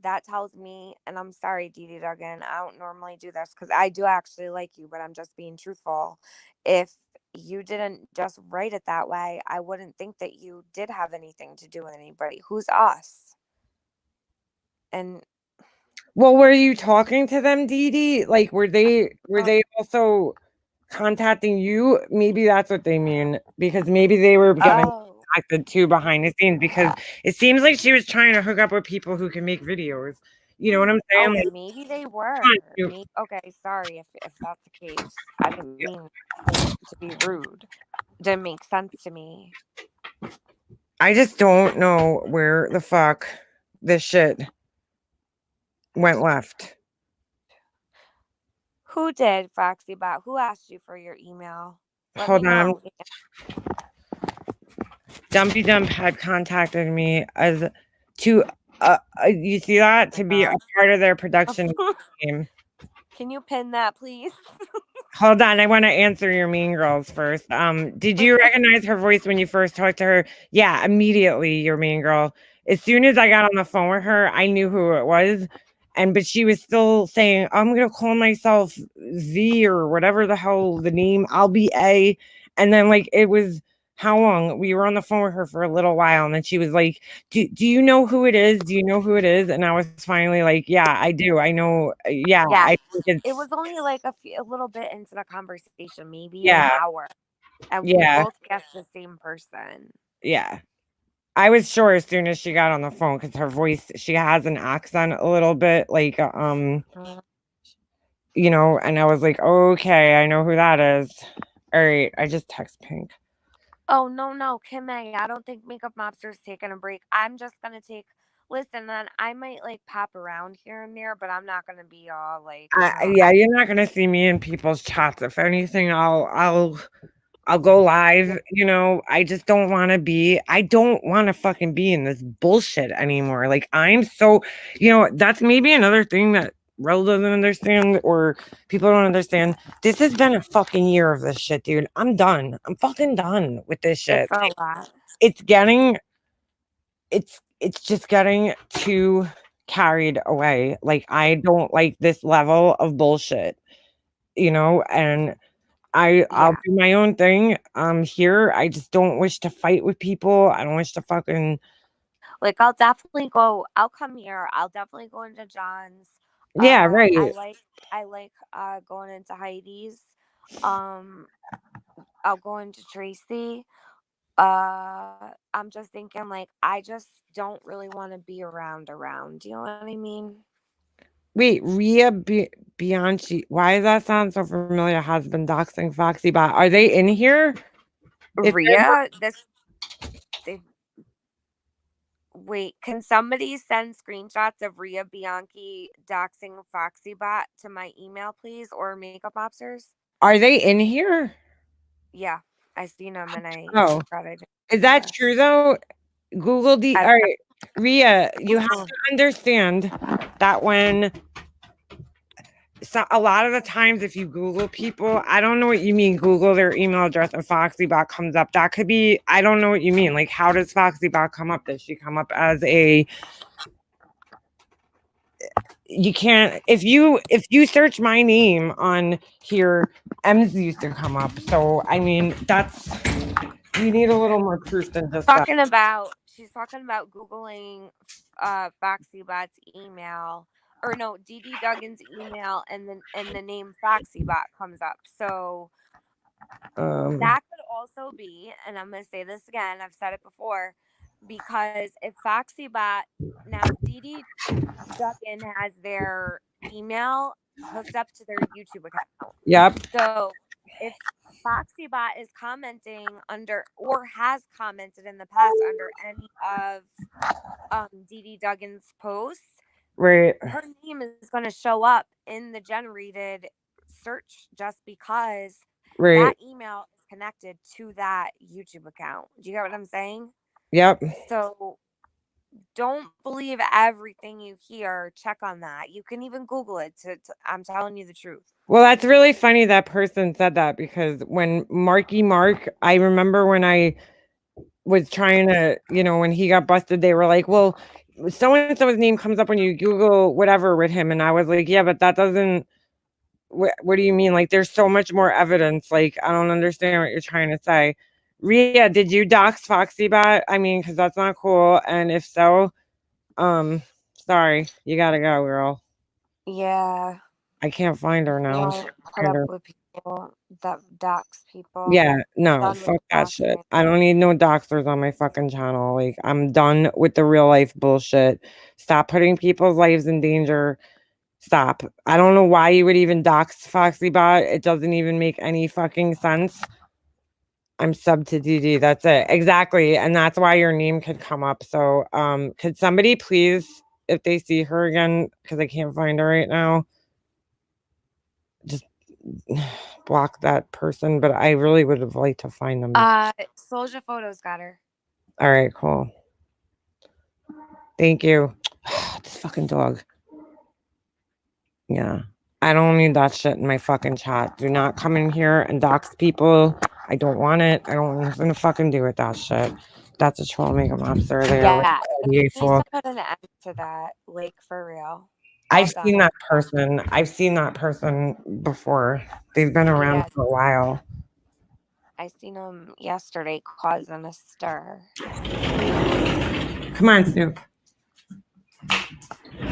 That tells me, and I'm sorry, Dee Dee Duggan, I don't normally do this because I do actually like you, but I'm just being truthful. If you didn't just write it that way, I wouldn't think that you did have anything to do with anybody. Who's us? And well, were you talking to them, Dee Dee? Like, were they also contacting you? Maybe that's what they mean, because maybe they were getting contacted too behind the scenes, because it seems like she was trying to hook up with people who can make videos. You know what I'm saying? Like, maybe they were. Okay, sorry if that's the case. I didn't mean to be rude. Didn't make sense to me. I just don't know where the fuck this shit went left. Who did, FoxyBot? Who asked you for your email? Hold on. Dumpy Dump had contacted me as to you see that, to be a part of their production team. Can you pin that, please? Hold on, I want to answer your Mean Girls first. Did you recognize her voice when you first talked to her? Yeah, immediately, your Mean Girl. As soon as I got on the phone with her, I knew who it was. But she was still saying, I'm gonna call myself V or whatever the hell the name. I'll be A. And then like it was how long? We were on the phone with her for a little while, and then she was like, do you know who it is? Do you know who it is? And I was finally like, yeah, I do. I know. Yeah. I think it was only like a little bit into the conversation, maybe an hour. And we both guessed the same person. Yeah. I was sure as soon as she got on the phone, because her voice, she has an accent a little bit, like, you know, and I was like, okay, I know who that is. All right, I just text Pink. Oh, no, Kim A, I don't think Makeup Mobster's taking a break. I'm just going to listen, then I might like pop around here and there, but I'm not going to be all like. Yeah, you're not going to see me in people's chats. If anything, I'll go live. You know, I just don't want to fucking be in this bullshit anymore. Like, I'm so, you know, that's maybe another thing that Rel doesn't understand, or people don't understand. This has been a fucking year of this shit, dude. I'm done. I'm fucking done with this shit. It's a lot. It's just getting too carried away. Like, I don't like this level of bullshit, you know, and I'll do my own thing here. I just don't wish to fight with people. I don't wish to fucking, like, I'll come here. I'll definitely go into John's. Yeah, right. I like going into Heidi's. I'll go into Tracy. I'm just thinking, like, I just don't really want to be around. Do you know what I mean? Wait, Rhea Bianchi. Why does that sound so familiar? Has been doxing FoxyBot. Are they in here? Rhea, wait, can somebody send screenshots of Rhea Bianchi doxing FoxyBot to my email, please, or Makeup Mobsters? Are they in here? Yeah, I seen them, and I. Oh, is that true though? Google all right, Rhea, you have to understand that when a lot of the times if you Google people, I don't know what you mean, Google their email address and FoxyBot comes up. That could be, I don't know what you mean. Like, how does FoxyBot come up? Does she come up as a you can't if you search my name on here, M's used to come up. So I mean that's you need a little more proof than just that. She's talking about Googling FoxyBot's email, or no, DD Duggan's email, and the name FoxyBot comes up. So that could also be, and I'm gonna say this again, I've said it before, because if FoxyBot, now DD Duggan has their email hooked up to their YouTube account. Yep. So if FoxyBot is commenting under, or has commented in the past under any of DD Duggan's posts, Right. her name is going to show up in the generated search just because that email is connected to that YouTube account. Do you get what I'm saying? Yep. So don't believe everything you hear. Check on that. You can even Google it. I'm telling you the truth. Well, that's really funny that person said that, because when Marky Mark, I remember when I was trying to, when he got busted, they were like, well, so-and-so's name comes up when you Google whatever with him. And I was like, yeah, but that doesn't, what do you mean? Like, there's so much more evidence. Like, I don't understand what you're trying to say. Rhea, did you dox FoxyBot? I mean, because that's not cool. And if so, sorry, you gotta go, girl. Yeah. I can't find her now. Don't put up with people that dox people. Yeah, no, fuck that shit. I don't need no doxers on my fucking channel. Like, I'm done with the real life bullshit. Stop putting people's lives in danger. Stop. I don't know why you would even dox FoxyBot. It doesn't even make any fucking sense. I'm sub to DD. That's it. Exactly. And that's why your name could come up. So, could somebody please, if they see her again, because I can't find her right now, just block that person. But I really would have liked to find them. Soldier Photos got her. All right, cool. Thank you. This fucking dog. Yeah. I don't need that shit in my fucking chat. Do not come in here and dox people. I don't want it. I don't want nothing to fucking do with that shit. That's a troll makeup monster there. Yeah. You need to put an end to that. Like, for real. I've seen that person. I've seen that person before. They've been around for a while. I seen them yesterday causing a stir. Come on, Snoop.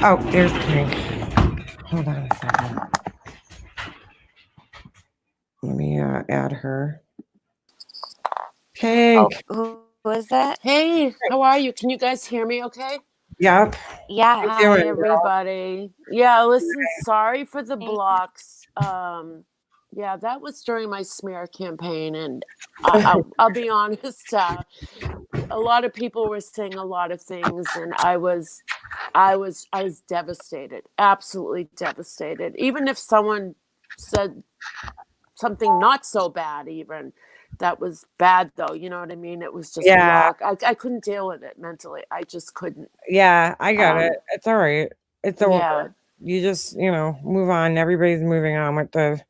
Oh, there's Pink. Hold on a second. Let me add her. Pink. Oh, who is that? Hey, how are you? Can you guys hear me okay? Yep. Yeah. Hi, everybody. Yeah, listen, sorry for the blocks. Yeah, that was during my smear campaign, and I'll be honest, a lot of people were saying a lot of things, and I was devastated, absolutely devastated. Even if someone said something not so bad, even that was bad, though. You know what I mean? It was just I couldn't deal with it mentally. I just couldn't. Yeah, I got it. It's all right. It's over. Yeah. You just move on. Everybody's moving on with the.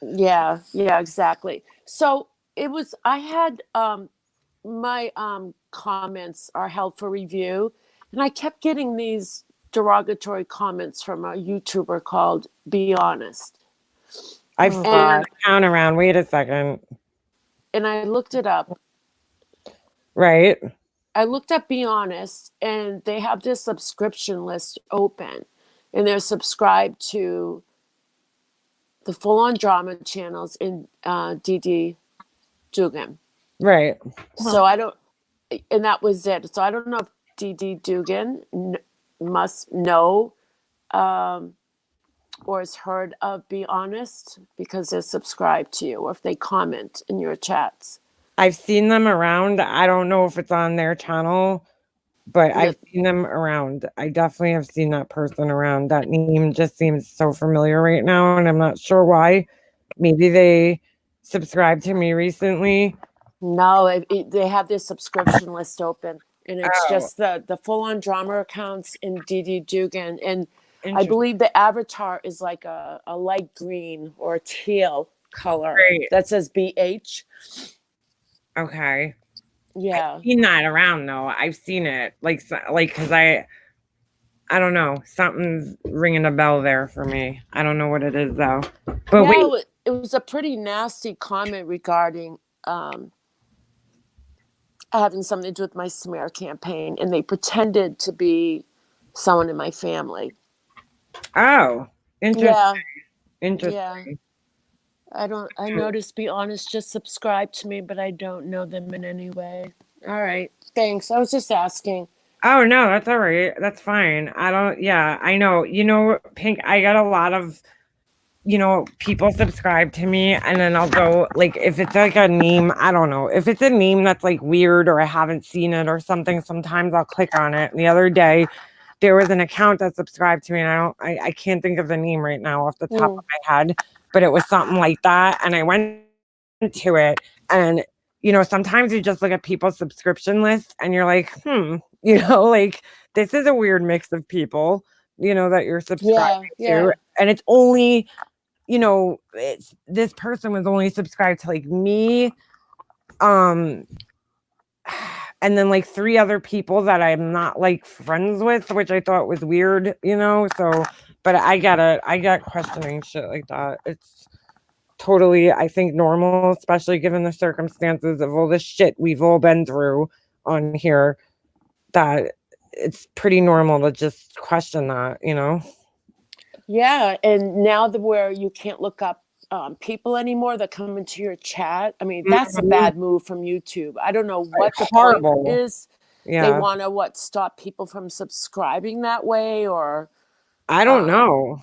Yeah, exactly. So it was. I had my comments are held for review, and I kept getting these derogatory comments from a YouTuber called Be Honest. I've seen the account around. Wait a second. And I looked it up. Right. I looked up Be Honest, and they have this subscription list open, and they're subscribed to the Full On Drama channels in DD Dugan. Right. So and that was it. So I don't know if DD Dugan must know or has heard of Be Honest because they're subscribed to you, or if they comment in your chats. I've seen them around. I don't know if it's on their channel, but I've seen them around. I definitely have seen that person around. That name just seems so familiar right now, and I'm not sure why. Maybe they subscribed to me recently. No, they have this subscription list open, and it's just the Full-On Drama accounts in DD Dugan. And I believe the avatar is like a light green or a teal color that says BH. Okay. Yeah. I've seen that around though. I've seen it like because I don't know. Something's ringing a bell there for me. I don't know what it is though. But yeah, wait, it was a pretty nasty comment regarding having something to do with my smear campaign, and they pretended to be someone in my family. oh, interesting. Yeah, Interesting. yeah. I noticed Be Honest just subscribed to me, but I don't know them in any way. All right. Thanks. I was just asking. Oh no, that's all right. That's fine. I don't, yeah, I know. Pink, I got a lot of, people subscribe to me, and then I'll go, like, if it's like a meme, I don't know. If it's a meme that's like weird or I haven't seen it or something, sometimes I'll click on it. And the other day, there was an account that subscribed to me, and I can't think of the name right now off the top of my head, but it was something like that. And I went to it, and sometimes you just look at people's subscription list and you're like, like, this is a weird mix of people, that you're subscribing to. And it's only, this person was only subscribed to like me, and then like 3 other people that I'm not like friends with, which I thought was weird, so, but I got questioning shit like that. It's totally, I think, normal, especially given the circumstances of all the shit we've all been through on here, that it's pretty normal to just question that, Yeah, and now where you can't look up people anymore that come into your chat. I mean, that's a bad move from YouTube. I don't know what the point is. Yeah. They want to stop people from subscribing that way, or I don't know.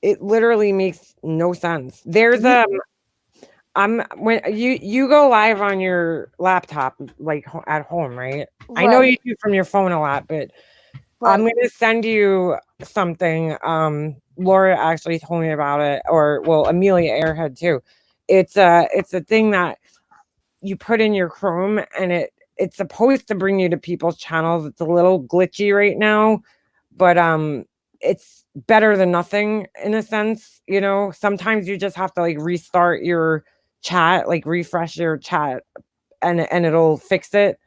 It literally makes no sense. There's when you go live on your laptop, like at home, right? I know you do from your phone a lot, but I'm going to send you something. Laura actually told me about it, or well, Amelia Airhead too. It's a thing that you put in your Chrome, and it's supposed to bring you to people's channels. It's a little glitchy right now, but it's better than nothing in a sense. Sometimes you just have to like restart your chat, like refresh your chat, and it'll fix it.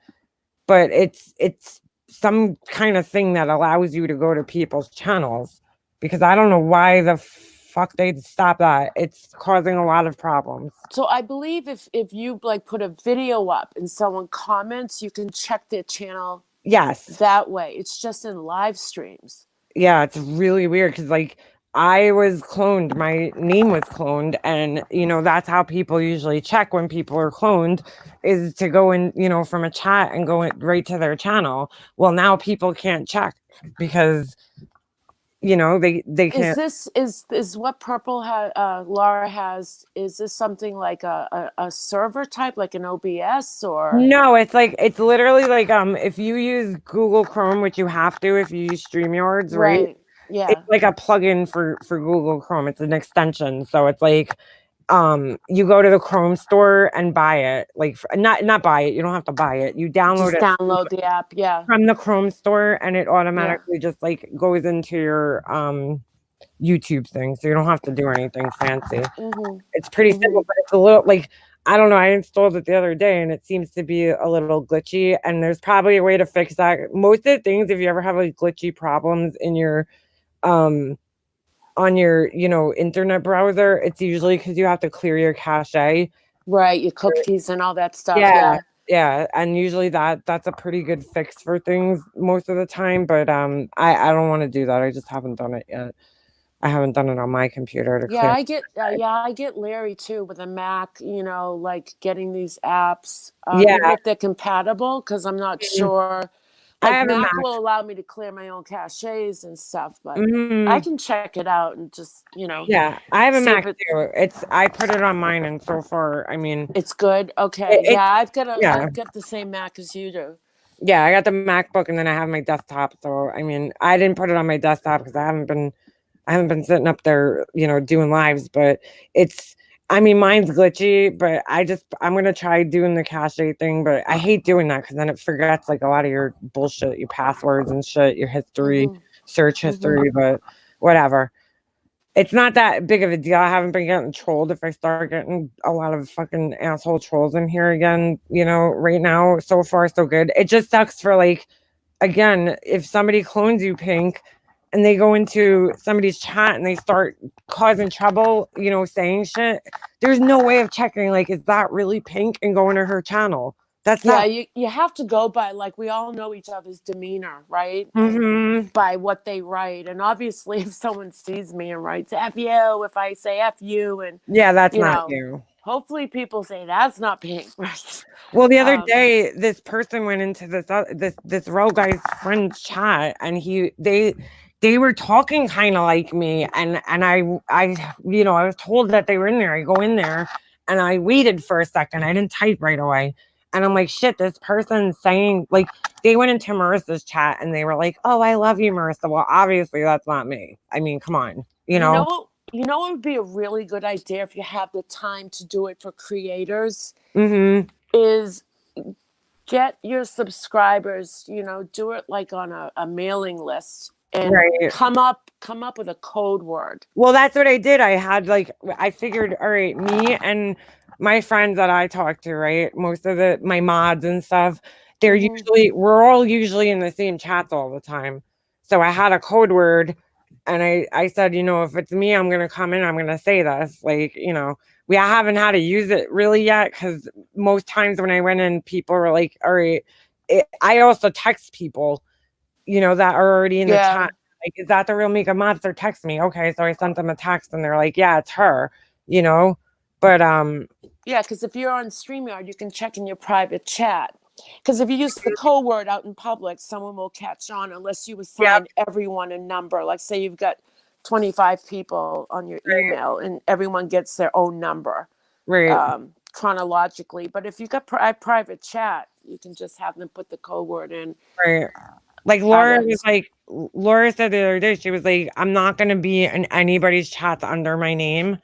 But it's some kind of thing that allows you to go to people's channels, because I don't know why the fuck they'd stop that. It's causing a lot of problems. So I believe if you like put a video up and someone comments, you can check their channel. Yes. That way. It's just in live streams. Yeah, it's really weird because like I was cloned, my name was cloned, and that's how people usually check when people are cloned, is to go in, from a chat and go right to their channel. Well, now people can't check because they can't. Is what Purple Laura has, is this something like a server type, like an OBS, or no? It's literally like if you use Google Chrome, which you have to if you use StreamYards, right? Yeah, it's like a plugin for Google Chrome. It's an extension, so it's like you go to the Chrome store and buy it. Like not buy it, you don't have to buy it, you download the app from the Chrome store, and it automatically just like goes into your YouTube thing, so you don't have to do anything fancy. It's pretty simple, but it's a little like, I don't know, I installed it the other day and it seems to be a little glitchy, and there's probably a way to fix that. Most of the things, if you ever have like glitchy problems in your on your internet browser, it's usually because you have to clear your cache, right, your cookies and all that stuff. Yeah, and usually that's a pretty good fix for things most of the time, but I don't want to do that. I just haven't done it yet. I haven't done it on my computer to clear. I get Larry too with a Mac, like getting these apps if they're compatible, because I'm not sure. Like Mac will allow me to clear my own caches and stuff, but I can check it out and just, Yeah, I have a Mac too. I put it on mine, and so far, I mean, it's good. Okay, I've got the same Mac as you do. Yeah, I got the MacBook, and then I have my desktop. So I mean, I didn't put it on my desktop because I haven't been sitting up there, doing lives. But mine's glitchy, but I'm gonna try doing the cache thing, but I hate doing that because then it forgets like a lot of your bullshit, your passwords and shit, your history, search history, but whatever. It's not that big of a deal. I haven't been getting trolled. If I start getting a lot of fucking asshole trolls in here again, right now, so far so good. It just sucks for like again, if somebody clones you, Pink, and they go into somebody's chat and they start causing trouble, you know, saying shit, there's no way of checking, like, is that really Pink, and going to her channel. That's Yeah, not. you have to go by, like, we all know each other's demeanor, right? Mm-hmm. By what they write. And obviously, if someone sees me and writes F you, if I say F you, and Yeah, that's you not know, you. hopefully people say that's not Pink, right? Well, the other day, this person went into this Ro guy's friend's chat, and they were talking kind of like me, and I you know, I was told that they were in there. I go in there, and I waited for a second. I didn't type right away, and I'm like, shit, this person's saying, like, they went into Marissa's chat and they were like, oh, I love you, Marissa. Well, obviously that's not me. I mean, come on, you know. You know what would be a really good idea if you have the time to do it for creators Mm-hmm. is get your subscribers, you know, do it like on a mailing list and Right. come up with a code word. Well, that's what I did. I had, like, I figured, all right, me and my friends that I talk to, right? Most of my mods and stuff, we're all usually in the same chats all the time. So I had a code word, and I said, you know, if it's me, I'm gonna come in, I'm gonna say this. Like, you know, we haven't had to use it really yet, because most times when I went in, people were like, all right. I also text people, you know, that are already in the chat. Like, is that the real Mika Monster? Text me. Okay, so I sent them a text, and they're like, yeah, it's her, you know. But yeah, because if you're on StreamYard, you can check in your private chat. Because if you use the code word out in public, someone will catch on unless you assign everyone a number. Like, say you've got 25 people on your email, and everyone gets their own number, right, chronologically. But if you got private chat, you can just have them put the code word in. right. Like, Laura said the other day, she was like, I'm not gonna be in anybody's chats under my name.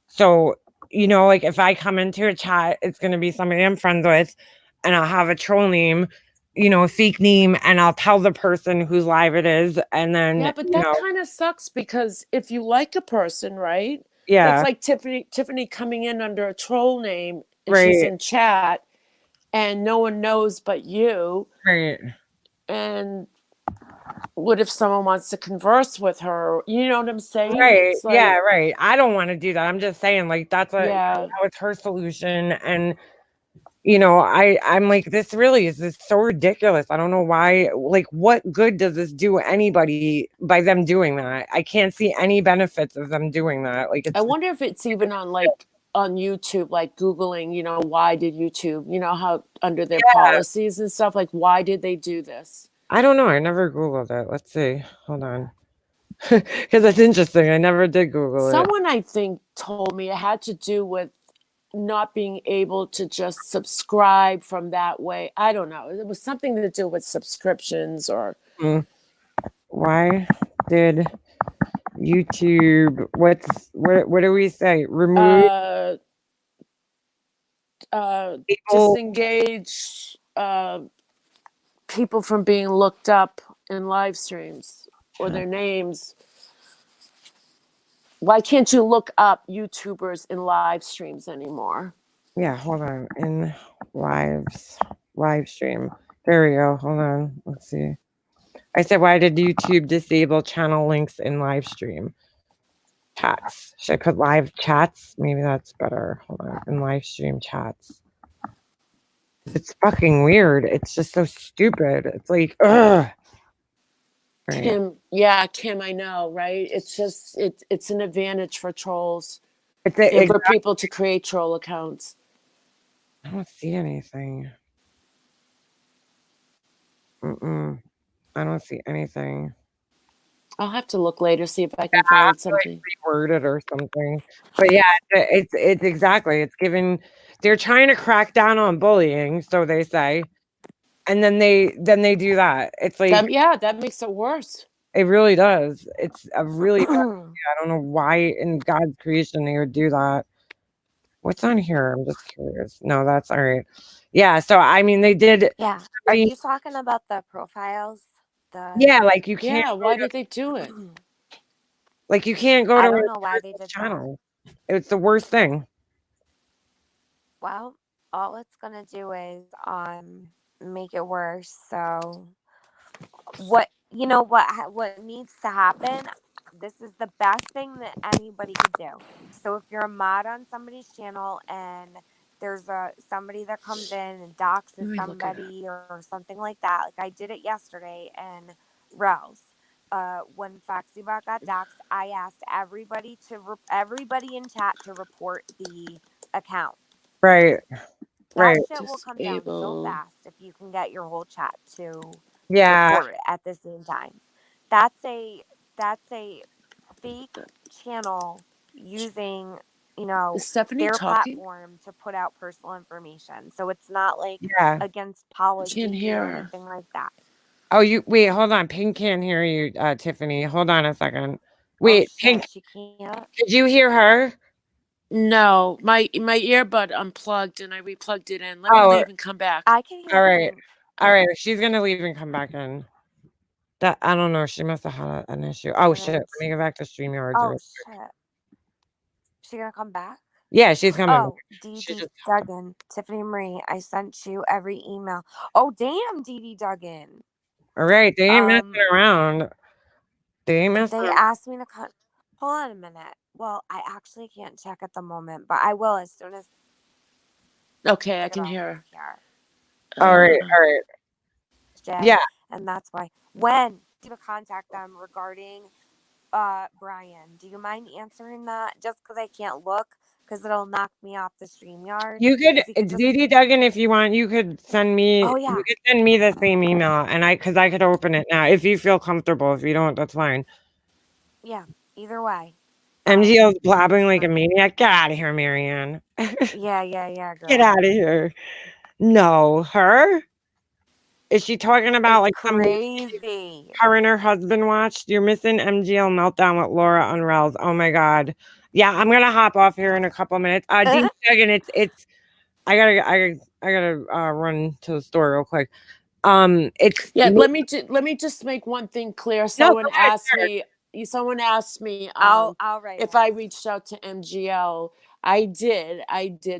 So, you know, like, if I come into a chat, it's gonna be somebody I'm friends with, and I'll have a troll name, you know, a fake name, and I'll tell the person whose live it is, and then Yeah, but that kind of sucks, because if you like a person, right? Yeah. That's like Tiffany coming in under a troll name, and Right. she's in chat and no one knows but you. Right. And what if someone wants to converse with her? You know what I'm saying? Right. It's like, Yeah, right. I don't want to do that. I'm just saying, like, that's Yeah. it's her solution. And, you know, I'm like, this is so ridiculous. I don't know why. Like, what good does this do anybody by them doing that? I can't see any benefits of them doing that. Like, I wonder if it's even on YouTube, like Googling, you know, why did YouTube, you know, how under their policies and stuff, like, why did they do this? I don't know. I never Googled it. Let's see. Hold on. Because it's interesting. I never did Google it. Someone, I think, told me it had to do with not being able to just subscribe from that way. I don't know. It was something to do with subscriptions or. Why did YouTube? What do we say? Remove. Disengage people from being looked up in live streams or their names. Why can't you look up YouTubers in live streams anymore? Yeah, hold on. In live stream. There we go. Hold on. Let's see. I said, why did YouTube disable channel links in live stream? Chats. Should I put live chats? Maybe that's better. Hold on. In live stream chats. It's fucking weird. It's just so stupid. It's like, ugh. Right. Kim, I know, right? It's just it's an advantage for trolls. And for people to create troll accounts. I don't see anything. I don't see anything. I'll have to look later, see if I can find something. Reword it or something. But yeah, it's exactly. It's given. They're trying to crack down on bullying, so they say, and then they do that. It's like that makes it worse. It really does. It's a really bad idea. I don't know why in God's creation they would do that. What's on here? I'm just curious. No, that's all right. Yeah. So I mean, they did. Yeah. Are you talking about the profiles? Yeah, like you can't. Yeah. Why did they do it? Like you can't go to. I don't know why they did channel. It's the worst thing. Well, all it's gonna do is make it worse. So what needs to happen. This is the best thing that anybody could do. So if you're a mod on somebody's channel and there's somebody that comes in and doxes Let me look at it. somebody or something like that, like I did it yesterday in Rels. When Foxybot got doxed, I asked everybody in chat to report the account. Right. That Right. shit will come down so Disable. fast if you can get your whole chat to Yeah. report it at the same time. That's a fake channel using, Is Stephanie their talking? platform to put out personal information. So it's not like Yeah. against I policy can't hear or her. anything like that. Oh, you wait, hold on. Pink can't hear you, Tiffany. Hold on a second. Oh Wait, shit, Pink, she can't. did you hear her? No, my earbud unplugged and I replugged it in. Let me Oh, leave and come back. I can hear all right. Pink. All right. She's gonna leave and come back in. That I don't know. She must have had an issue. Oh shit. Let me go back to StreamYard. Oh shit. She gonna come back? Yeah, she's coming. Oh, She DD just Duggan, Tiffany Marie, I sent you every email. Oh damn, DD Duggan. all right. They ain't messing around. They ain't messing They around. asked me to cut. Hold on a minute. Well, I actually can't check at the moment, but I will as soon as. Okay, I get can off hear of her. here. All right. All right. Jay, Yeah. and that's why when to contact them regarding Brian. Do you mind answering that? Just because I can't look, because it'll knock me off the StreamYard. You could, If you could just, DD Duggan, if you want, you could send me. oh yeah, You could send me the same email, and because I could open it now. If you feel comfortable, if you don't, that's fine. yeah. Either way. MGL's blabbing like a maniac. Get out of here, Marianne. Yeah, girl. Get out of here. No, her? Is she talking about It's like crazy. her and her husband watched? You're missing MGL meltdown with Laura Unrels. Oh my god. Yeah, I'm gonna hop off here in a couple minutes. DD Duggan, it's I gotta run to the store real quick. It's Yeah, let me just make one thing clear. Someone asked me I'll write if it. I reached out to MGL. I did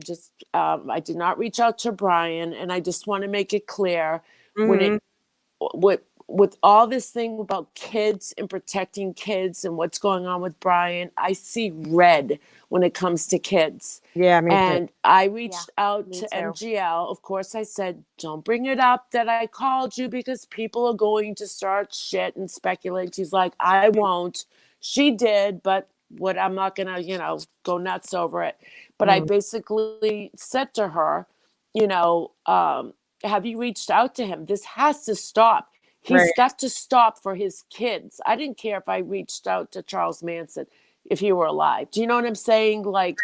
just I did not reach out to Brian, and I just want to make it clear when it with all this thing about kids and protecting kids and what's going on with Brian, I see red when it comes to kids. Yeah, me too. And I reached out me to too. MGL. Of course, I said, don't bring it up that I called you because people are going to start shit and speculate. She's like, I won't. She did, but I'm not going to, go nuts over it. But I basically said to her, have you reached out to him? This has to stop. He's got to stop for his kids. I didn't care if I reached out to Charles Manson if he were alive. Do you know what I'm saying? Like,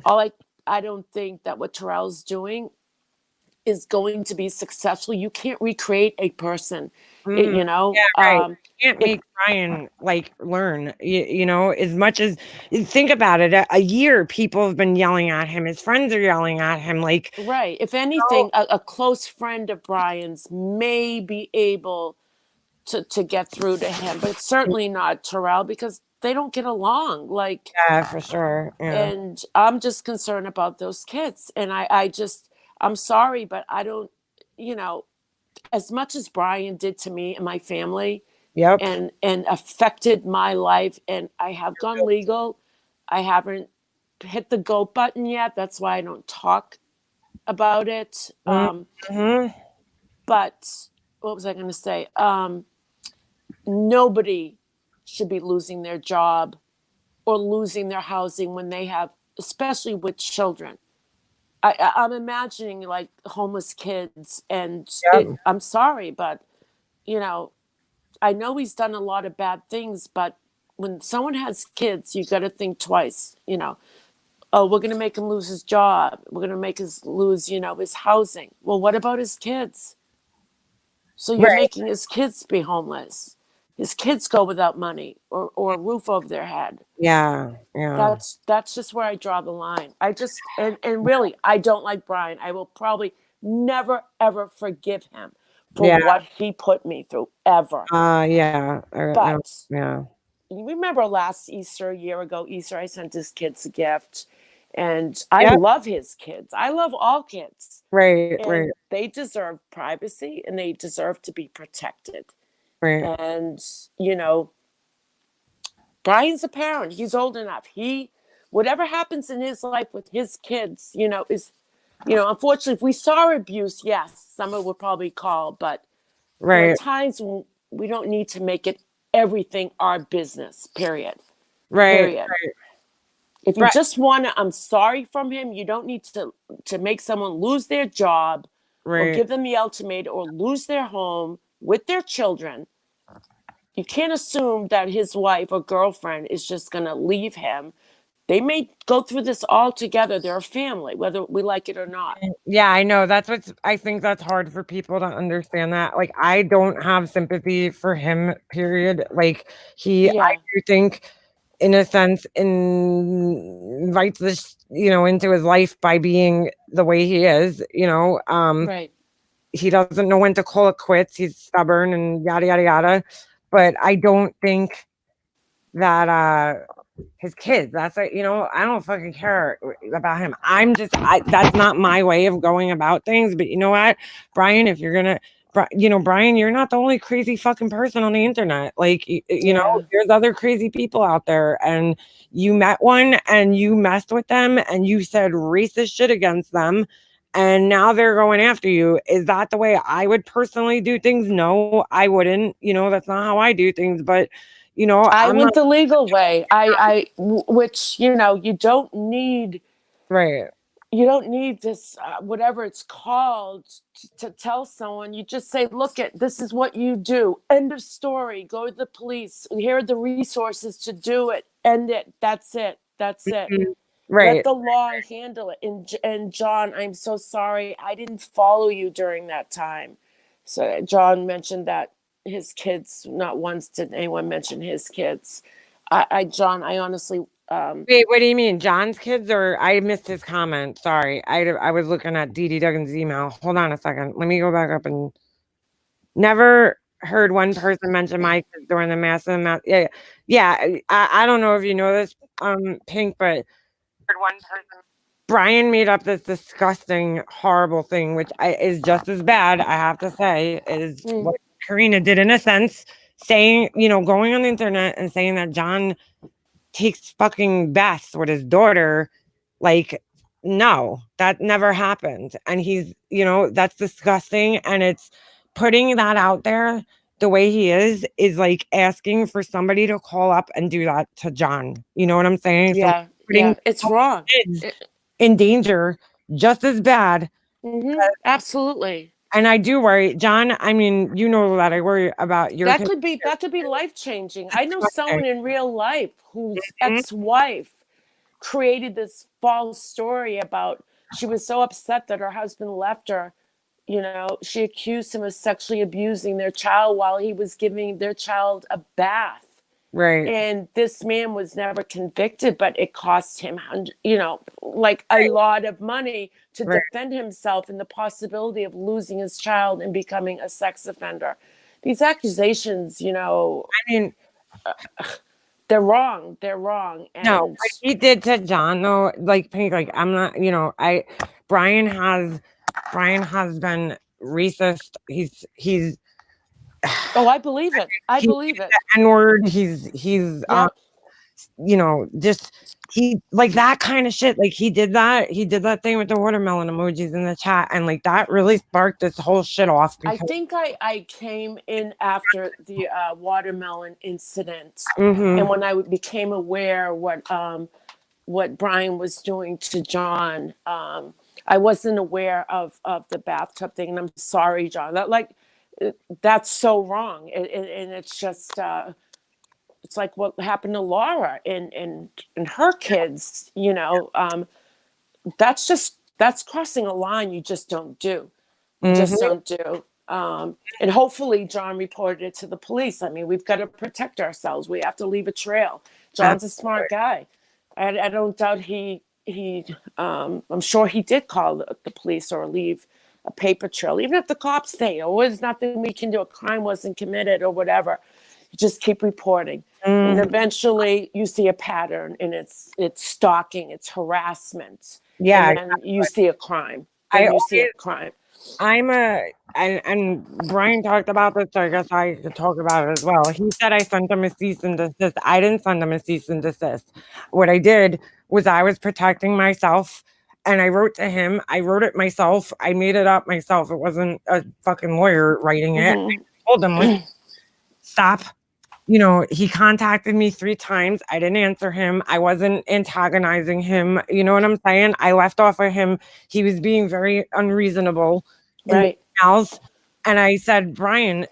I don't think that what Terrell's doing is going to be successful. You can't recreate a person, Yeah, right. You can't make Brian learn, as much as think about it. A year people have been yelling at him. His friends are yelling at him. Right. If anything, a close friend of Brian's may be able to get through to him, but it's certainly not Terrell because they don't get along. Yeah, for sure. Yeah. And I'm just concerned about those kids. And I'm sorry, but I don't, as much as Brian did to me and my family and affected my life, and I have gone legal. I haven't hit the go button yet. That's why I don't talk about it. But what was I going to say? Nobody should be losing their job or losing their housing when they have, especially with children. I'm imagining like homeless kids, and I'm sorry, but I know he's done a lot of bad things, but when someone has kids, you got to think twice. Oh, we're going to make him lose his job. We're going to make him lose, his housing. Well, what about his kids? So you're making his kids be homeless. His kids go without money or a roof over their head. Yeah. That's just where I draw the line. And really, I don't like Brian. I will probably never ever forgive him for what he put me through ever. Yeah. But you remember last Easter, a year ago Easter, I sent his kids a gift, and I love his kids. I love all kids. Right. They deserve privacy and they deserve to be protected. Right. And, you know, Brian's a parent. He's old enough. Whatever happens in his life with his kids, you know, unfortunately, if we saw abuse, yes, someone would probably call. But there are Right. times when we don't need to make it everything our business, period. Right. Period. Right. If you Right. just want to, I'm sorry from him. You don't need to make someone lose their job or Right. give them the ultimatum or lose their home with their children. You can't assume that his wife or girlfriend is just going to leave him. They may go through this all together. They're a family, whether we like it or not. Yeah, I know. I think that's hard for people to understand that. Like, I don't have sympathy for him, period. Like, I do think, in a sense, invites this, into his life by being the way he is, Right. He doesn't know when to call it quits. He's stubborn and yada, yada, yada. But I don't think that, his kids, that's I don't fucking care about him. That's not my way of going about things. But you know what, Brian, if you're gonna, Brian, you're not the only crazy fucking person on the internet. Like, there's other crazy people out there, and you met one and you messed with them and you said racist shit against them, and now they're going after you. Is that the way I would personally do things? No, I wouldn't. That's not how I do things. But I went the legal way. Which, you don't need. Right. You don't need this, whatever it's called, to tell someone. You just say, look, this is what you do. End of story. Go to the police. Here are the resources to do it. End it. That's it. That's it. Mm-hmm. Right. Let the law handle it. And John, I'm so sorry. I didn't follow you during that time. So John mentioned that his kids, not once did anyone mention his kids. John, I honestly... Wait, what do you mean? John's kids? Or I missed his comment. Sorry. I was looking at Dee Dee Duggan's email. Hold on a second. Let me go back up and never heard one person mention my kids during the massive amount. Yeah. I don't know if you know this, Pink, but one person. Brian made up this disgusting, horrible thing, which is just as bad, I have to say, is what Karina did, in a sense, saying, going on the internet and saying that John takes fucking baths with his daughter. Like, no, that never happened. And he's, that's disgusting. And it's putting that out there the way he is like asking for somebody to call up and do that to John. You know what I'm saying? Yeah, it's wrong. Kids in danger, just as bad. Absolutely. And I do worry, John. I mean, that I worry about your. That could be life changing. I know someone in real life whose ex-wife created this false story about. She was so upset that her husband left her. She accused him of sexually abusing their child while he was giving their child a bath. Right. And this man was never convicted, but it cost him, like a lot of money to defend himself and the possibility of losing his child and becoming a sex offender. These accusations, I mean, they're wrong. They're wrong. And no, what he did to John, though, like, Pink, like, I'm not, Brian has been racist. He's. Oh, I believe it. I believe it. N-word. He's just he like that kind of shit. Like, he did that thing with the watermelon emojis in the chat, and like that really sparked this whole shit off. I think I came in after the watermelon incident, Mm-hmm. and when I became aware what Brian was doing to John, I wasn't aware of the bathtub thing, and I'm sorry, John. That's so wrong, and it's just it's like what happened to Laura and her kids. That's crossing a line you just don't do. Just don't do. And hopefully John reported it to the police. I mean, we've got to protect ourselves. We have to leave a trail. John's a smart guy. I don't doubt he I'm sure he did call the police or leave a paper trail. Even if the cops say, there's nothing we can do, a crime wasn't committed or whatever, you just keep reporting. And eventually you see a pattern, and it's stalking, it's harassment. Yeah. And then you see a crime. You see a crime. and Brian talked about this, so I guess I could talk about it as well. He said I sent him a cease and desist. I didn't send him a cease and desist. What I did was I was protecting myself, and I wrote to him. I wrote it myself. I made it up myself. It wasn't a fucking lawyer writing it. I told him, listen, stop. He contacted me 3 times. I didn't answer him. I wasn't antagonizing him. You know what I'm saying? I left off of him. He was being very unreasonable. Right. Else. And I said, Brian,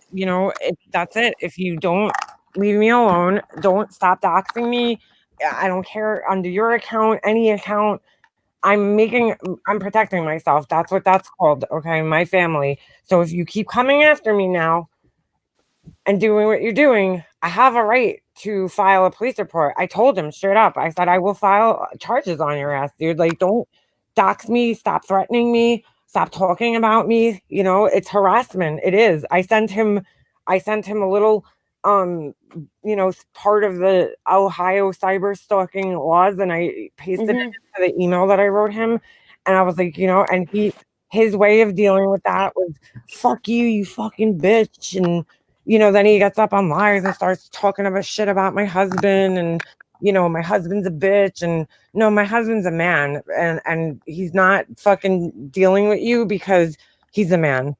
that's it. If you don't leave me alone, don't stop doxing me. I don't care under your account, any account. I'm protecting myself. That's what that's called. Okay. My family. So if you keep coming after me now and doing what you're doing, I have a right to file a police report. I told him straight up. I said, I will file charges on your ass, dude. Like, don't dox me. Stop threatening me. Stop talking about me. It's harassment. It is. I sent him a little, part of the Ohio cyber stalking laws, and I pasted it into the email that I wrote him. And I was like, and his way of dealing with that was, fuck you, you fucking bitch. And, then he gets up on lives and starts talking about shit about my husband and, my husband's a bitch. And no, my husband's a man, and he's not fucking dealing with you because he's a man.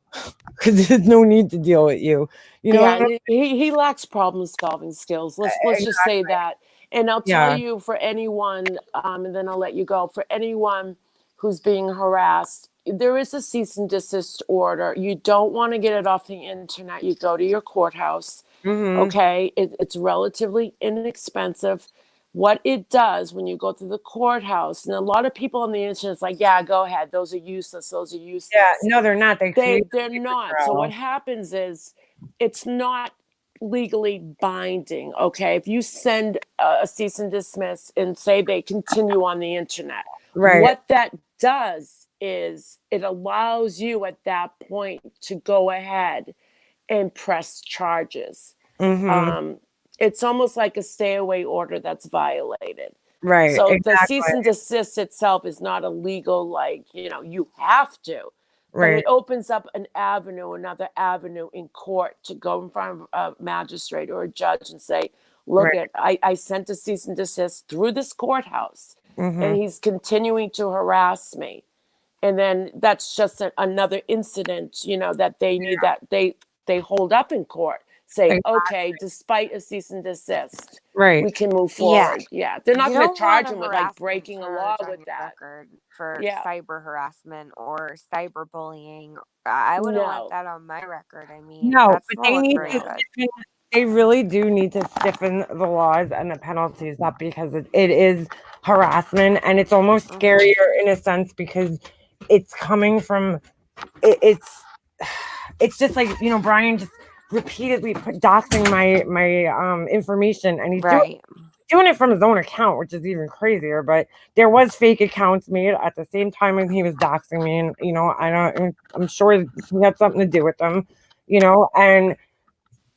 Because there's no need to deal with you. He lacks problem solving skills. Let's just say that. And I'll tell you, for anyone, and then I'll let you go. For anyone who's being harassed, there is a cease and desist order. You don't want to get it off the internet. You go to your courthouse. Okay, it's relatively inexpensive. What it does when you go to the courthouse, and a lot of people on the internet is like, yeah, go ahead. Those are useless. Yeah, no, they're not. They're not. So what happens is it's not legally binding. Okay, if you send a cease and dismiss and say they continue on the internet, right? What that does is it allows you at that point to go ahead and press charges. It's almost like a stay away order that's violated. Right. So exactly. the cease and desist itself is not a legal, you have to. Right. But it opens up another avenue in court to go in front of a magistrate or a judge and say, look, I sent a cease and desist through this courthouse, and he's continuing to harass me. And then that's just another incident, that they need that they hold up in court. Say, okay, despite a cease and desist, we can move forward. Yeah, they're not going to charge him with breaking a law with that. For cyber harassment or cyberbullying, I wouldn't want that on my record. I mean, no, but they need they really do need to stiffen the laws and the penalties up, because it is harassment, and it's almost scarier in a sense because it's coming from it's just like, Brian just repeatedly doxing my information, and he's doing it from his own account, which is even crazier. But there was fake accounts made at the same time when he was doxing me, and I'm sure he had something to do with them, and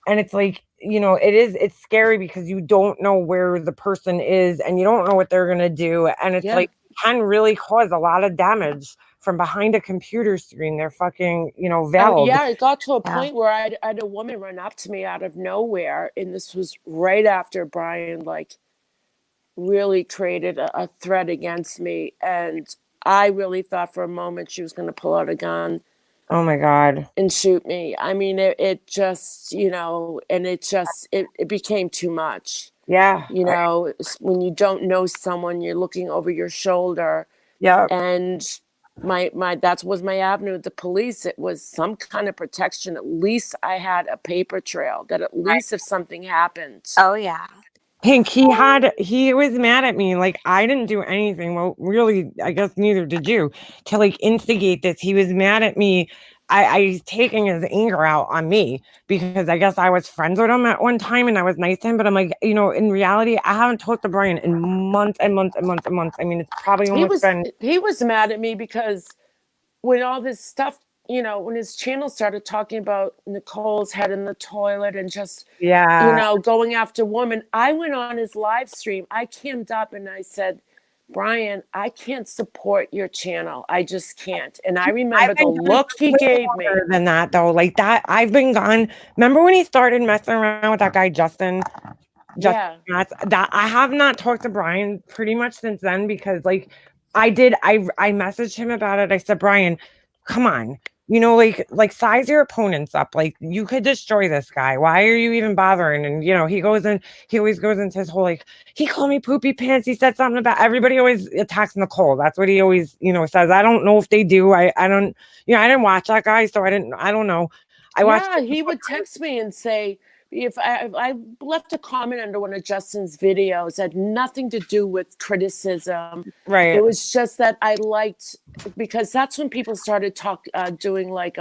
it's like, it's scary because you don't know where the person is, and you don't know what they're gonna do, and it's like can really cause a lot of damage from behind a computer screen. They're fucking, veiled. It got to a point where I had a woman run up to me out of nowhere, and this was right after Brian really created a threat against me, and I really thought for a moment she was going to pull out a gun. Oh my God. And shoot me. I mean, it just, and it became too much. Yeah. When you don't know someone, you're looking over your shoulder. Yeah. And that was my avenue with the police. It was some kind of protection. At least I had a paper trail that at least if something happened. Oh yeah. Pink, he was mad at me. Like, I didn't do anything. Well, really, I guess neither did you, to instigate this. He was mad at me. He's taking his anger out on me because I guess I was friends with him at one time and I was nice to him. But I'm like, in reality, I haven't talked to Brian in months and months and months and months. I mean, it's probably almost he was mad at me because when all this stuff, when his channel started talking about Nicole's head in the toilet and just, going after women, I went on his live stream. I cammed up and I said, Brian, I can't support your channel. I just can't. And I remember the look he gave me. Than that though, like that, I've been gone. Remember when he started messing around with that guy Justin? Yeah. That I have not talked to Brian pretty much since then, because like I messaged him about it. I said, Brian, come on, you know, like size your opponents up. Like you could destroy this guy. Why are you even bothering? And you know, he always goes into his whole like, he called me poopy pants. He said something about, everybody always attacks Nicole. That's what he always, you know, says. I don't know if they do. I don't, you know, I didn't watch that guy, so I don't know. I watched. Yeah, he would text me and say, if I left a comment under one of Justin's videos, had nothing to do with criticism. Right. It was just that I liked, because that's when people started doing like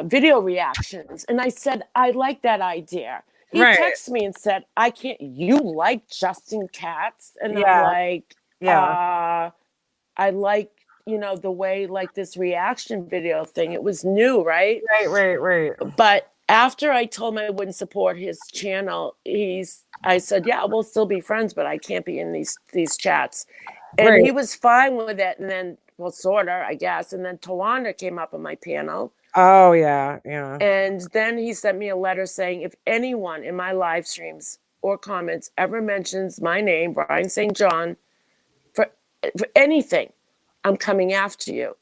video reactions. And I said, I like that idea. He texted me and said, I can't, you like Justin Katz? And I'm like, I like, you know, the way like this reaction video thing, it was new, right? Right. But after I told him I wouldn't support his channel, I said, yeah, we'll still be friends, but I can't be in these chats. And he was fine with it. And then, well, sort of, I guess. And then Tawanda came up on my panel. Oh, yeah. And then he sent me a letter saying, if anyone in my live streams or comments ever mentions my name, Brian St. John, for anything, I'm coming after you.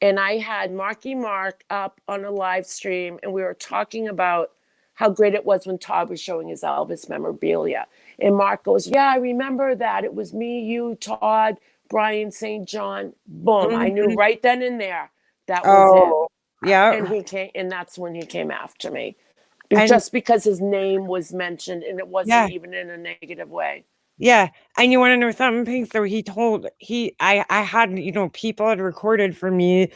And I had Marky Mark up on a live stream, and we were talking about how great it was when Todd was showing his Elvis memorabilia. And Mark goes, yeah, I remember that. It was me, you, Todd, Brian St. John. Boom. I knew right then and there that was it. Yeah. And he came, and that's when he came after me. Just because his name was mentioned, and it wasn't even in a negative way. Yeah. And you want to know something, Pink? So I had, you know, people had recorded for me,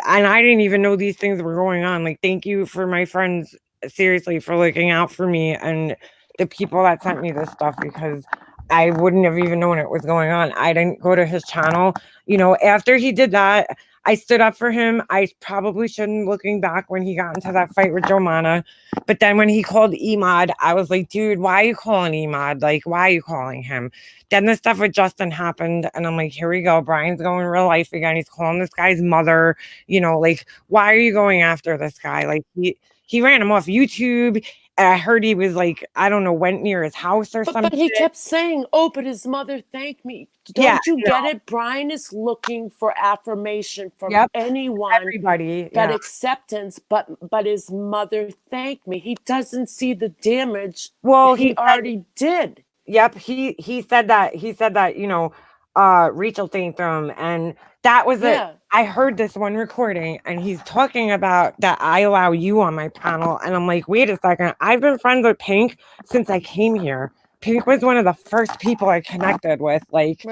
and I didn't even know these things were going on. Like, thank you for my friends, seriously, for looking out for me and the people that sent me this stuff, because I wouldn't have even known it was going on. I didn't go to his channel. You know, after he did that, I stood up for him. I probably shouldn't, looking back, when he got into that fight with Jomana. But then when he called Emad, I was like, dude, why are you calling Emad? Like, why are you calling him? Then the stuff with Justin happened, and I'm like, here we go. Brian's going real life again. He's calling this guy's mother. You know, like, why are you going after this guy? Like, he ran him off YouTube. I heard he was like, I don't know, went near his house or something. But he kept saying, oh, but his mother thanked me. Don't you get it? Brian is looking for affirmation from anyone. Everybody. That acceptance, but his mother thanked me. He doesn't see the damage he already did. Yep. He said that, you know, Rachel thanked him, and that was it. I heard this one recording, and he's talking about that I allow you on my panel, and I'm like, wait a second, I've been friends with Pink since I came here. Pink was one of the first people I connected with. Like,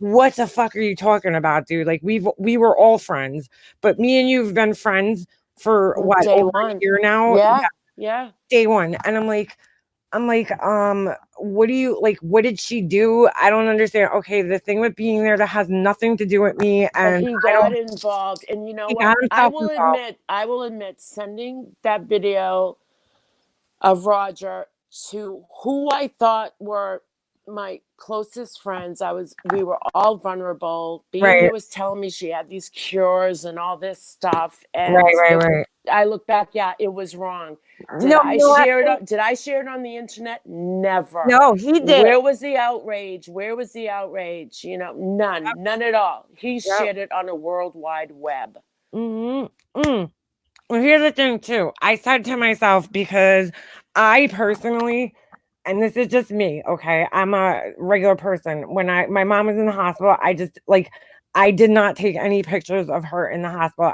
what the fuck are you talking about, dude? Like, we were all friends, but me and you've been friends for what, over a year now? Yeah. Day one. And I'm like, what do you, like, what did she do? I don't understand. Okay, the thing with being there, that has nothing to do with me. And he got involved. And you know what? I will admit, sending that video of Roger to who I thought were my closest friends, we were all vulnerable. Beanie was telling me she had these cures and all this stuff. And I look back, it was wrong. Did I share it on the internet? Never. No, he did. Where was the outrage? You know, none at all. He shared it on a World Wide Web. Well, here's the thing too. I said to myself, because I personally, and this is just me, okay, I'm a regular person. When my mom was in the hospital, I did not take any pictures of her in the hospital.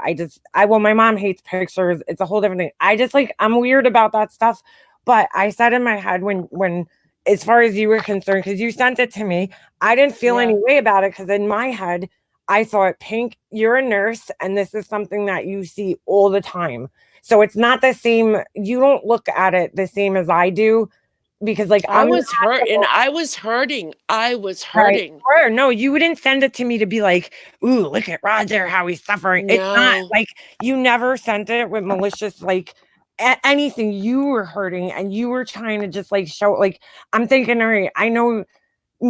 My mom hates pictures. It's a whole different thing. I'm weird about that stuff. But I said in my head, when as far as you were concerned, because you sent it to me, I didn't feel any way about it, because in my head, I thought, Pink, you're a nurse, and this is something that you see all the time. So it's not the same. You don't look at it the same as I do. Because I was hurt, and I was hurting. Right. No, you wouldn't send it to me to be like, ooh, look at Roger, how he's suffering. No. It's not like, you never sent it with malicious, like, anything. You were hurting, and you were trying to just like show, like, I'm thinking, all right, I know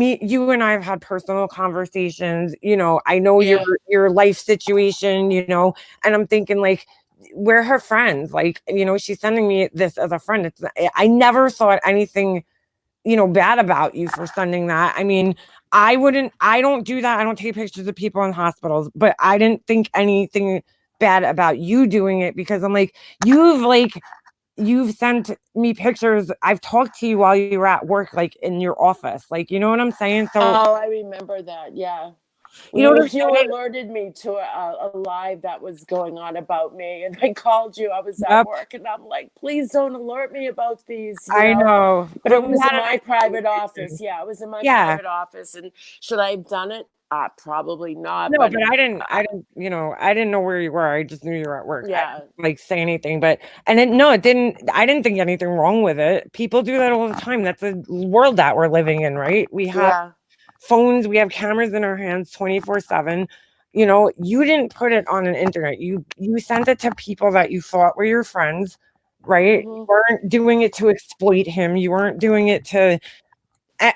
you and I have had personal conversations, you know, I know Yeah. your life situation, you know, and I'm thinking like, we're her friends. Like, you know, she's sending me this as a friend. I never thought anything, you know, bad about you for sending that. I mean, I don't do that. I don't take pictures of people in hospitals, but I didn't think anything bad about you doing it because I'm like, you've sent me pictures. I've talked to you while you were at work, like in your office. Like, you know what I'm saying? So, Oh, I remember that. Yeah. you know what I'm You saying? alerted me to a live that was going on about me, and I called you. I was at Yep, work, and I'm like, please don't alert me about these, I know. But it We was had in a my nice private office. conversation. Yeah, it was in my Yeah. private office. And should I have done it? Probably not. No, But but you know, I didn't know where you were. I just knew you were at work. I yeah, didn't, like say anything, but and then no, I didn't think anything wrong with it. People do that all the time. That's the world that we're living in, right? We have yeah. phones, we have cameras in our hands 24/7. You know, you didn't put it on an internet. You sent it to people that you thought were your friends, right? You Mhm. weren't doing it to exploit him. You weren't doing it to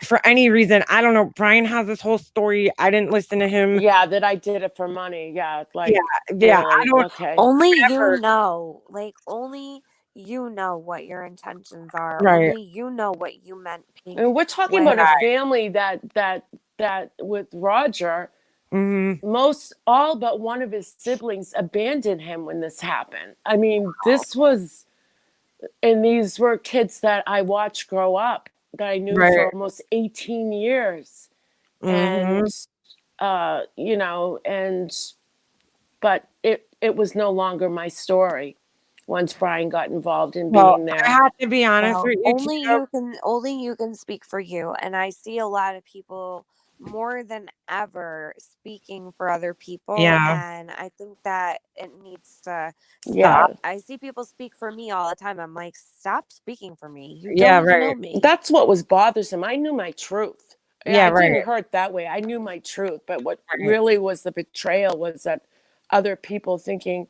for any reason. I don't know. Brian has this whole story. I didn't listen to him. Yeah, that I did it for money. Yeah, Yeah, like yeah. I really. don't Okay. Only you ever. know, like only you know what your intentions are. Right. Only you know what you meant, Pink, And we're talking about a when family that with Roger, Mhm. most all but one of his siblings abandoned him when this happened. I mean, this was, and these were kids that I watched grow up, that I knew Right. for almost 18 years. And, Mhm. and, but it was no longer my story once Brian got involved in Well, being I there. have to be honest well, with you too. only you can speak for you. And I see a lot of people more than ever speaking for other people. Yeah. And I think that it needs to Yeah. stop. I see people speak for me all the time. I'm like, stop speaking for me. You Yeah, don't even know right. me. That's what was bothersome. I knew my truth. Yeah, I right. didn't hurt that way. I knew my truth. But what Right. really was the betrayal was that other people thinking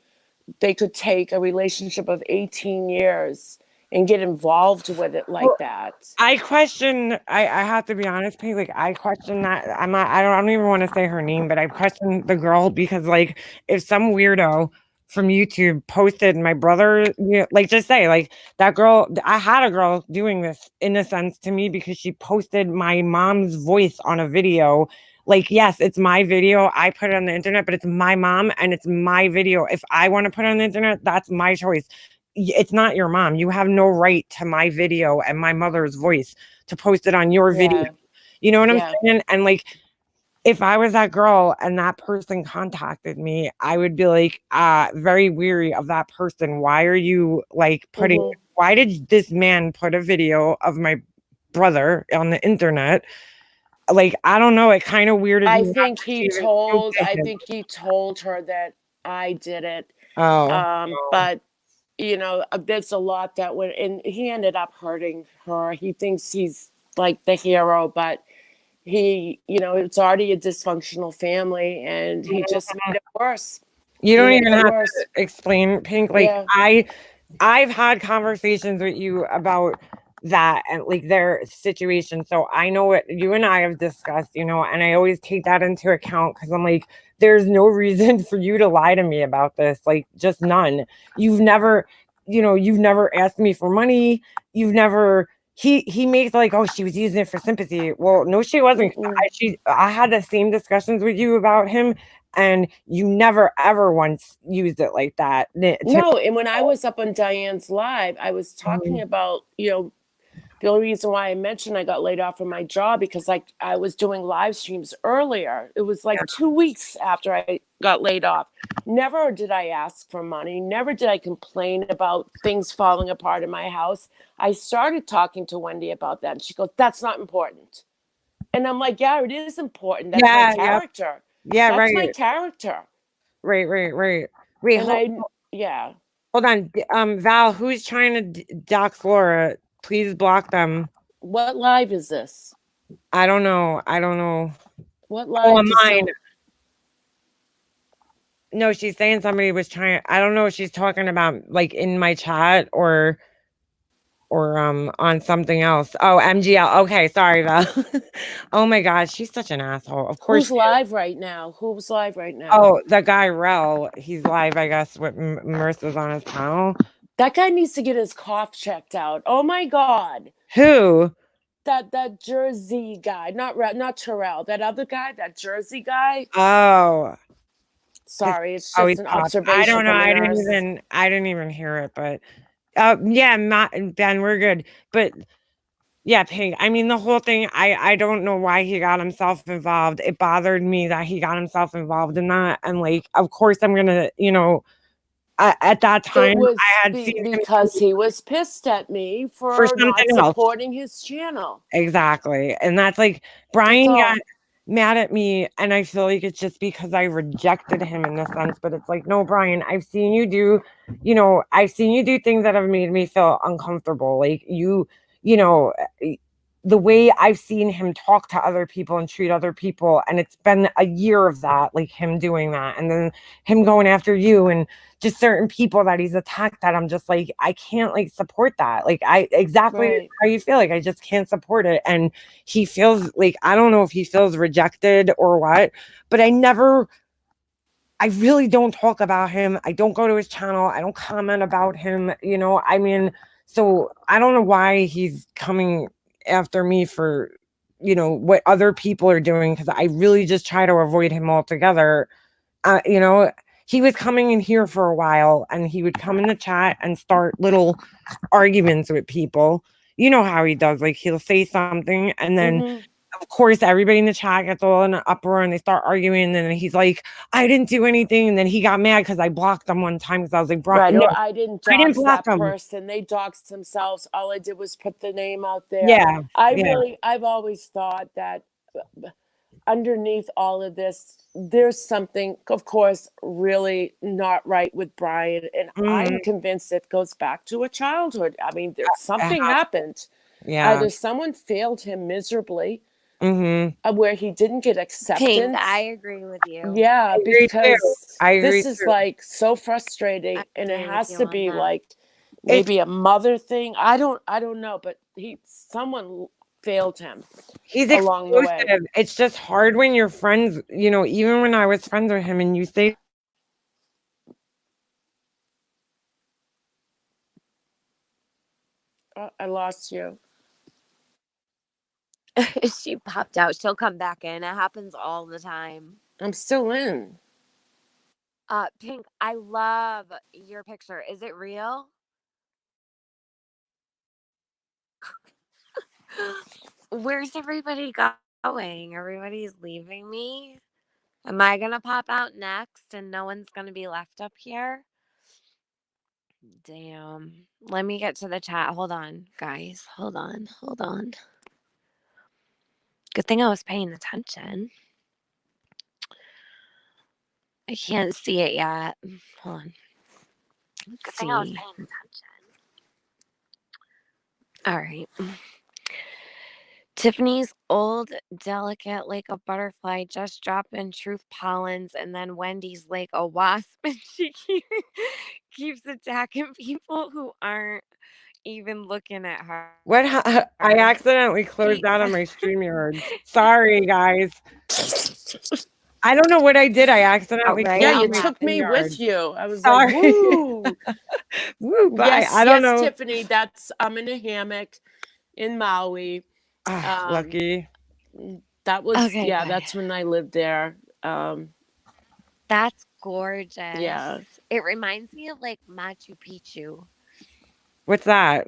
they could take a relationship of 18 years and get involved with it like Well, that. I have to be honest, Pink, like I question that. I don't even want to say her name, but I question the girl because like if some weirdo from YouTube posted my brother, you know, like just say like that girl, I had a girl doing this in a sense to me because she posted my mom's voice on a video. Like, yes, it's my video. I put it on the internet, but it's my mom and it's my video. If I want to put it on the internet, that's my choice. It's not your mom. You have no right to my video and my mother's voice to post it on your video. Yeah. You know what I'm Yeah. saying? And like, if I was that girl and that person contacted me, I would be like, very weary of that person. Why are you like Mhm. why did this man put a video of my brother on the internet? Like, I don't know. It kind of weirded I me out think that she even spoke to him. he told her that I did it. Oh, But there's a lot that went, and he ended up hurting her. He thinks he's like the hero, but it's already a dysfunctional family, and he just made it worse. you He don't made even it have worse. to explain, Pink. Like, Yeah. I've had conversations with you about that and like their situation. So I know what you and I have discussed, you know, and I always take that into account because I'm like, there's no reason for you to lie to me about this. Like, just none. You've never, you've never asked me for money. You've never. He makes like, oh, she was using it for sympathy. Well, no, she wasn't. Mm-mm. I had the same discussions with you about him, and you never ever once used it like that. No, and when I was up on Diane's live, I was talking about, the only reason why I mentioned I got laid off from my job because I was doing live streams earlier. It was like 2 weeks after I got laid off. Never did I ask for money. Never did I complain about things falling apart in my house. I started talking to Wendy about that, and she goes, "That's not important." And I'm like, "Yeah, it is important. That's my Yeah, yeah, character. yeah, That's my right, character." right, right, right. Wait, And yeah. hold on. Val, who's trying to dox Laura? Please block them. What live is this? I don't know. I don't know. What Oh, live does mine. No, she's saying somebody was trying. I don't know if she's talking about like in my chat or on something else. Oh, MGL. Okay, sorry, Val. Oh my gosh, she's such an asshole. Of course. Who's live right now? Who's live right now? Oh, the guy Rel. He's live, I guess. With Marissa's on his panel. That guy needs to get his cough checked out. Oh my God. Who? That Jersey guy, not Terrell. That other guy, that Jersey guy. Oh. Sorry, it's Oh, just an observation. I don't know. From a I didn't even hear it, but yeah, Ben, we're good. But yeah, Pink. I mean, the whole thing. I don't know why he got himself involved. It bothered me that he got himself involved in that, and like, of course, I'm gonna, at that time, it was I had seen because he was pissed at me for not supporting his channel. Exactly, and that's like Brian got mad at me, and I feel like it's just because I rejected him in a sense, but it's like, no, Brian, I've seen you do things that have made me feel uncomfortable. Like the way I've seen him talk to other people and treat other people, and it's been a year of that, like him doing that, and then him going after you and just certain people that he's attacked, that I'm just like, I can't like support that. Like exactly how you feel. Like I just can't support it. And he feels like, I don't know if he feels rejected or what, but I really don't talk about him. I don't go to his channel. I don't comment about him. I mean, so I don't know why he's coming after me for, what other people are doing. Cause I really just try to avoid him altogether. He was coming in here for a while, and he would come in the chat and start little arguments with people. You know how he does. Like he'll say something, and then of course everybody in the chat gets all in an uproar and they start arguing. And then he's like, I didn't do anything. And then he got mad because I blocked him one time because I was like, right, no, or I didn't block that person. They doxed themselves. All I did was put the name out there. Yeah. I've always thought that underneath all of this, there's something, of course, really not right with Brian. And I'm convinced it goes back to a childhood. I mean, something happened. Yeah. Either someone failed him miserably, where he didn't get acceptance. Pink, I agree with you. Yeah, because this is like so frustrating, and it has to be like maybe a mother thing. I don't know, but someone failed him. He's along the way. It's just hard when you're friends, even when I was friends with him and you say I lost you. She popped out. She'll come back in. It happens all the time. I'm still in. Pink, I love your picture. Is it real? Where's everybody going? Everybody's leaving me. Am I gonna pop out next and no one's gonna be left up here? Damn. Let me get to the chat. Hold on, guys. Hold on. Good thing I was paying attention. I can't see it yet. Hold on. Good thing I was paying attention. All right. Tiffany's old delicate like a butterfly just dropped in truth pollens, and then Wendy's like a wasp, and she keeps attacking people who aren't even looking at her. What? I accidentally closed out on my StreamYard. Sorry, guys. I don't know what I did. I accidentally. Yeah, you took me with you. I was like, woo. Woo, bye. I don't know. Tiffany, I'm in a hammock in Maui. Lucky. That was that's when I lived there. That's gorgeous. Yeah. It reminds me of like Machu Picchu. What's that?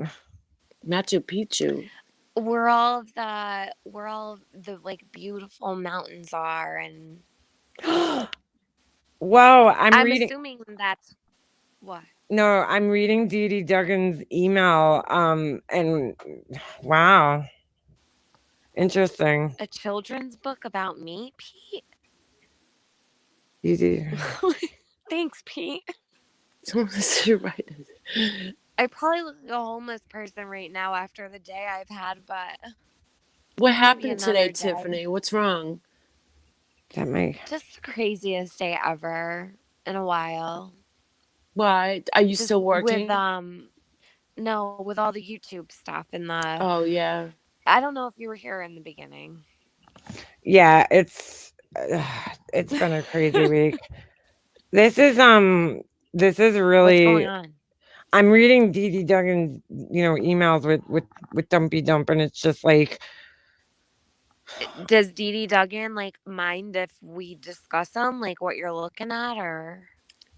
Machu Picchu. Where all the like beautiful mountains are, and whoa, I'm reading. Assuming that's what. No, I'm reading Dee Dee Duggan's email. And wow. Interesting. A children's book about me, Pete? Easy. Thanks, Pete. You're right. I probably look like a homeless person right now after the day I've had, but... What happened today, Tiffany? What's wrong? Just the craziest day ever in a while. Why? Are you still working? No, with all the YouTube stuff and the. Oh yeah. I don't know if you were here in the beginning. Yeah, it's been a crazy week. This is What's going really. on? I'm reading Dee Dee Duggan's, emails with Dumpy Dump, and it's just like, Does Dee Dee Duggan like mind if we discuss them, like what you're looking at, or?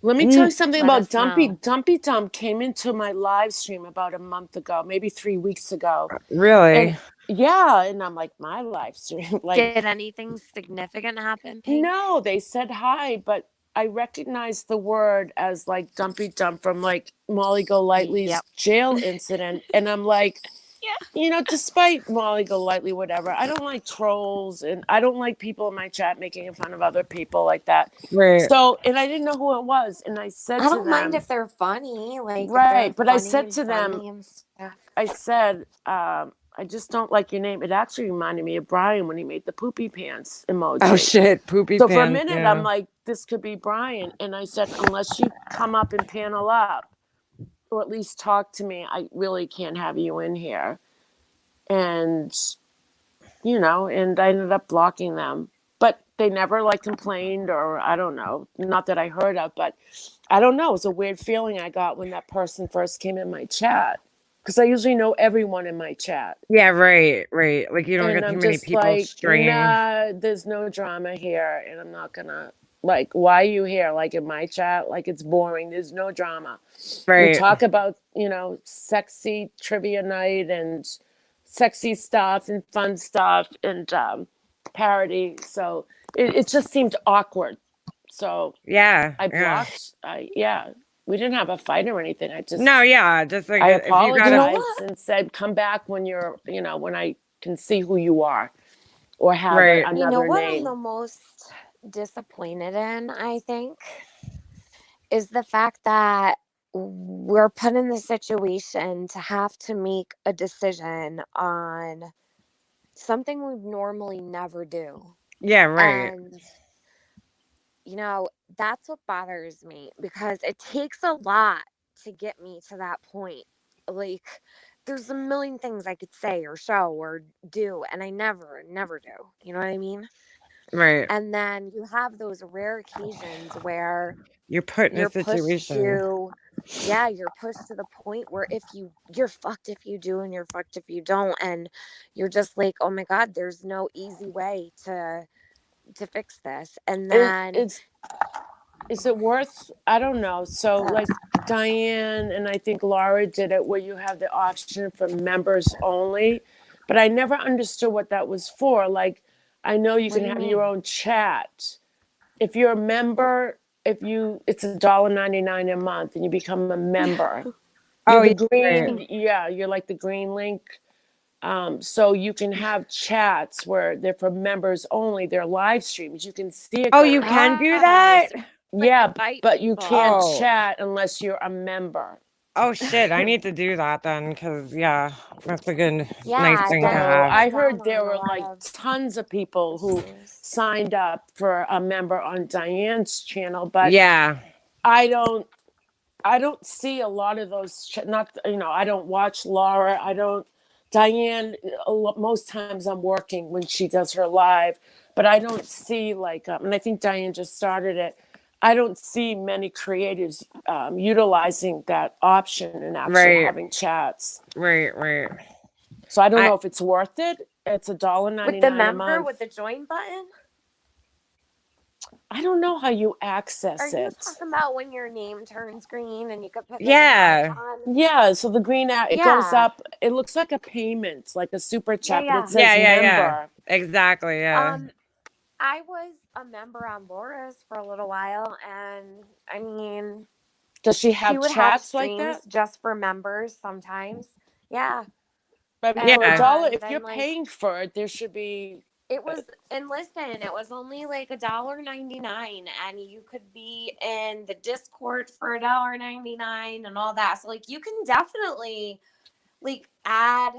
Let me tell you something Let about us Dumpy. know. Dumpy Dump came into my live stream about a month ago, maybe 3 weeks ago. really? And yeah, and I'm like, my live stream. Like, Did anything significant happen, Pink? no, they said hi, but I recognized the word as like Dumpy Dump from like Molly Golightly's Yep. jail incident. And I'm like, Yeah. despite Molly Golightly, whatever, I don't like trolls and I don't like people in my chat making fun of other people like that. Right. So, and I didn't know who it was. And I said I to don't mind them, if they're funny, like if right, they're but I funny said and to them, friendly and stuff. I said, I just don't like your name. It actually reminded me of Brian when he made the poopy pants emoji. Oh shit, poopy So pants. for a minute, yeah. I'm like, this could be Brian. And I said, unless you come up and panel up, or at least talk to me, I really can't have you in here. And, and I ended up blocking them. But they never like complained, or I don't know, not that I heard of, but I don't know. It was a weird feeling I got when that person first came in my chat. Because I usually know everyone in my chat. Yeah, right. Like you don't And get too I'm many just people like, straying. nah, there's no drama here. And I'm not gonna, like, why are you here? Like in my chat, like it's boring. There's no drama. Right. We talk about, sexy trivia night and sexy stuff and fun stuff and parody. So it just seemed awkward. So Yeah. I blocked. We didn't have a fight or anything. I just just like I if you apologized gotta. You know what? and said, come back when you're, when I can see who you are or have Right. another You know what name. I'm the most disappointed in, I think, is the fact that we're put in the situation to have to make a decision on something we normally never do. Yeah, right. And, that's what bothers me because it takes a lot to get me to that point. Like, there's a million things I could say or show or do, and I never do. You know what I mean? Right. And then you have those rare occasions where You're put in a you're pushed situation. you're pushed to the point where you're fucked if you do and you're fucked if you don't, and you're just like, oh my god, there's no easy way to fix this. And then is it worth, I don't know. So like Diane and I think Laura did it where you have the option for members only, but I never understood what that was for. Like, I know you What can do you have mean? your own chat. If you're a member, it's $1.99 a month and you become a member. Oh, You're the green, right. you're like the green link. So you can have chats where they're for members only. They're live streams. You can see it. Oh, you can do that? Yeah, invite but you people. can't Oh. chat unless you're a member. Oh shit, I need to do that then, because that's a good Yeah, nice thing to that's- have. I down heard there on a were lot like of tons of people who issues. signed up for a member on Diane's channel, but Yeah. I don't see a lot of those. I don't watch Laura. Diane. Most times I'm working when she does her live, but I don't see like, and I think Diane just started it. I don't see many creatives utilizing that option and actually having chats. Right. So I don't know if it's worth it. It's $1.99 with the a member month. with the join button. I don't know how you access Are you it. talking about when your name turns green and you could put Yeah. Yeah, so the green it goes up. It looks like a payment, like a super chat, but it says member. Yeah. Exactly. Yeah. I was a member on Laura's for a little while, and I mean, does she have chats have like that? Just for members sometimes. Yeah. But for $1, if you're paying for it, there should be. It was, and listen, it was only like $1.99, and you could be in the Discord for $1.99 and all that. So like, you can definitely like add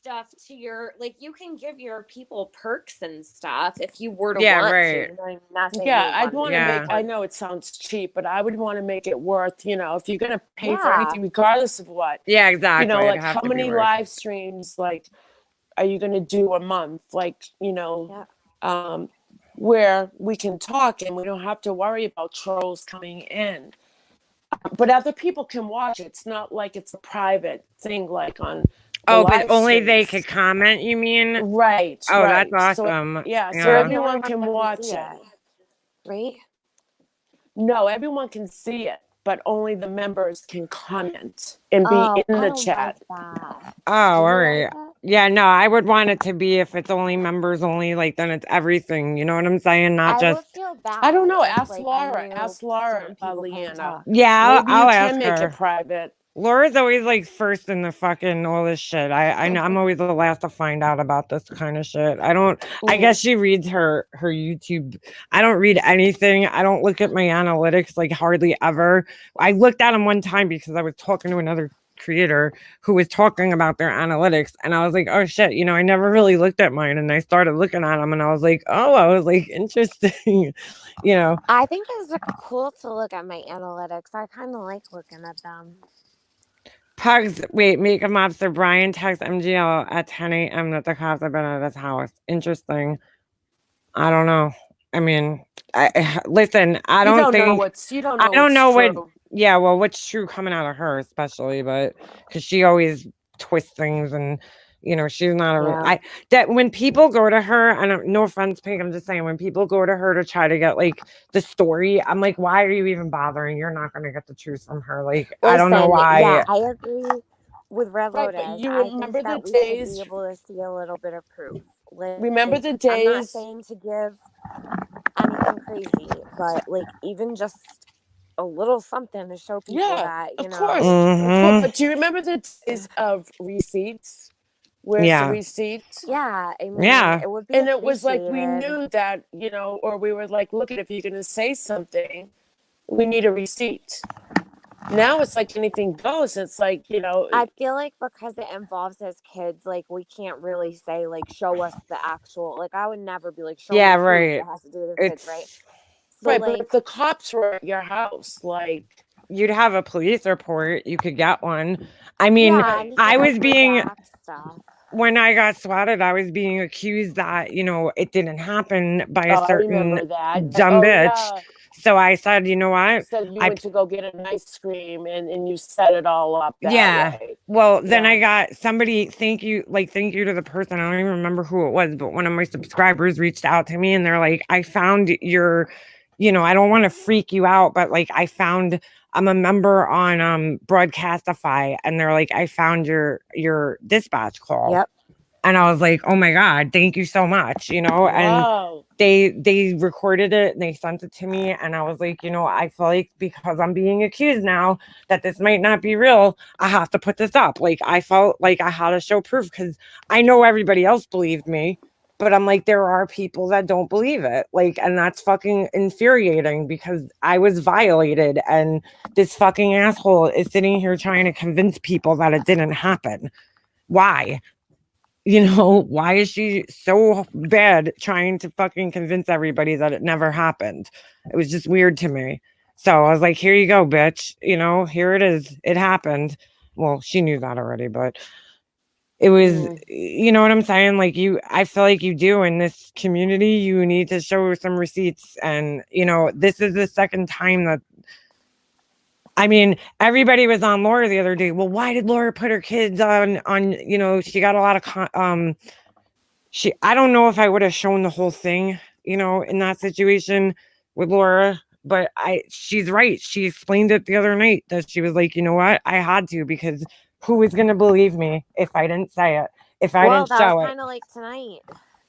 stuff to your, like, you can give your people perks and stuff if you were to Yeah, want right. to. You know, I'm not saying Yeah, you I'd want to Yeah. make, I know it sounds cheap, but I would want to make it worth, you know, if you're going to pay for Yeah. anything, regardless of what, Yeah, exactly. you know, It'd like have how to be many worth it. live streams, like, are you going to do a month? Like, you know, where we can talk and we don't have to worry about trolls coming in. But other people can watch it. It's not like it's a private thing, like on the Oh, but live only they streams. could comment, you mean? Right. Oh, right. that's So, awesome. yeah, so Yeah. Not everyone can everyone watch see it. right? No, everyone can see it, but only the members can comment and be Oh, in I the don't chat. like that. Oh, Do all you right. like that? Yeah, no, I would want it to be if it's only members only, like then it's everything. You know what I'm saying? Not I would just. feel bad. I don't know. if, Ask like, Laura. I knew Ask Laura, certain people couldn't Leanna. talk. Yeah, Maybe I'll you ask can make her. it private. Laura's always like first in the fucking all this shit. I know I'm always the last to find out about this kind of shit. I guess she reads her YouTube. I don't read anything. I don't look at my analytics like hardly ever. I looked at them one time because I was talking to another creator who was talking about their analytics and I was like, oh shit, you know, I never really looked at mine and I started looking at them and I was like, interesting. You know, I think it's cool to look at my analytics. I kind of like looking at them. Pugs, wait, Makeup Mobster Brian texts MGL at 10 a.m. that the cops have been at his house. Interesting. I don't know. I mean, listen, I don't know think what's you don't I know don't what's know true. what. Yeah, well, what's true coming out of her, especially, but because she always twists things, and you know, she's not a. Yeah. That when people go to her, and no offense, Pink, I'm just saying, when people go to her to try to get like the story, I'm like, why are you even bothering? You're not going to get the truth from her. Like, I don't know Listen, why. Yeah, I agree with Red Right, but Lotus. you I think remember the that we days- should be able to see a little bit of proof. Like, Remember the I'm not days- saying to give anything crazy, but like even just a little something to show people Yeah, that, you of know. course. Mhm. But do you remember the days of receipts? Where's Yeah. the receipts? Yeah, I mean, Yeah. it would be And it was like we appreciated. knew that, you know, or we were like, look, if you're going to say something, we need a receipt. Now it's like anything goes. It's like, you know, I feel like because it involves his kids, like we can't really say like show us the actual. Like I would never be like show me Yeah, proof. right. It has to do with his kids, right? So, right. like, But if the cops were at your house, like, You'd have a police report. You could get one. I mean, yeah, and I you was can being redact stuff. when I got swatted, I was being accused that, you know, it didn't happen by oh, a I remember certain that. dumb Oh, bitch. yeah. So I said, you know what? So you I- went to go get an ice cream and you set it all up that Yeah. way. Well, then Yeah. I got somebody, thank you to the person. I don't even remember who it was, but one of my subscribers reached out to me and they're like, I found your, you know, I don't want to freak you out, but like I'm a member on Broadcastify and they're like, I found your dispatch call. Yep. And I was like, oh my God, thank you so much, you know, and Wow. they recorded it and they sent it to me. And I was like, you know, I feel like because I'm being accused now that this might not be real, I have to put this up. Like I felt like I had to show proof because I know everybody else believed me. But I'm like, there are people that don't believe it. Like, and that's fucking infuriating because I was violated and this fucking asshole is sitting here trying to convince people that it didn't happen. Why? You know, why is she so bad trying to fucking convince everybody that it never happened? It was just weird to me. So I was like, here you go, bitch. You know, here it is. It happened. Well, she knew that already, but it was, you know what I'm saying? Like I feel like you do in this community, you need to show some receipts. And, you know, this is the second time that, I mean, everybody was on Laura the other day. Well, why did Laura put her kids on, you know, she got a lot of, I don't know if I would have shown the whole thing, you know, in that situation with Laura, but she's right. She explained it the other night that she was like, you know what? I had to because who was going to believe me if I didn't say it, if I didn't that show was it? kind of like tonight.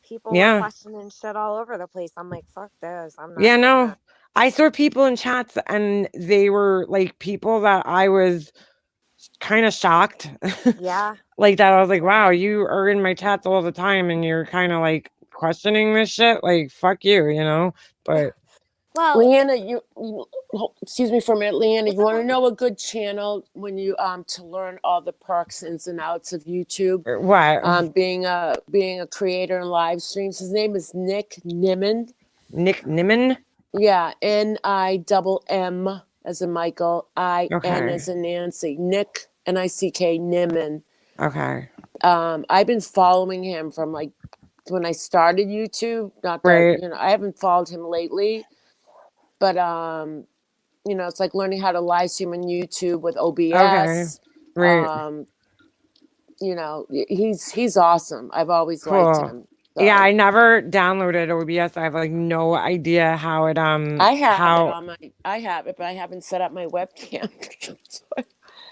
People Yeah. were questioning shit all over the place. I'm like, fuck this. I'm not. Yeah, doing no. that. I saw people in chats and they were like people that I was kind of shocked. Yeah. Like that. I was like, wow, you are in my chats all the time and you're kind of like questioning this shit. Like, fuck you, you know? But Well, Leanna, excuse me for a minute, Leanna. You want to know a good channel when you to learn all the perks, ins and outs of YouTube? What? Being a creator in live streams. His name is Nick Nimmin. Nick Nimmin? Yeah, NIMM as in Michael, IN Okay. as in Nancy. Nick NICK Nimmin. Okay. I've been following him from like when I started YouTube. Not that Right. I haven't followed him lately, but it's like learning how to live stream on YouTube with OBS. Right. He's awesome. I've always liked Cool. him. Yeah, So. I never downloaded OBS. I have like no idea how it I have it, but I haven't set up my webcam.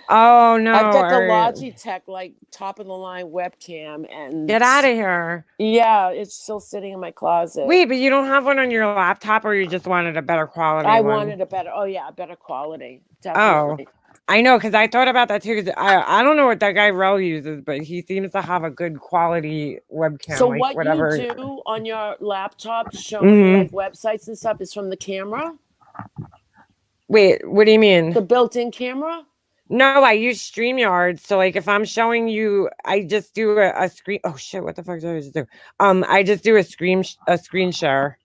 Oh no. I've got the Alright. Logitech like top of the line webcam, and Get out of here. yeah, it's still sitting in my closet. Wait, but you don't have one on your laptop, or you just wanted a better quality I one? wanted a better quality. Definitely. I know, because I thought about that too. Because I don't know what that guy Rel uses, but he seems to have a good quality webcam. So like, what whatever. you do on your laptop showing like websites and stuff is from the camera? Wait, what do you mean? The built-in camera? No, I use StreamYard. So like if I'm showing you, I just do a screen. Oh shit, what the fuck did I just do? I just do a screen share.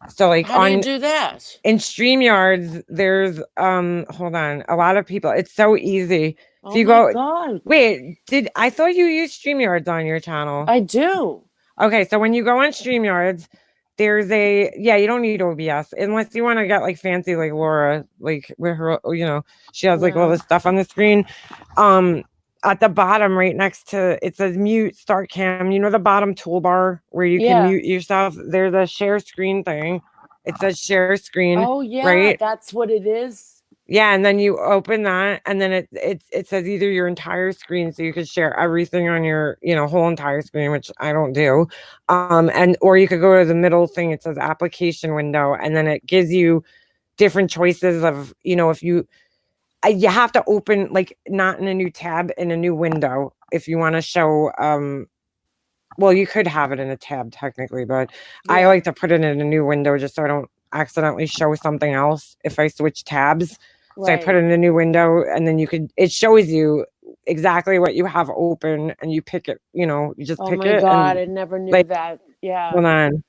So like how do you do that? In StreamYards, there's hold on, a lot of people. It's so easy. Oh so you my go God. Wait, I thought you used StreamYards on your channel? I do. Okay, so when you go on StreamYards, there's you don't need OBS unless you want to get like fancy like Laura, like with her, she has like all this stuff on the screen. At the bottom, right next to it says mute start cam. The bottom toolbar where you can mute yourself. There's a share screen thing. It says share screen. Oh yeah, right? That's what it is. Yeah, and then you open that, and then it says either your entire screen, so you could share everything on your whole entire screen, which I don't do, or you could go to the middle thing. It says application window, and then it gives you different choices of if you have to open like not in a new tab, in a new window if you want to show. Well, you could have it in a tab technically, but I like to put it in a new window just so I don't accidentally show something else if I switch tabs. So I put it in a new window, and then it shows you exactly what you have open, and you pick it, you just pick it. Oh my God, I never knew that. Yeah. Hold on.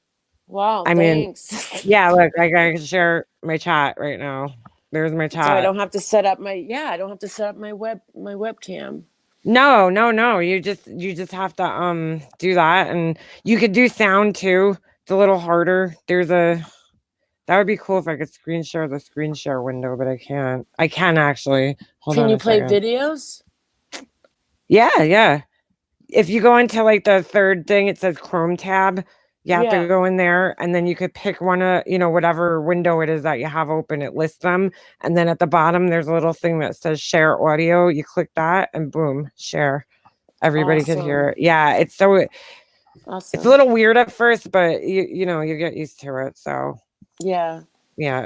Wow, thanks. Yeah, look, I can share my chat right now. There's my chat. So I don't have to set up my webcam. No. You just have to do that, and you could do sound too. It's a little harder. That would be cool if I could screen share the screen share window, but I can't. I can actually. Can you play videos? Yeah. If you go into like the third thing, it says Chrome tab. You have to go in there, and then you could pick one of, whatever window it is that you have open. It lists them. And then at the bottom, there's a little thing that says share audio. You click that and boom, share. Everybody could hear it. Yeah. It's so, awesome. It's a little weird at first, but you get used to it. So yeah,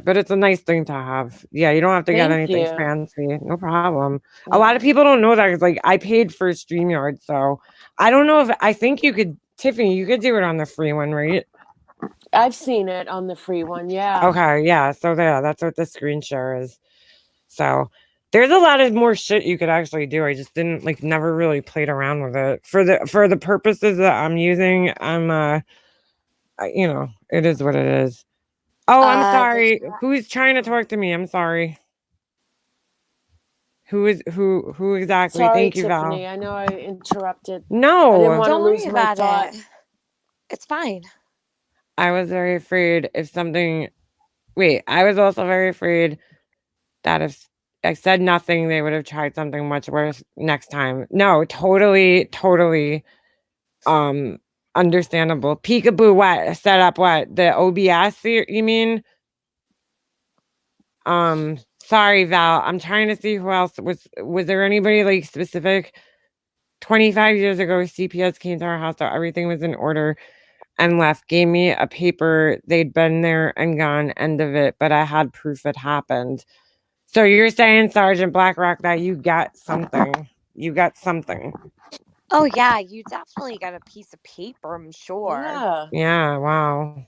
but it's a nice thing to have. Yeah, you don't have to get anything fancy. No problem. A lot of people don't know that. It's like I paid for StreamYard, so I don't know I think you could, Tiffany, you could do it on the free one, right? I've seen it on the free one. Yeah. Okay. Yeah. So that's what the screen share is. So there's a lot of more shit you could actually do. I just didn't never really played around with it for the purposes that I'm using. It is what it is. Oh, I'm sorry. Who's trying to talk to me? I'm sorry. Who exactly? Sorry, Thank you, Tiffany. Val. I know I interrupted. No. I didn't want to Don't lose worry my about thought. it. It's fine. I was very afraid if something. Wait, I was also very afraid that if I said nothing, they would have tried something much worse next time. No, totally. Understandable. Peekaboo, what? Set up what? The OBS, you mean? Sorry, Val. I'm trying to see who else was there anybody specific? 25 years ago, CPS came to our house, so everything was in order and left. Gave me a paper. They'd been there and gone, end of it, but I had proof it happened. So you're saying, Sergeant Blackrock, that you got something. You got something. Oh yeah, you definitely got a piece of paper, I'm sure. Yeah. Yeah, wow.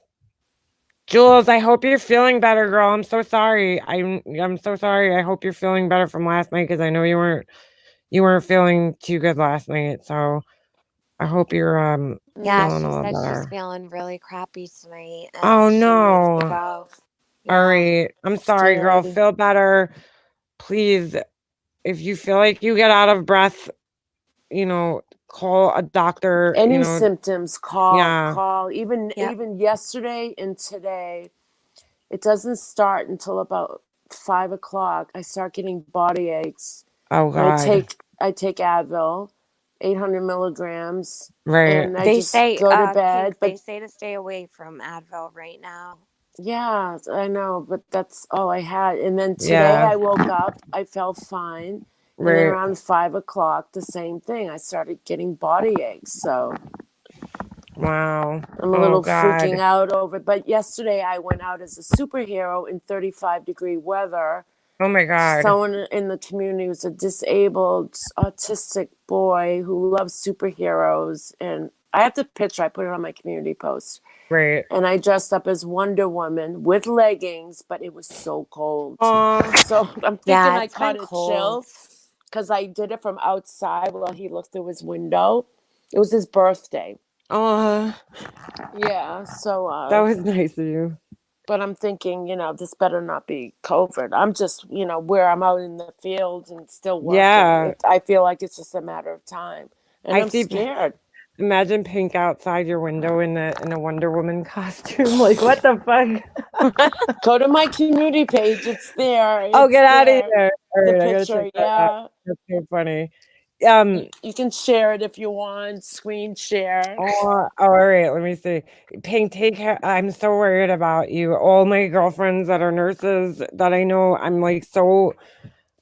Jules, I hope you're feeling better, girl. I'm so sorry. I'm so sorry. I hope you're feeling better from last night because I know you weren't feeling too good last night. So I hope you're Yeah, feeling she a little said she's better. feeling really crappy tonight Oh and she needs to no. go. All Yeah, right. I'm sorry, girl. scary. Feel better. Please, if you feel like you get out of breath, call a doctor, Any symptoms, call, yeah. call. Even Yep. even yesterday and today, it doesn't start until about 5 o'clock. I start getting body aches. Oh And God. I take Advil, 800 milligrams, Right. and I They just say, go to bed. Pink, they But say to stay away from Advil right now. yeah, I know, but that's all I had. And then today Yeah. I woke up, I felt fine. And then Right. around 5 o'clock, the same thing. I started getting body aches. So Wow. I'm a Oh little God. freaking out over it. But yesterday I went out as a superhero in 35-degree weather. Oh my God. Someone in the community was a disabled autistic boy who loves superheroes, and I have the picture. I put it on my community post. Right. And I dressed up as Wonder Woman with leggings, but it was so cold. Oh. So I'm thinking Yeah, I it's caught been a cold. chill because I did it from outside while he looked through his window. It was his birthday. Oh. Yeah, so That was nice of you. but I'm thinking, this better not be COVID. I'm just, where I'm out in the field and still working. Yeah. I feel like it's just a matter of time, and I'm scared. Imagine Pink outside your window in a Wonder Woman costume. Like, what the fuck? Go to my community page. It's there. Oh, get out of there. here! All The right, I gotta picture, check that out. yeah. That's so funny. You can share it if you want. Screen share. Oh, all right. Let me see. Pink, take care. I'm so worried about you. All my girlfriends that are nurses that I know, I'm like so.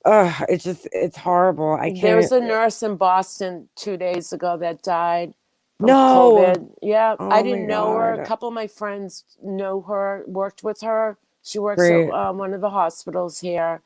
It's horrible. I can't. There was a nurse in Boston 2 days ago that died from No. COVID. Yeah, Oh I my didn't know her. A God. couple of my friends know her, worked with her. She works Great. at one of the hospitals here.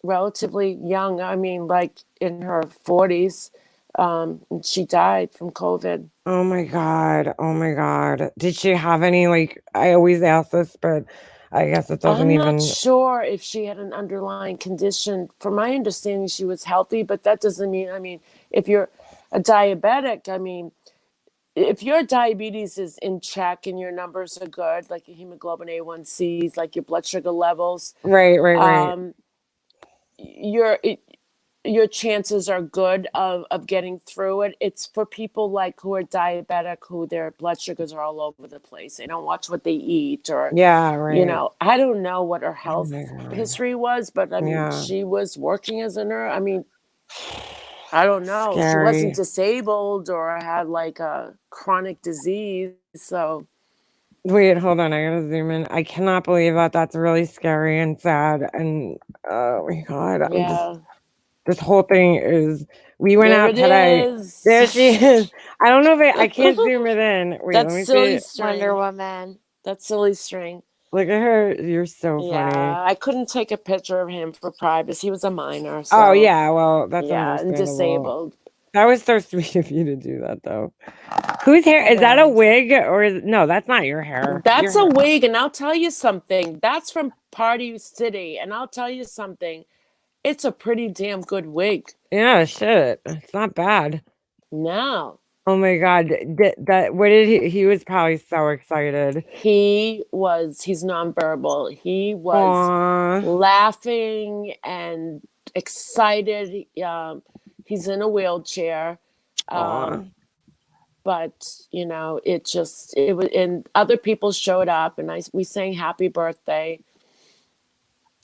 Relatively young. I mean, like in her 40s. And she died from COVID. Oh my God. Oh my God. Did she have any, like, I always ask this, but I guess it doesn't I'm even. not sure if she had an underlying condition. From my understanding, she was healthy, but that doesn't mean, if you're a diabetic, if your diabetes is in check and your numbers are good, like your hemoglobin A1Cs, like your blood sugar levels, Right. your chances are good of getting through it. It's for people like who are diabetic, who their blood sugars are all over the place. They don't watch what they eat, or Yeah, right. I don't know what her health my God. history was, but Yeah. she was working as a nurse. I don't know. She Scary. wasn't disabled or had like a chronic disease. So Wait, hold on. I gotta zoom in. I cannot believe that. That's really scary and sad. And oh my God, yeah, this whole thing is. We went there out it today. is. There she is. I don't know if I can't zoom it in. Wait, That's let me silly see. string. Wonder Woman. That's silly string. Look at her. You're so funny. Yeah, I couldn't take a picture of him for privacy. He was a minor. So, Oh yeah, well that's yeah, and understandable. disabled. That was so sweet of you to do that, though. Whose hair is that? A wig or no? That's not your hair. That's a wig, and I'll tell you something. That's from Party City, and I'll tell you something. It's a pretty damn good wig. Yeah, shit. It's not bad. No. Oh my God. What did he was probably so excited. He's nonverbal. He was Aww. laughing and excited. He's in a wheelchair. But it was, and other people showed up, and we sang happy birthday.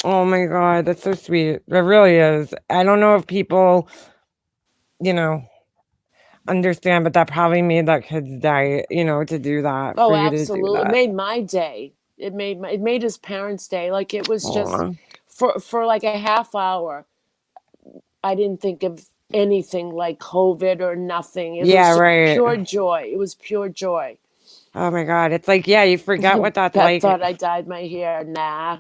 Oh my God, that's so sweet. It really is. I don't know if people, understand, but that probably made that kid's day, to do that. Oh, for you to do absolutely. that. It made my day. It made his parents' day. Like, it was just for like a half hour. I didn't think of anything like COVID or nothing. It was right. Pure joy. It was pure joy. Oh my God. It's like, yeah, you forget what that's Pat like. thought I dyed my hair. Nah.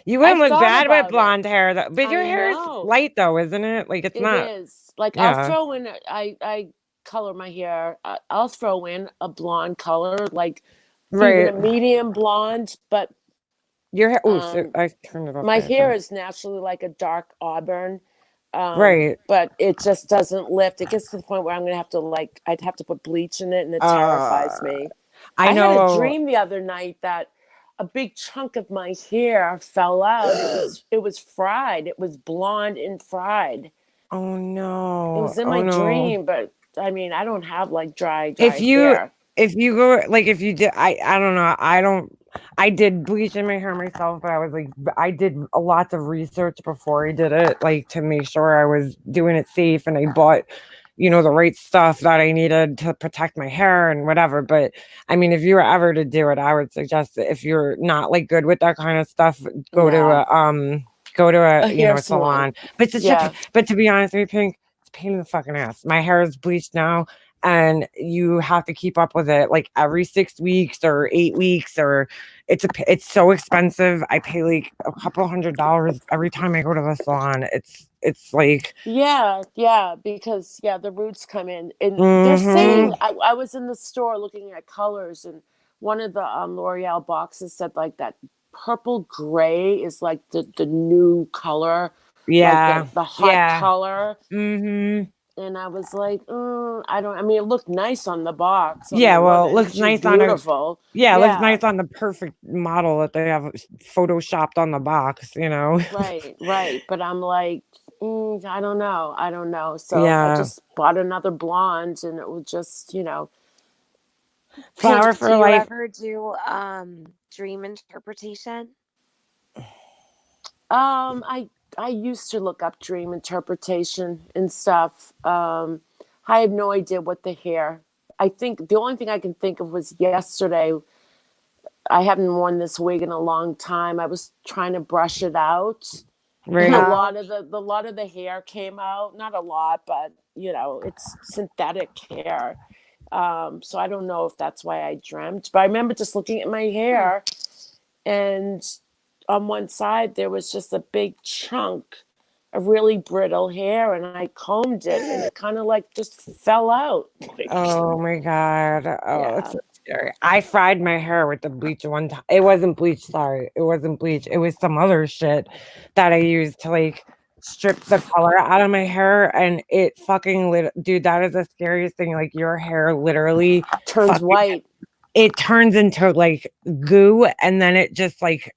You wouldn't look bad with about blonde hair, though. But your hair is know. light, though, isn't it? Like, it's not. It is. Like, Yeah. I'll throw in, I color my hair. I'll throw in a blonde color, like Right. even a medium blonde, but Your hair. Oh, so I turned it off. my by hair accident. is naturally like a dark auburn. Right. But it just doesn't lift. It gets to the point where I'm gonna have to I'd have to put bleach in it, and it terrifies me. I had a know. dream the other night that a big chunk of my hair fell out. It was fried. It was blonde and fried. Oh It no. was in Oh my no. dream, but I mean, I don't have like dry If you hair. if you go like if you did I don't know. I did bleach in my hair myself, but I was like I did a lot of research before I did it, like to make sure I was doing it safe, and I bought the right stuff that I needed to protect my hair and whatever. But I mean, if you were ever to do it, I would suggest that if you're not like good with that kind of stuff, go to a hair salon. Yeah. But to be honest with you, Pink, it's a pain in the fucking ass. My hair is bleached now, and you have to keep up with it like every 6 weeks or 8 weeks, or it's so expensive. I pay like a couple $100 every time I go to the salon. It's like Yeah, because the roots come in, and they're saying mhm. I was in the store looking at colors, and one of the L'Oreal boxes said like that purple gray is like the new color, Yeah. like the hot Yeah. color. Mhm. And I was like, I don't. I mean, it looked nice on the box. Yeah, well, it looks She's nice beautiful. it looks nice on the perfect model that they have photoshopped on the box, Right. But I'm like, I don't know. So I Yeah. just bought another blonde, and it was just, Flower Pink, for do you life. ever do dream interpretation? I used to look up dream interpretation and stuff. I have no idea what the hair. I think the only thing I can think of was yesterday. I haven't worn this wig in a long time. I was trying to brush it out, and a Right. lot of the hair came out. Not a lot, but it's synthetic hair. So I don't know if that's why I dreamt, but I remember just looking at my hair, and on one side there was just a big chunk of really brittle hair, and I combed it, and it kind of like just fell out. Oh my god. Oh, Yeah. it's so scary. I fried my hair with the bleach one time. It wasn't bleach, sorry. It wasn't bleach. It was some other shit that I used to like strip the color out of my hair, and it fucking dude, that is the scariest thing. Like your hair literally Turns white. It turns into like goo, and then it just like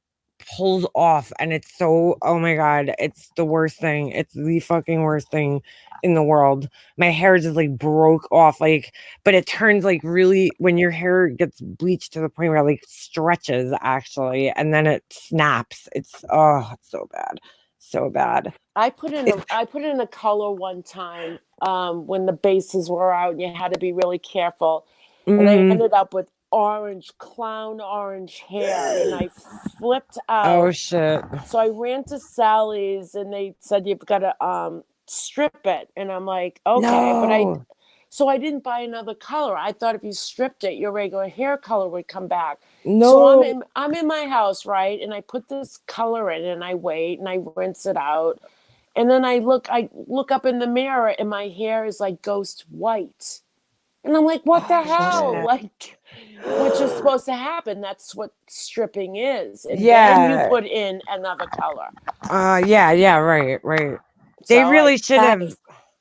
pulls off, and it's so, oh my god, it's the worst thing. It's the fucking worst thing in the world. My hair just like broke off, like, but it turns like really when your hair gets bleached to the point where it like stretches actually, and then it snaps. It's so bad. So bad. I put in a color one time when the bases were out, and you had to be really careful. And I ended up with clown orange hair, and I flipped out. Oh shit. So I ran to Sally's, and they said you've got to strip it, and I'm like, okay, No. so I didn't buy another color. I thought if you stripped it, your regular hair color would come back. No. So I'm in my house, right? And I put this color in, and I wait, and I rinse it out. And then I look up in the mirror, and my hair is like ghost white. And I'm like, what the hell? shit. Like, what's just supposed to happen? That's what stripping is. And Yeah. then you put in another color. Yeah, right. They So really should have.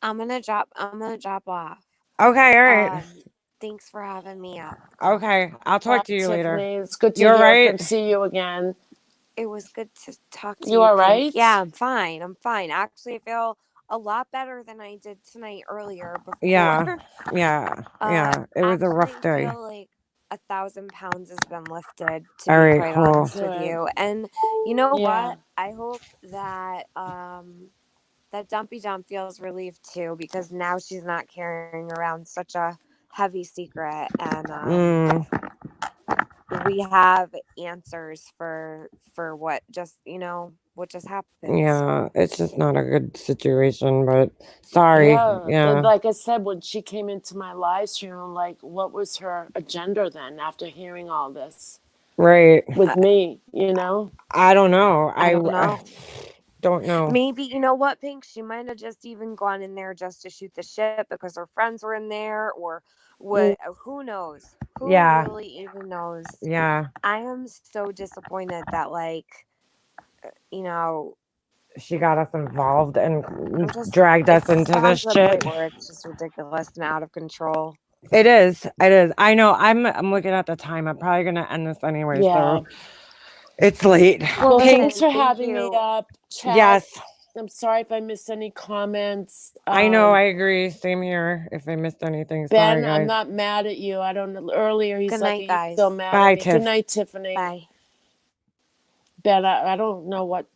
I'm gonna drop off. Okay, all right. Thanks for having me up. Okay, I'll talk to you later. Tiffany, it's good to You're hear right. from see you again. It was good to talk to you. You all Pink. right? Yeah, I'm fine. Actually, I feel a lot better than I did tonight earlier before. Yeah. It was a rough I day. feel like 1,000 pounds has been lifted, to All be right, quite cool. honest with you. And you know Yeah. what? I hope that that Dumpy Dump feels relieved too, because now she's not carrying around such a heavy secret, and we have answers for what just happened. Yeah, it's just not a good situation, but sorry. Yeah. Like I said, when she came into my live stream, I'm like, what was her agenda then after hearing all this? Right. With me, I don't know. I don't know. Don't know. Maybe, you know what, Pink? She might have just even gone in there just to shoot the shit because her friends were in there, or what? Who knows? Who Yeah. really even knows? Yeah. I am so disappointed that, like, you know, She got us involved and just dragged us it's into gone this to the shit. point where it's just ridiculous and out of control. It is. It is. I know. I'm looking at the time. I'm probably gonna end this anyway. Yeah. So it's late. Well, Listen, thanks for thank having me you. up. Chat. Yes. I'm sorry if I missed any comments. I know. I agree. Same here. If I missed anything, sorry, Ben, I'm guys. not mad at you. I don't know. Earlier, he's Good like, night, "Are you guys. still mad Bye, at me?" Tiff. Good night, Tiffany. Bye. Ben, I don't know what.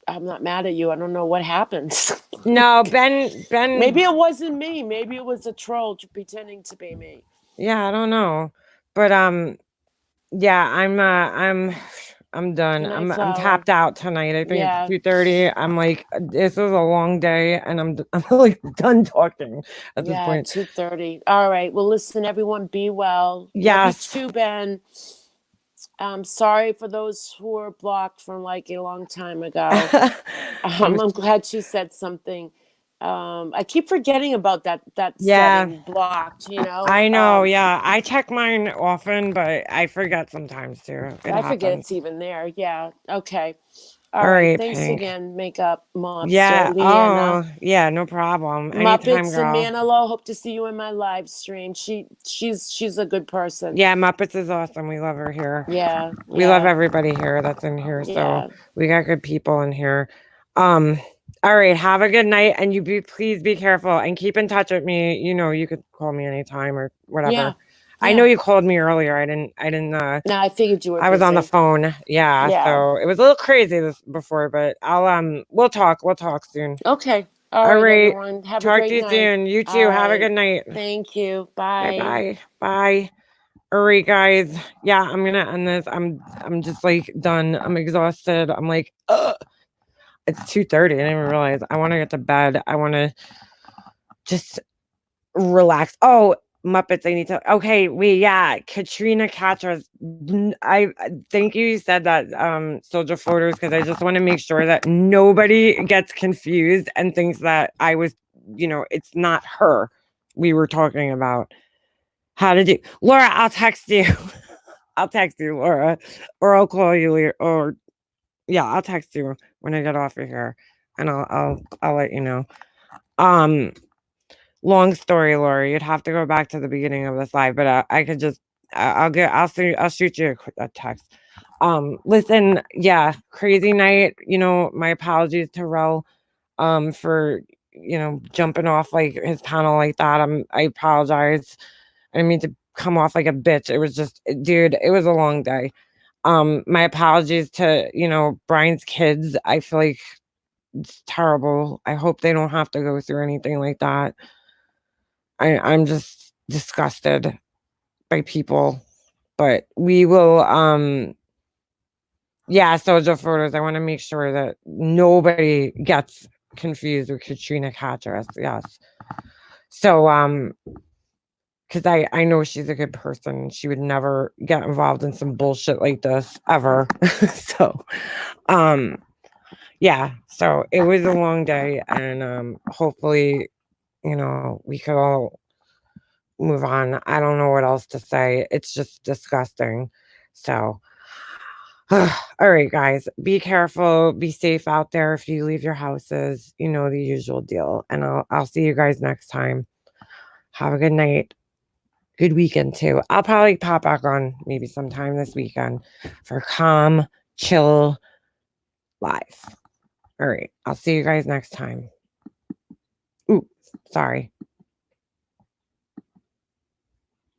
I'm not mad at you. I don't know what happens. No, Ben. Maybe it wasn't me. Maybe it was a troll pretending to be me. Yeah, I don't know. But yeah, I'm done. Good night, I'm Flower. tapped out tonight. I think Yeah. it's 2:30. I'm like, this was a long day, and I'm like done talking at this Yeah, point. 2:30. All right. Well, listen, everyone, be well. Yes. Love you too, Ben. Sorry for those who were blocked from like a long time ago. I'm glad she said something. I keep forgetting about that Yeah. setting blocked, you know. I know, yeah. I check mine often, but I forget sometimes too. It I forget happens. it's even there. Yeah. Okay. All All right. right, Thanks Pink. again, Makeup Mobster, Yeah. Leanna. Oh, yeah, no problem. Anytime, Muppets girl. and Manilow. Hope to see you in my live stream. She's a good person. Yeah, Muppets is awesome. We love her here. Yeah. We love everybody here that's in here. So Yeah. we got good people in here. All right, have a good night, and please be careful and keep in touch with me. You know, you could call me anytime or whatever. Yeah. I know you called me earlier. I didn't No, I figured you were I was on the busy. phone. Yeah. Yeah. So it was a little crazy before, but we'll talk soon. Okay. All right. Everyone. Have a Talk great to you night. soon. You too. All Have a right. good night. Thank you. Bye Bye. bye. All right, guys. Yeah, I'm gonna end this. I'm just like done. I'm exhausted. I'm like, ugh. It's 2:30. I didn't even realize. I want to get to bed. I want to just relax. Oh, Muppets, I need to. Okay, Katrina Katras. I thank you. You said that soldier photos, because I just want to make sure that nobody gets confused and thinks that I was, it's not her we were talking about. How did you, Laura? I'll text you. I'll text you, Laura, or I'll call you later. Or yeah, I'll text you when I get off of here, and I'll let you know. Long story, Laura. You'd have to go back to the beginning of this live, but I could just I'll shoot you a text. Listen, yeah, crazy night. My apologies to Rel for jumping off like his panel like that. I apologize. I didn't mean to come off like a bitch. It was just, dude, it was a long day. My apologies to Brian's kids. I feel like it's terrible. I hope they don't have to go through anything like that. I'm just disgusted by people, but we will soldier photos. I want to make sure that nobody gets confused with Katrina Katras. Yes. So because I know she's a good person. She would never get involved in some bullshit like this ever. So so it was a long day, and hopefully we could all move on. I don't know what else to say. It's just disgusting. So all right, guys, be careful, be safe out there if you leave your houses. You know the usual deal. And I'll see you guys next time. Have a good night. Good weekend too. I'll probably pop back on maybe sometime this weekend for calm, chill live. All right, I'll see you guys next time. Ooh, sorry.